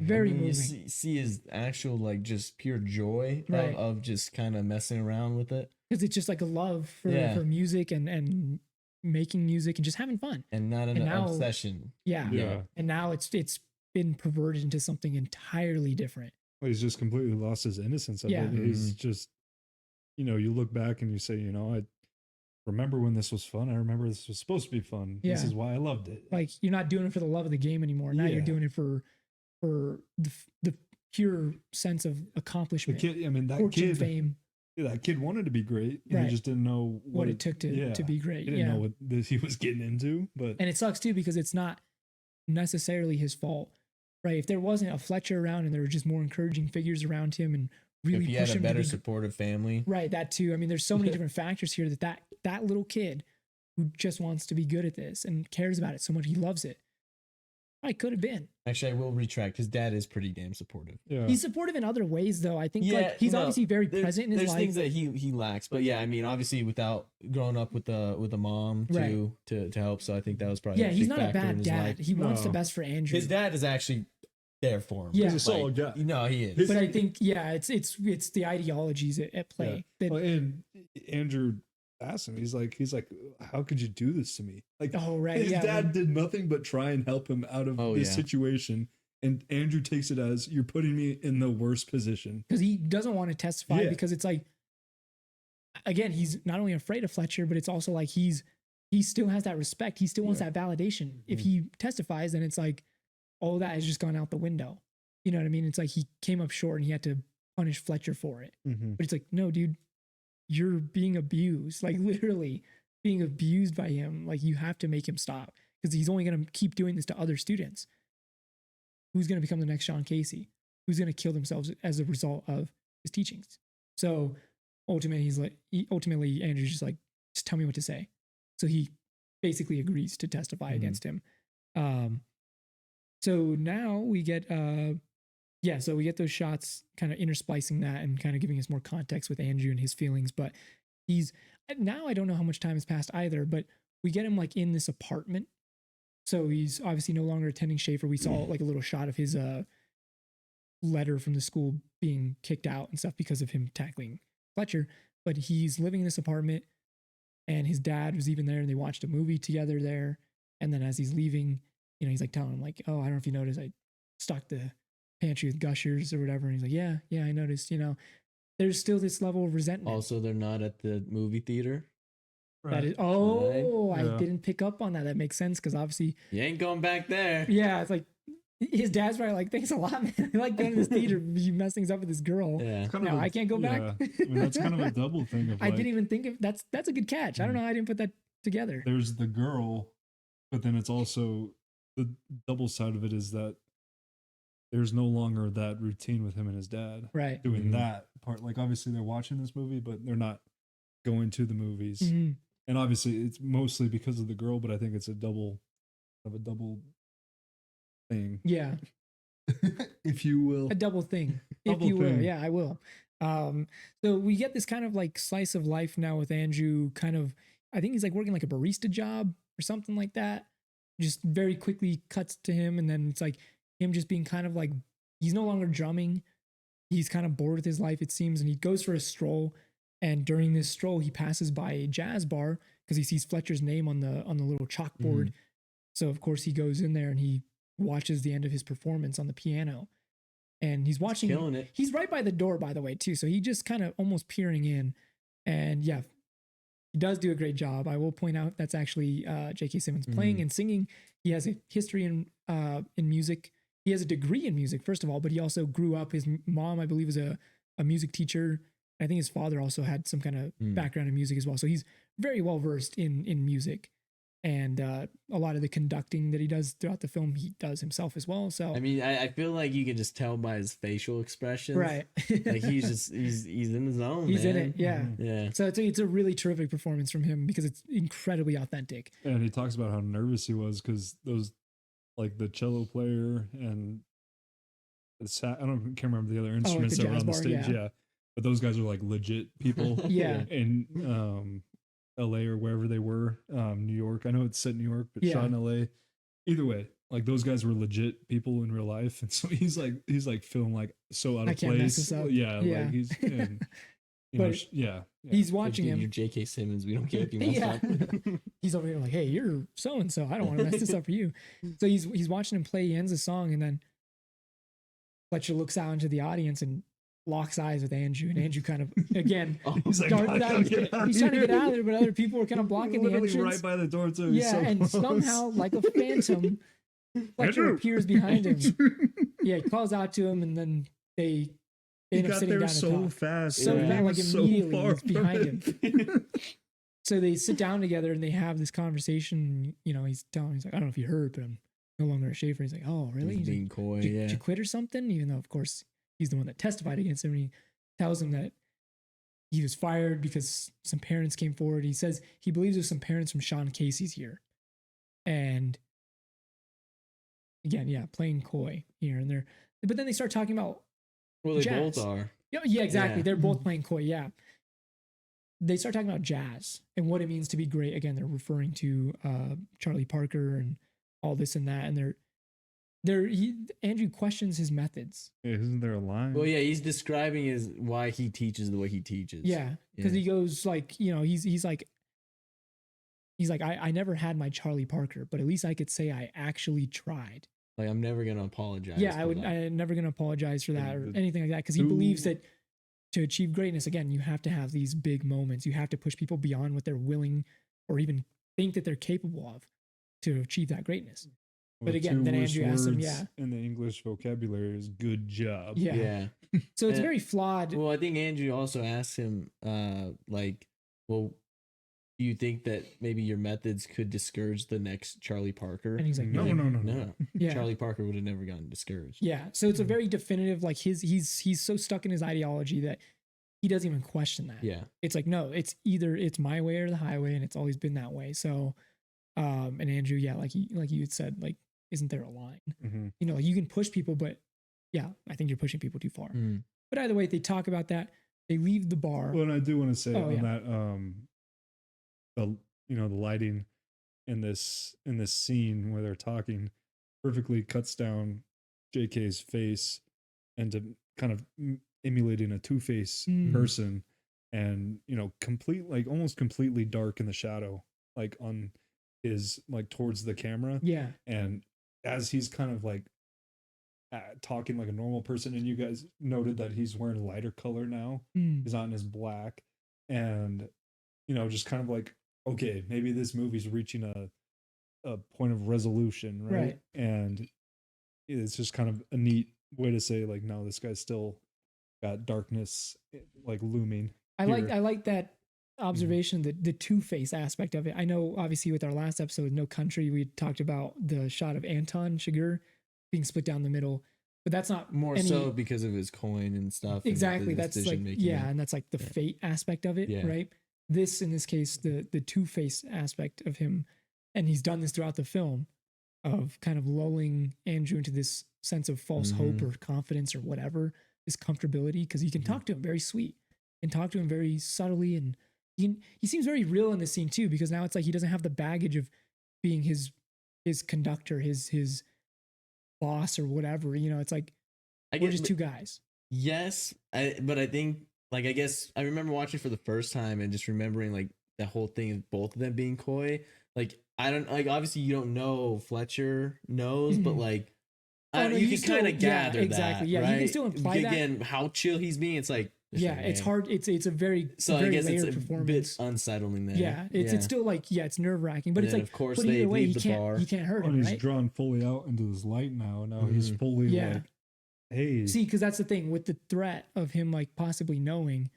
Very moving.
You see his actual like just pure joy
Right.
of just kind of messing around with it,
Because it's just like a love for music and making music and just having fun.
and not an obsession.
Yeah.
Yeah.
And now it's been perverted into something entirely different.
Well, he's just completely lost his innocence of
Yeah.
it. He's just, you look back and you say, I remember when this was fun. I remember this was supposed to be fun.
Yeah.
This is why I loved it.
Like you're not doing it for the love of the game anymore. Now you're doing it for the pure sense of
The
accomplishment,
kid, I mean, that
fortune,
kid,
fame,
that kid wanted to be great. And
Right.
He just didn't know
what it took to be great.
He didn't know what he was getting into. But
And it sucks too because it's not necessarily his fault, right? If there wasn't a Fletcher around and there were just more encouraging figures around him and really
If he
push
had a
him
better
to be,
supportive family,
right? That too. I mean, there's so many different factors here that little kid who just wants to be good at this and cares about it so much, he loves it. I could have been.
actually, I will retract. His dad is pretty damn supportive.
yeah,
He's supportive in other ways, though. I think
Yeah,
he's
no,
obviously very present in his
There's
life.
things that he lacks, but yeah, I mean, obviously, without growing up with a mom to help, so I think that was probably
Yeah,
a
he's
big
not a
factor in
bad
his
dad.
life.
He wants the
No.
best for Andrew.
His dad is actually there for him.
Yeah.
he's a solid guy.
No, he is.
But I think, it's the ideologies at play. That,
Well, and Andrew asked him, he's like, how could you do this to me? Like,
oh, right.
his
Yeah.
dad did nothing but try and help him out of this situation. And Andrew takes it as, you're putting me in the worst position.
Because he doesn't want to testify
Yeah.
because it's like, again, he's not only afraid of Fletcher, but it's also like he still has that respect. He still wants that validation. If he testifies, then it's like all that has just gone out the window. You know what I mean? It's like he came up short and he had to punish Fletcher for it. But it's like, no, dude, you're being abused, like literally being abused by him. Like you have to make him stop because he's only going to keep doing this to other students. Who's going to become the next Sean Casey? Who's going to kill themselves as a result of his teachings? So ultimately, Andrew's just like, just tell me what to say. So he basically agrees to testify against him. So now we get, so we get those shots kind of intersplicing that and kind of giving us more context with Andrew and his feelings. But now I don't know how much time has passed either, but we get him like in this apartment. So he's obviously no longer attending Schaefer. We saw like a little shot of his letter from the school being kicked out and stuff because of him tackling Fletcher. But he's living in this apartment and his dad was even there and they watched a movie together there. And then as he's leaving, he's like telling him like, oh, I don't know if you noticed, I stocked the pantry with Gushers or whatever. And he's like, yeah, I noticed, there's still this level of resentment.
Also, they're not at the movie theater.
That is, I didn't pick up on that. That makes sense because obviously
You ain't going back there.
yeah, it's like his dad's probably like, thanks a lot, man. I like going to this theater. You mess things up with this girl.
Yeah.
No, I can't go back.
I mean, that's kind of a double thing of
I didn't even think of that's a good catch. I don't know how I didn't put that together.
there's the girl, but then it's also the double side of it is that there's no longer that routine with him and his dad
Right.
doing that part. Like obviously they're watching this movie, but they're not going to the movies.
Mhm.
And obviously it's mostly because of the girl, but I think it's a double thing,
Yeah.
if you will.
A double thing, if
Double
you will.
thing.
Yeah, I will. So we get this kind of like slice of life now with Andrew. Kind of, I think he's like working like a barista job or something like that. Just very quickly cuts to him, and then it's like him just being kind of like he's no longer drumming. He's kind of bored with his life, it seems, and he goes for a stroll. And during this stroll, he passes by a jazz bar because he sees Fletcher's name on the little chalkboard. So of course he goes in there and he watches the end of his performance on the piano. And he's watching.
Killing it.
He's right by the door, by the way, too. So he just kind of almost peering in. And yeah, he does do a great job. I will point out that's actually J.K. Simmons playing and singing. He has a history in music. He has a degree in music, first of all, but he also grew up. His mom, I believe, was a music teacher. I think his father also had some kind of background in music as well. So he's very well versed in music. And a lot of the conducting that he does throughout the film, he does himself as well. So
I mean, I feel like you can just tell by his facial expressions.
right.
Like he's in the zone.
He's
man.
in it. Yeah.
Yeah.
So it's a really terrific performance from him because it's incredibly authentic.
And he talks about how nervous he was because those, like the cello player and can't remember the other instruments
the
that were
jazz
on the
bar,
stage.
yeah.
Yeah. But those guys are like legit people.
Yeah.
In LA or wherever they were, New York. I know it's set in New York, but
Yeah.
shot in LA. Either way, like those guys were legit people in real life, and so he's like feeling like so out
I
of
can't mess
place.
this up.
Yeah,
Yeah.
like he's and, you know,
But
yeah.
he's
Like,
watching
dude,
him.
you're J.K. Simmons. We don't care if you mess
Yeah.
up.
He's over here like, hey, you're so and so. I don't want to mess this up for you. So he's watching him play. He ends the song, and then Fletcher looks out into the audience and locks eyes with Andrew, and Andrew kind of again
He's like,
darts
"I gotta
out.
get out
He's
of
trying to get
here."
out of there, but other people were kind of blocking the
Literally
entrance.
right by the door too. He's
Yeah,
so
and
close.
somehow, like a phantom, Fletcher
Andrew!
appears behind him. Yeah, he calls out to him, and then they
He
end up
got
sitting
there
down to
so
talk.
fast.
So
and he
fast, like
was
immediately
far
he's behind
from
him. So they sit down together and they have this conversation. You know, he's telling, he's like, I don't know if you heard, but I'm no longer a Schaefer. He's like, oh, really?
He's
He's like,
being coy.
did,
Yeah.
did you quit or something? Even though, of course, he's the one that testified against him. And he tells him that he was fired because some parents came forward. He says he believes there's some parents from Sean Casey's here. And again, yeah, playing coy here and there. But then they start talking about,
Well, they
jazz.
both are.
yeah, exactly.
Yeah.
They're both playing coy. Yeah. They start talking about jazz and what it means to be great. Again, they're referring to Charlie Parker and all this and that. And Andrew questions his methods.
Yeah, isn't there a line?
Well, yeah, he's describing why he teaches the way he teaches.
Yeah. Because he goes like, you know, he's like, I never had my Charlie Parker, but at least I could say I actually tried.
Like, I'm never gonna apologize.
Yeah,
for that.
I'm never going to apologize for that or
the
anything like that. Because he believes that to achieve greatness, again, you have to have these big moments. You have to push people beyond what they're willing or even think that they're capable of to achieve that greatness.
Well,
but again,
two
then
worst
Andrew asks him,
words
yeah.
in the English vocabulary is good job.
Yeah.
Yeah.
So it's
And-
very flawed.
Well, I think Andrew also asked him, like, well, do you think that maybe your methods could discourage the next Charlie Parker?
And he's like,
No,
no,
No.
Yeah.
Charlie Parker would have never gotten discouraged.
Yeah. So it's a very definitive, like he's so stuck in his ideology that he doesn't even question that.
Yeah.
It's like, no, it's either it's my way or the highway, and it's always been that way. So and Andrew, yeah, like you had said, like, isn't there a line?
Mm-hmm.
You know, like you can push people, but yeah, I think you're pushing people too far.
Mm.
But either way, they talk about that. They leave the bar.
Well, and I do want to say
Oh,
on
yeah.
that, the lighting in this scene where they're talking perfectly cuts down JK's face into kind of emulating a Two-Face
Mm.
person, and like almost completely dark in the shadow, like on his, like towards the camera.
Yeah.
And as he's kind of like talking like a normal person, and you guys noted that he's wearing lighter color now,
Mm.
he's not in his black, and just kind of like, okay, maybe this movie's reaching a point of resolution, right? And it's just kind of a neat way to say, like, no, this guy's still got darkness like looming.
I
here.
like that observation, the Two-Face aspect of it. I know, obviously, with our last episode, No Country, we talked about the shot of Anton Chigurh being split down the middle, but that's not
More
any,
so because of his coin and stuff. and
exactly.
the
That's like,
decision-making.
yeah, and that's like the fate aspect of it,
Yeah.
right? This, in this case, the Two-Face aspect of him, and he's done this throughout the film, of kind of lulling Andrew into this sense of false hope or confidence or whatever, this comfortability, because you can talk to him very sweet and talk to him very subtly, and he seems very real in this scene too, because now it's like he doesn't have the baggage of being his conductor, his boss or whatever. It's like we're just two guys.
Yes, but I think, like, I guess I remember watching for the first time and just remembering like that whole thing of both of them being coy. Like, I don't, like, obviously you don't know, Fletcher knows, but like you can kind of gather
exactly.
that,
Yeah,
right?
you can still imply that.
Again, how chill he's being. It's like,
It's hard. It's a very
So I
very
guess
layered
it's a
performance.
bit unsettling there.
Yeah, it's still like, it's nerve wracking, but
And
it's
then,
like,
of course,
but
they
either way,
leave
he
the
can't
bar.
hurt
Oh,
him,
he's
right?
drawn fully out into this light now. Now he's fully
Yeah.
like, hey,
See, because that's the thing with the threat of him, like possibly knowing,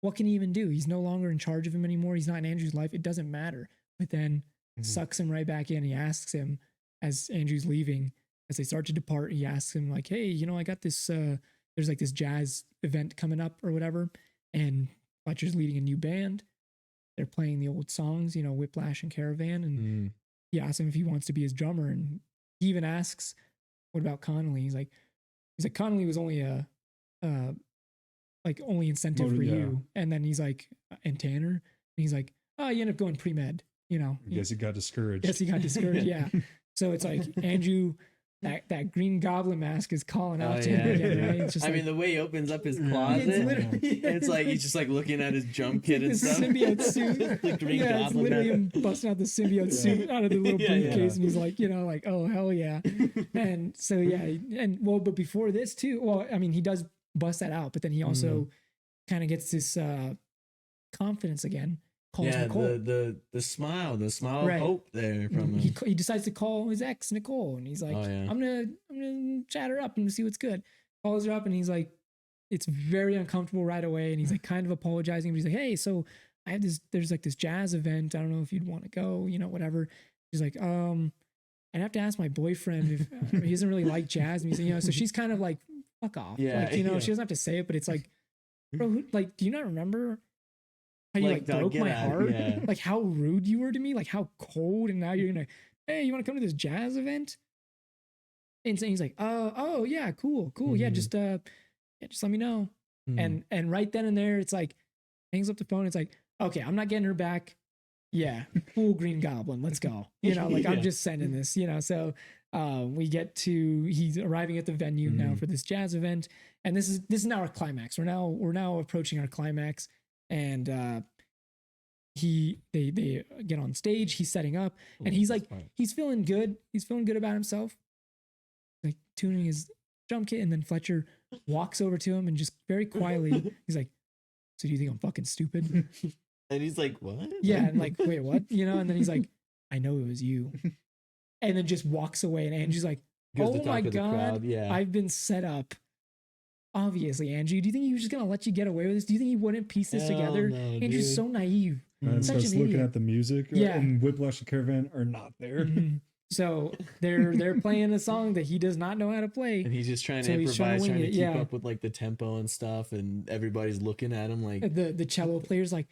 what can he even do? He's no longer in charge of him anymore. He's not in Andrew's life. It doesn't matter. But then sucks him right back in. He asks him as Andrew's leaving, as they start to depart, he asks him like, hey, I got this, there's like this jazz event coming up or whatever. And Fletcher's leading a new band. They're playing the old songs, Whiplash and Caravan. And he asks him if he wants to be his drummer. And he even asks, what about Connolly? He's like, Connolly was only only incentive for you. And then he's like, and Tanner? And he's like, oh, you end up going pre-med,
I guess he got discouraged.
Yes, he got discouraged. Yeah. So it's like Andrew, that Green Goblin mask is calling out
Oh,
to him
yeah.
again, right? It's just
I
like,
mean, the way he opens up his
Yeah.
closet,
it's literally,
it's like he's just like looking at his jump kit and
this
stuff.
symbiote suit.
The Green
Yeah, it's
Goblin
literally
mask.
him busting out the symbiote suit out of the little
Yeah,
briefcase,
yeah.
and he's like, like, oh hell yeah. And so and well, but before this too, well, I mean, he does bust that out, but then he also kind of gets this confidence again. Calls
Yeah,
Nicole.
the smile
Right.
of hope there from him.
He decides to call his ex Nicole, and he's like,
Oh, yeah.
I'm gonna chat her up and see what's good. Calls her up, and he's like, it's very uncomfortable right away, and he's like kind of apologizing, but he's like, hey, so I have there's like this jazz event. I don't know if you'd want to go, whatever. He's like, I'd have to ask my boyfriend if he doesn't really like jazz music, so she's kind of like, fuck off.
Yeah,
Like, she doesn't have to say it, but it's like, bro, like, do you not remember how you like
dog,
broke
get
my
out,
heart?
yeah.
Like how rude you were to me, like how cold, and now you're gonna, hey, you want to come to this jazz event? And so he's like, oh yeah, cool, yeah, just let me know.
Mhm.
And right then and there, it's like, hangs up the phone. It's like, okay, I'm not getting her back. Yeah, cool, Green Goblin, let's go. Like, I'm
Yeah.
just sending this. So we get to, he's arriving at the venue now for this jazz event, and this is now our climax. We're now approaching our climax, and they get on stage. He's setting up, and he's like, he's feeling good. He's feeling good about himself, like tuning his drum kit, and then Fletcher walks over to him and just very quietly, he's like, so do you think I'm fucking stupid?
And he's like, what?
Yeah, and like, wait, what? And then he's like, I know it was you. And then just walks away, and Angie's like,
Goes to
oh
talk
my
to the
God,
crowd, yeah.
I've been set up. Obviously, Angie, do you think he was just gonna let you get away with this? Do you think he wouldn't piece this
Hell
together?
no,
Andrew's
dude.
so naive.
And
Such
starts
an
looking
idiot.
at the music.
Yeah.
And Whiplash and Caravan are not there.
Mhm. So they're playing a song that he does not know how to play.
And he's just trying to
So he's trying
improvise,
to wing
trying to
it,
keep
yeah.
up with like the tempo and stuff, and everybody's looking at him like,
The cello player's like,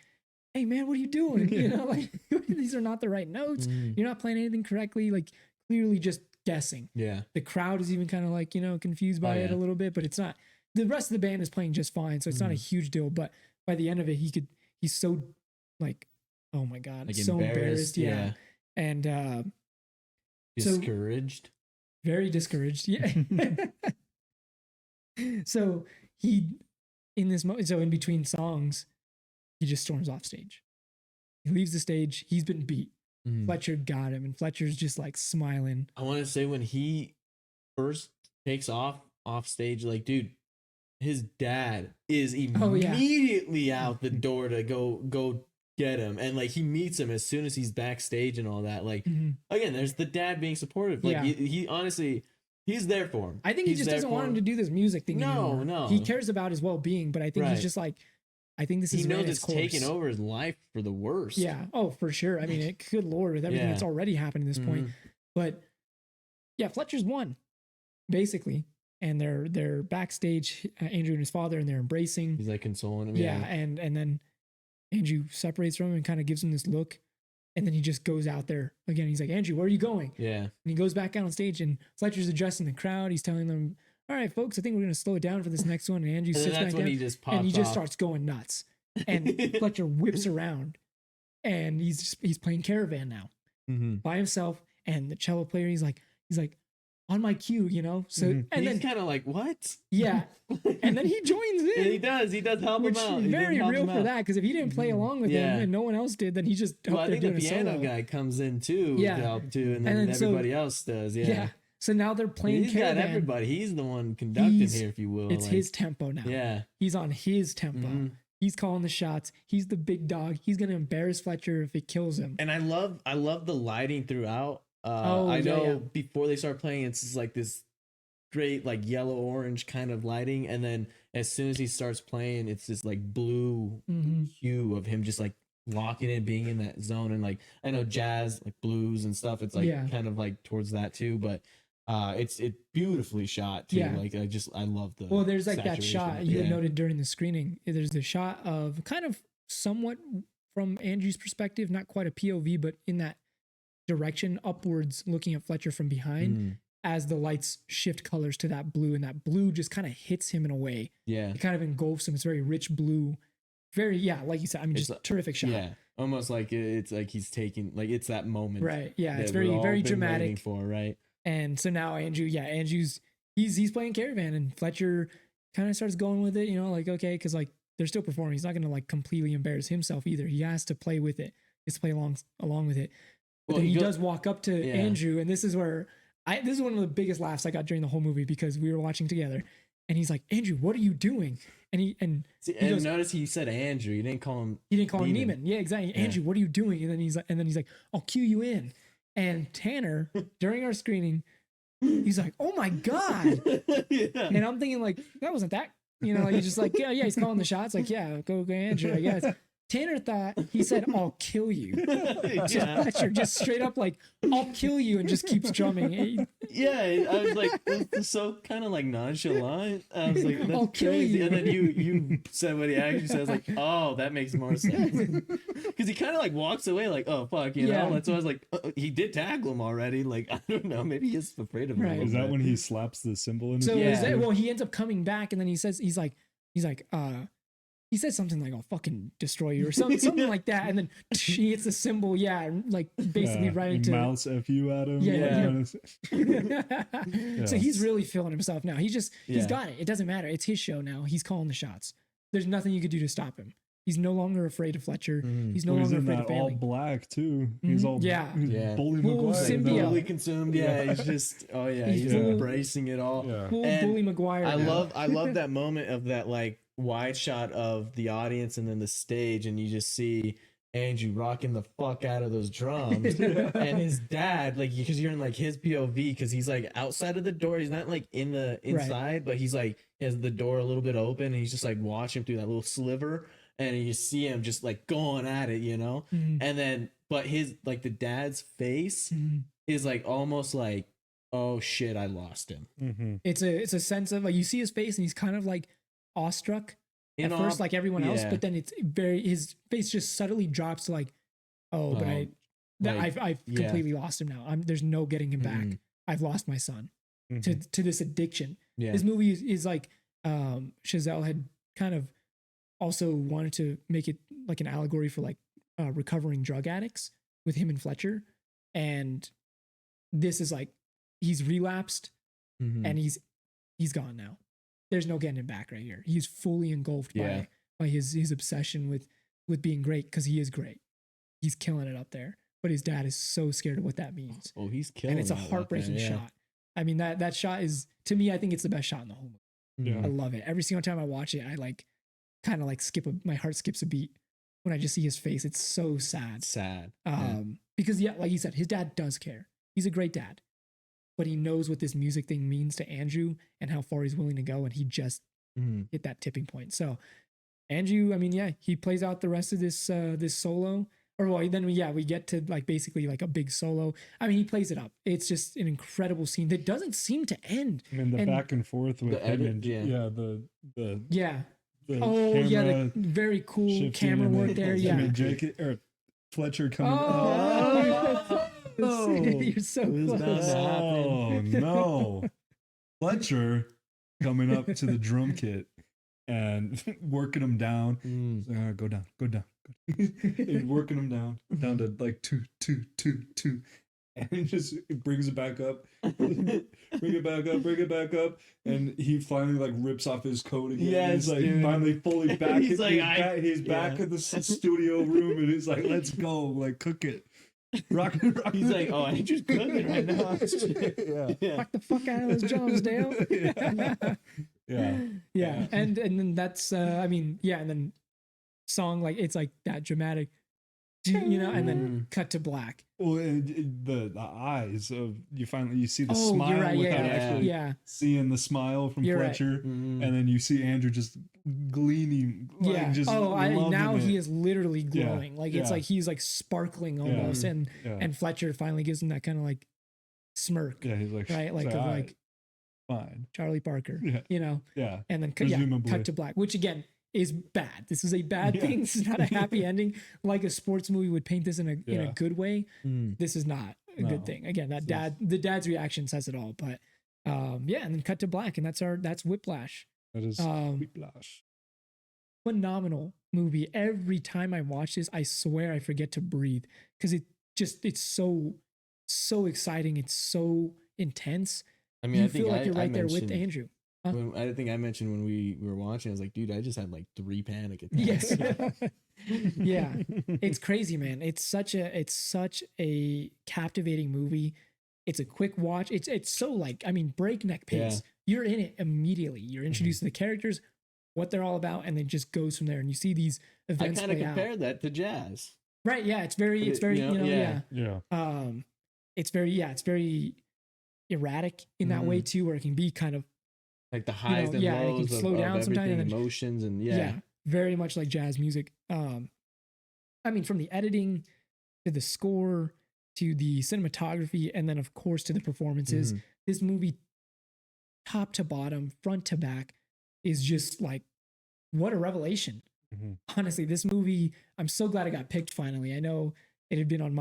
hey man, what are you doing? Like, these are not the right notes. You're not playing anything correctly. Like, clearly just guessing.
yeah.
The crowd is even kind of like, confused by it a little bit, but it's not. The rest of the band is playing just fine, so it's not a huge deal. But by the end of it, he's so like, oh my God,
Like
so embarrassed. Yeah. And so-
Discouraged.
very discouraged. Yeah. So he, in this moment, so in between songs, he just storms off stage. He leaves the stage. He's been beat. Fletcher got him, and Fletcher's just like smiling.
I want to say when he first takes off stage, like, dude, his dad is
Oh, yeah.
immediately out the door to go get him, and like he meets him as soon as he's backstage and all that. Like, again, there's the dad being supportive. Like,
Yeah.
he honestly, he's there for him.
I think he
He's
just
there
doesn't
for
want him to do this music thing anymore.
No.
He cares about his well-being, but I think
Right.
he's just like, I think this
He
is
knows
ran
it's
its course.
taking over his life for the worst.
Yeah. Oh, for sure. I mean, good Lord, with everything
Yeah.
that's already happened at this point. But yeah, Fletcher's won, basically. And they're backstage, Andrew and his father, and they're embracing.
He's like consoling him.
Yeah. And then Andrew separates from him and kind of gives him this look. And then he just goes out there again. He's like, Andrew, where are you going?
Yeah.
And he goes back out on stage, and Fletcher's addressing the crowd. He's telling them, all right, folks, I think we're going to slow it down for this next one. And Andrew
And then
sits back
that's when
down,
he just pops
and he just
off.
starts going nuts. And Fletcher whips around, and he's playing Caravan now by himself. And the cello player, he's like on my cue, So and
He's
then
kind of like, what?
yeah, and then he joins in.
And he does help
Which
him out.
is
He does
very
help
real
him
for
out.
that, because if he didn't play along with
Yeah.
him and no one else did, then he just
Well, I
up there
think the
doing a
piano
solo.
guy comes in too
Yeah.
to help too, and then,
And then so-
everybody else does. Yeah.
Yeah. So now they're playing
He's
Caravan.
got everybody. He's the one conducting
He's-
here, if you will.
It's
like,
his tempo now.
Yeah.
He's on his tempo.
Mhm.
He's calling the shots. He's the big dog. He's gonna embarrass Fletcher if it kills him.
And I love the lighting throughout.
Oh,
I
yeah,
know
yeah.
before they start playing, it's just like this great like yellow orange kind of lighting, and then as soon as he starts playing, it's this like blue hue of him just like locking in, being in that zone. And like I know jazz, like blues and stuff, it's like
Yeah.
kind of like towards that too, but it's beautifully shot too.
Yeah.
Like I love the
Well, there's like that
saturation
shot
of it.
you had
Yeah.
noted during the screening. There's the shot of kind of somewhat from Andrew's perspective, not quite a POV, but in that direction upwards, looking at Fletcher from behind
Mm,
as the lights shift colors to that blue, and that blue just kind of hits him in a way.
yeah.
It kind of engulfs him. It's very rich blue. Very, yeah, like you said, I mean,
It's
just terrific shot.
Yeah. almost like it's like he's taking like it's that moment,
Right. Yeah. It's
that we've
very,
all
very
been waiting
dramatic.
for, right?
And so now Andrew's he's playing Caravan, and Fletcher kind of starts going with it, like, okay, because like they're still performing. He's not gonna like completely embarrass himself either. He has to play with it. He has to play along with it. But then he does walk up to Andrew, and this is where this is one of the biggest laughs I got during the whole movie, because we were watching together, and he's like, Andrew, what are you doing? And he goes,
notice he said Andrew. He didn't call him
Neiman. Yeah, exactly.
Yeah.
Andrew, what are you doing? And then he's like, I'll cue you in. And Tanner, during our screening, he's like, oh my God.
Yeah.
And I'm thinking like, that wasn't that, he's just like, yeah, he's calling the shots. Like, yeah, go Andrew, I guess. Tanner thought he said, I'll kill you.
Yeah.
Fletcher just straight up like, I'll kill you, and just keeps drumming.
Yeah, I was like, it's so kind of like nonchalant. I was like, that's
I'll kill
crazy.
you.
And then you said what he actually says, like, oh, that makes more sense. Because he kind of like walks away, like, oh fuck,
Yeah.
That's why I was like, he did tackle him already. Like, I don't know, maybe he's afraid of him.
Right.
A
Is that
little
when
bit.
he slaps the symbol in his
So
Yeah.
is that, well, he ends up coming back, and then he says, he's like, he said something like, I'll fucking destroy you, or something like that. And then he hits the symbol. Yeah. Like basically right
he
into.
mouths FU at him.
Yeah. So he's really feeling himself now. He's
Yeah.
got it. It doesn't matter. It's his show now. He's calling the shots. There's nothing you could do to stop him. He's no longer afraid of Fletcher. He's no
He's
longer
in
afraid
that
of
all
failing.
black too. He's all
Yeah.
he's
Yeah.
Bully
Full
Maguire.
symbiote.
Fully consumed. Yeah, he's just, oh yeah,
He's
he's
full-
embracing it all.
Yeah.
Full
And
Bully Maguire.
I
now.
love that moment of that like wide shot of the audience and then the stage, and you just see Andrew rocking the fuck out of those drums, and his dad, like, because you're in like his POV, because he's like outside of the door, he's not like in the inside, but he's like he has the door a little bit open, and he's just like watching through that little sliver, and you see him just like going at it,
Mhm.
and then but his like the dad's face
Mhm.
is like almost like, oh shit, I lost him.
Mm-hmm.
It's a sense of like, you see his face, and he's kind of like awestruck at first, like everyone else,
yeah.
but then his face just subtly drops to like, oh, but
Oh,
I've
yeah.
completely lost him now. There's no getting him back.
Mhm.
I've lost my son
Mm-hmm.
to this addiction.
Yeah.
This movie is like, Chazelle had kind of also wanted to make it like an allegory for like recovering drug addicts with him and Fletcher, and this is like, he's relapsed
Mhm.
and he's gone now. There's no getting him back right here. He's fully engulfed
Yeah.
by his obsession with being great, because he is great. He's killing it up there. But his dad is so scared of what that means.
Oh, he's killing
And it's a
it out
heartbreaking
there, yeah.
shot. I mean, that shot is, to me, I think it's the best shot in the whole movie.
Yeah.
I love it. Every single time I watch it, I like kind of like my heart skips a beat when I just see his face. It's so sad.
Sad.
Because yeah, like you said, his dad does care. He's a great dad. But he knows what this music thing means to Andrew and how far he's willing to go, and he just
Mhm.
hit that tipping point. So Andrew, I mean, yeah, he plays out the rest of this this solo. Or well, then we get to like basically like a big solo. I mean, he plays it up. It's just an incredible scene that doesn't seem to end.
I mean, the
And-
back and forth with
The
him
edit,
and
yeah.
the
Yeah.
the
Oh yeah,
camera
the very cool
shifting
camera
and
work
then-
there.
and
Yeah.
then Jake or Fletcher coming.
Oh, you're so
It was
close.
bound to happen.
Oh no, Fletcher coming up to the drum kit and working him down.
Mm.
Go down, go down. He's working him down to like 2, 2, 2, 2, and it brings it back up. Bring it back up, and he finally like rips off his coat again.
Yes,
he's like
dude.
finally fully back.
He's like,
he's back in the studio room, and he's like, "Let's go, like cook it, rock it."
He's like, oh, Andrew's cooking right now.
yeah,
Yeah.
Fuck the fuck out of those drums, Dale.
yeah.
Yeah. And then that's I mean, yeah, and then song, like it's like that dramatic, and then cut to black.
Well, the eyes of you see the
Oh,
smile
you're right.
without
Yeah,
actually
yeah.
seeing the smile from
You're right.
Fletcher,
Mhm.
and then you see Andrew just gleaning, like,
Yeah.
just
Oh,
loving
now
it.
he is literally
Yeah,
glowing. Like it's
yeah.
like he's like sparkling almost, and
Yeah.
Fletcher finally gives him that kind of like smirk,
Yeah, he's like,
right? Like
he's
of
"All
like
right, fine,
Charlie Parker,
Yeah. yeah,
and then
Presumably.
cut to black, which again is bad. This is a bad
Yeah.
thing. This is not a happy ending. Like a sports movie would paint this in a
Yeah.
good way.
Mm.
This is not a
No.
good thing. Again,
This
the dad's reaction says it all. But yeah, and then cut to black, and that's Whiplash.
that is
Um,
Whiplash.
phenomenal movie. Every time I watch this, I swear I forget to breathe because it's so exciting. It's so intense.
I mean,
You
I think
feel like you're
I
right there with
mentioned
Andrew. Huh?
I think I mentioned when we were watching, I was like, dude, I just had like 3 panic
Yes.
attacks.
Yeah. It's crazy, man. It's such a captivating movie. It's a quick watch. It's so like, I mean, breakneck pace. You're in it immediately. You're introduced to the characters, what they're all about, and then just goes from there. And you see these
I
events
kind of
play out.
compared that to jazz.
Right. Yeah. It's very,
Yeah.
it's very erratic in that way too, where it can be kind of
Like the highs and
and it
lows
can slow
of
down sometimes,
everything,
and then,
emotions, and
very much like jazz music. I mean, from the editing to the score to the cinematography, and then of course to the performances, this movie, top to bottom, front to back, is just like, what a revelation. Honestly, this movie, I'm so glad it got picked finally. I know it had been on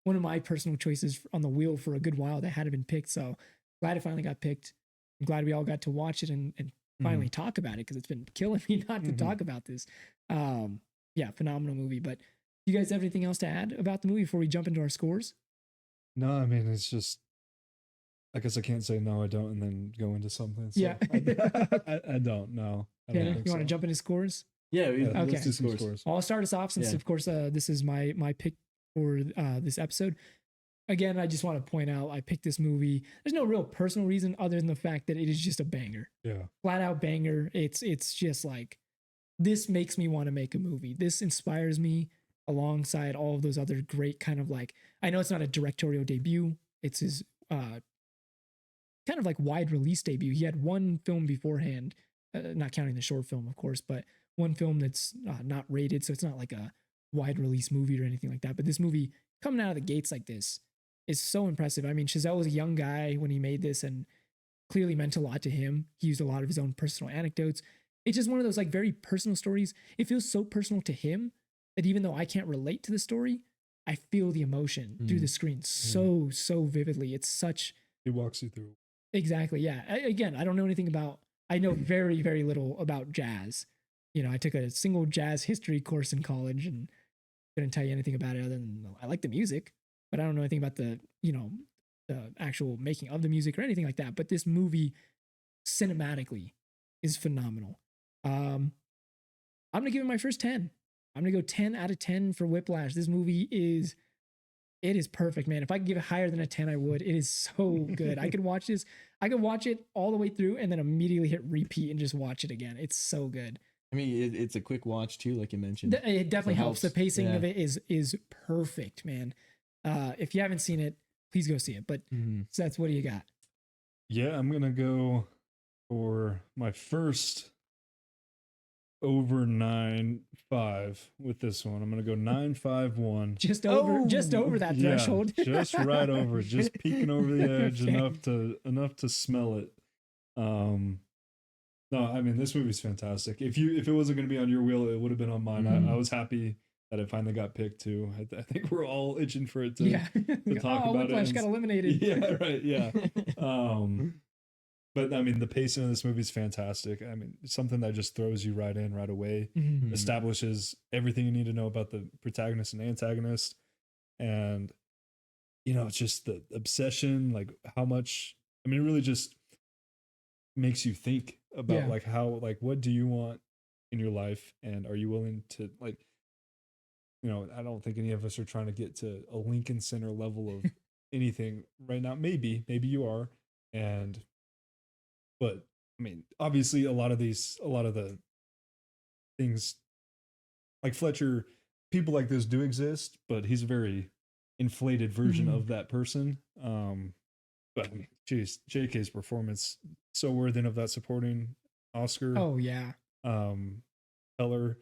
one of my personal choices on the wheel for a good while that hadn't been picked. So glad it finally got picked. I'm glad we all got to watch it and finally talk about it, because it's been killing me not to talk about this. Yeah, phenomenal movie. But you guys have anything else to add about the movie before we jump into our scores?
No, I mean, it's just, I guess I can't say no, I don't, and then go into something. So
Yeah.
I don't know.
Tanner, you want to jump into scores?
Yeah,
Okay.
let's do scores.
Well, I'll start us off since, of course, this is my pick for this episode. Again, I just want to point out, I picked this movie. There's no real personal reason other than the fact that it is just a banger.
Yeah.
Flat out banger. It's just like, this makes me want to make a movie. This inspires me alongside all of those other great kind of like, I know it's not a directorial debut. It's his kind of like wide release debut. He had one film beforehand, not counting the short film, of course, but one film that's not rated. So it's not like a wide release movie or anything like that. But this movie coming out of the gates like this is so impressive. I mean, Chazelle was a young guy when he made this and clearly meant a lot to him. He used a lot of his own personal anecdotes. It's just one of those like very personal stories. It feels so personal to him that even though I can't relate to the story, I feel the emotion through the screen so vividly. It's such...
He walks you through.
Exactly. Yeah. Again, I don't know anything about... I know very, very little about jazz. You know, I took a single jazz history course in college and couldn't tell you anything about it other than I like the music, but I don't know anything about the actual making of the music or anything like that. But this movie cinematically is phenomenal. I'm going to give it my first 10. I'm going to go 10 out of 10 for Whiplash. This movie is perfect, man. If I could give it higher than a 10, I would. It is so good. I could watch this. I could watch it all the way through and then immediately hit repeat and just watch it again. It's so good.
I mean, it's a quick watch too, like you mentioned.
It definitely helps. The pacing of it is perfect, man. If you haven't seen it, please go see it. But Seth, what do you got?
Yeah, I'm gonna go for my first over 9.5 with this one. I'm gonna go 9.51.
Just over that threshold.
Just right over, just peeking over the edge enough to smell it. No, I mean, this movie's fantastic. If it wasn't going to be on your wheel, it would have been on mine. I was happy that it finally got picked too. I think we're all itching for it to talk about
Whiplash
it.
got eliminated.
Yeah, right. Yeah. But I mean, the pacing of this movie is fantastic. I mean, it's something that just throws you right in right away, establishes everything you need to know about the protagonist and antagonist. And, it's just the obsession, like how much, I mean, it really just makes you think about like how, like, what do you want in your life? And are you willing to, like, I don't think any of us are trying to get to a Lincoln Center level of anything right now. Maybe you are. But I mean, obviously a lot of the things like Fletcher, people like this do exist, but he's a very inflated version of that person. But I mean, geez, JK's performance, so worthy of that supporting Oscar.
Oh yeah.
Teller.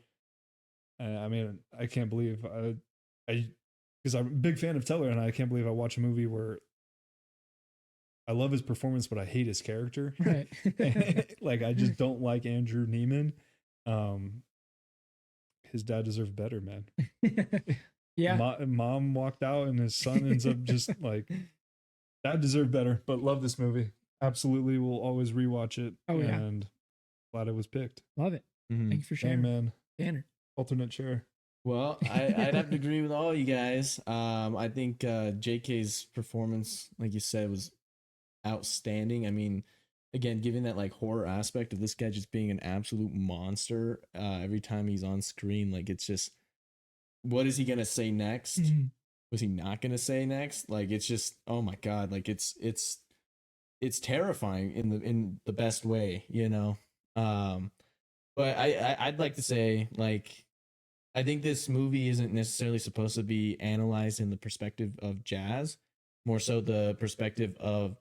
I mean, I can't believe because I'm a big fan of Teller, and I can't believe I watch a movie where I love his performance, but I hate his character.
Right.
Like, I just don't like Andrew Neiman. His dad deserved better, man.
Yeah.
Mom walked out, and his son ends up just like, dad deserved better. But love this movie. Absolutely, will always rewatch it.
Oh yeah.
And glad it was picked.
Love it. Thanks for sharing.
Hey, man.
Tanner.
Alternate chair.
Well, I'd have to agree with all you guys. I think JK's performance, like you said, was outstanding. I mean, again, given that like horror aspect of this guy just being an absolute monster every time he's on screen, like it's just, what is he gonna say next? Was he not gonna say next? Like it's just, oh my god, like it's terrifying in the best way, you know. But I'd like to say, like, I think this movie isn't necessarily supposed to be analyzed in the perspective of Jazz, more so the perspective of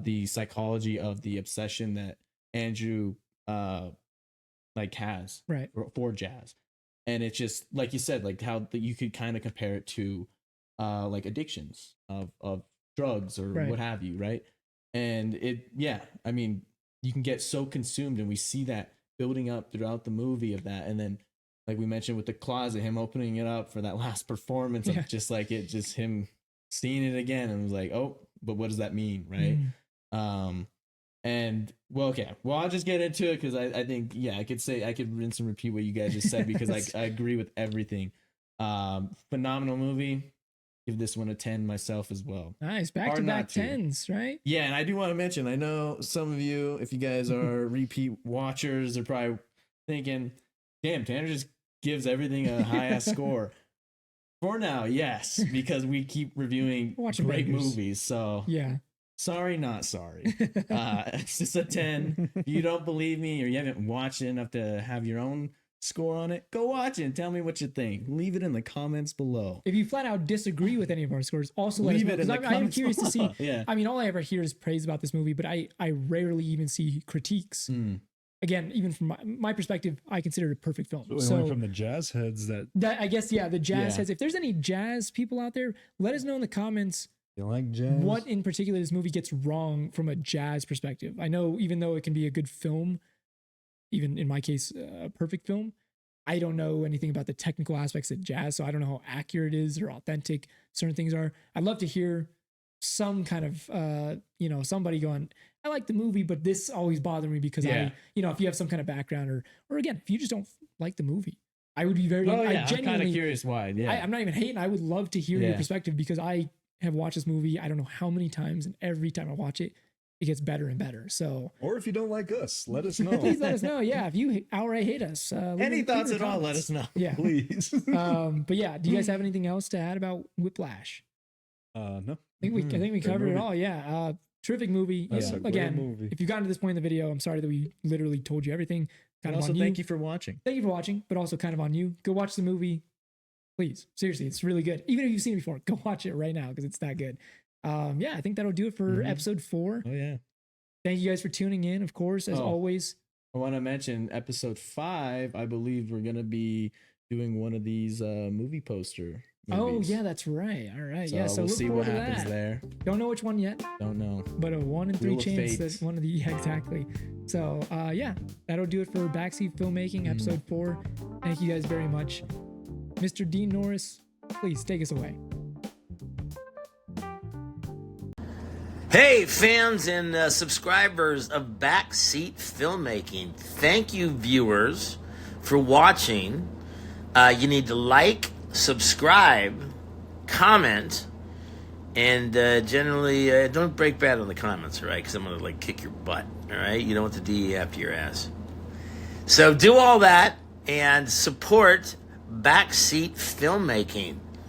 the psychology of the obsession that Andrew like has
Right.
for Jazz. And it's just like you said, like how you could kind of compare it to like addictions of drugs or
Right.
what have you, right? And I mean, you can get so consumed, and we see that building up throughout the movie of that, and then like we mentioned with the closet, him opening it up for that last performance
Yeah.
of just like it, just him seeing it again, and was like, oh, but what does that mean, right? And well, okay, well, I'll just get into it because I think I could rinse and repeat what you guys just said because I agree with everything. Phenomenal movie. Give this one a 10 myself as well.
Nice. Back to back 10s, right?
Yeah, and I do want to mention, I know some of you, if you guys are repeat watchers, are probably thinking, damn, Tanner just gives everything a high ass score. For now, yes, because we keep reviewing great movies. So
yeah.
Sorry, not sorry. It's just a 10. If you don't believe me or you haven't watched it enough to have your own score on it, go watch it and tell me what you think. Leave it in the comments below.
If you flat out disagree with any of our scores, also let us know. Because I'm curious to see.
Yeah.
I mean, all I ever hear is praise about this movie, but I rarely even see critiques. Again, even from my perspective, I consider it a perfect film.
So from the jazz heads that
I guess, the jazz heads. If there's any jazz people out there, let us know in the comments.
You like jazz?
What in particular this movie gets wrong from a jazz perspective? I know even though it can be a good film, even in my case, a perfect film, I don't know anything about the technical aspects of jazz, so I don't know how accurate it is or authentic certain things are. I'd love to hear some kind of, somebody going, I like the movie, but this always bothered me because if you have some kind of background or again, if you just don't like the movie, I would be very,
I'm kind of curious why. Yeah.
I'm not even hating. I would love to hear your perspective because I have watched this movie I don't know how many times, and every time I watch it, it gets better and better. So,
or if you don't like us, let us know.
Please let us know. Yeah, if you outright hate us,
any thoughts at all, let us know.
Yeah,
please.
But yeah, do you guys have anything else to add about Whiplash?
No.
I think we covered it all. Yeah, terrific movie. Again,
movie.
if you've gotten to this point in the video, I'm sorry that we literally told you everything.
Thank you for watching.
Thank you for watching, but also kind of on you. Go watch the movie. Please, seriously, it's really good. Even if you've seen it before, go watch it right now because it's that good. I think that'll do it for episode 4.
Oh yeah.
Thank you guys for tuning in, of course, as always.
I want to mention episode 5. I believe we're gonna be doing one of these movie poster movies.
Oh yeah, that's right. All right,
so we'll see what happens there.
Don't know which one yet.
Don't know,
but a 1 in 3
Wheel
chance that one of the exactly. So that'll do it for Backseat Filmmaking episode 4. Thank you guys very much. Mr. Dean Norris, please take us away.
Hey, fans and subscribers of Backseat Filmmaking. Thank you, viewers, for watching. You need to like, subscribe, comment, and generally don't break bad on the comments, all right? Because I'm going to kick your butt, all right? You don't want the DE after your ass. So do all that and support Backseat Filmmaking.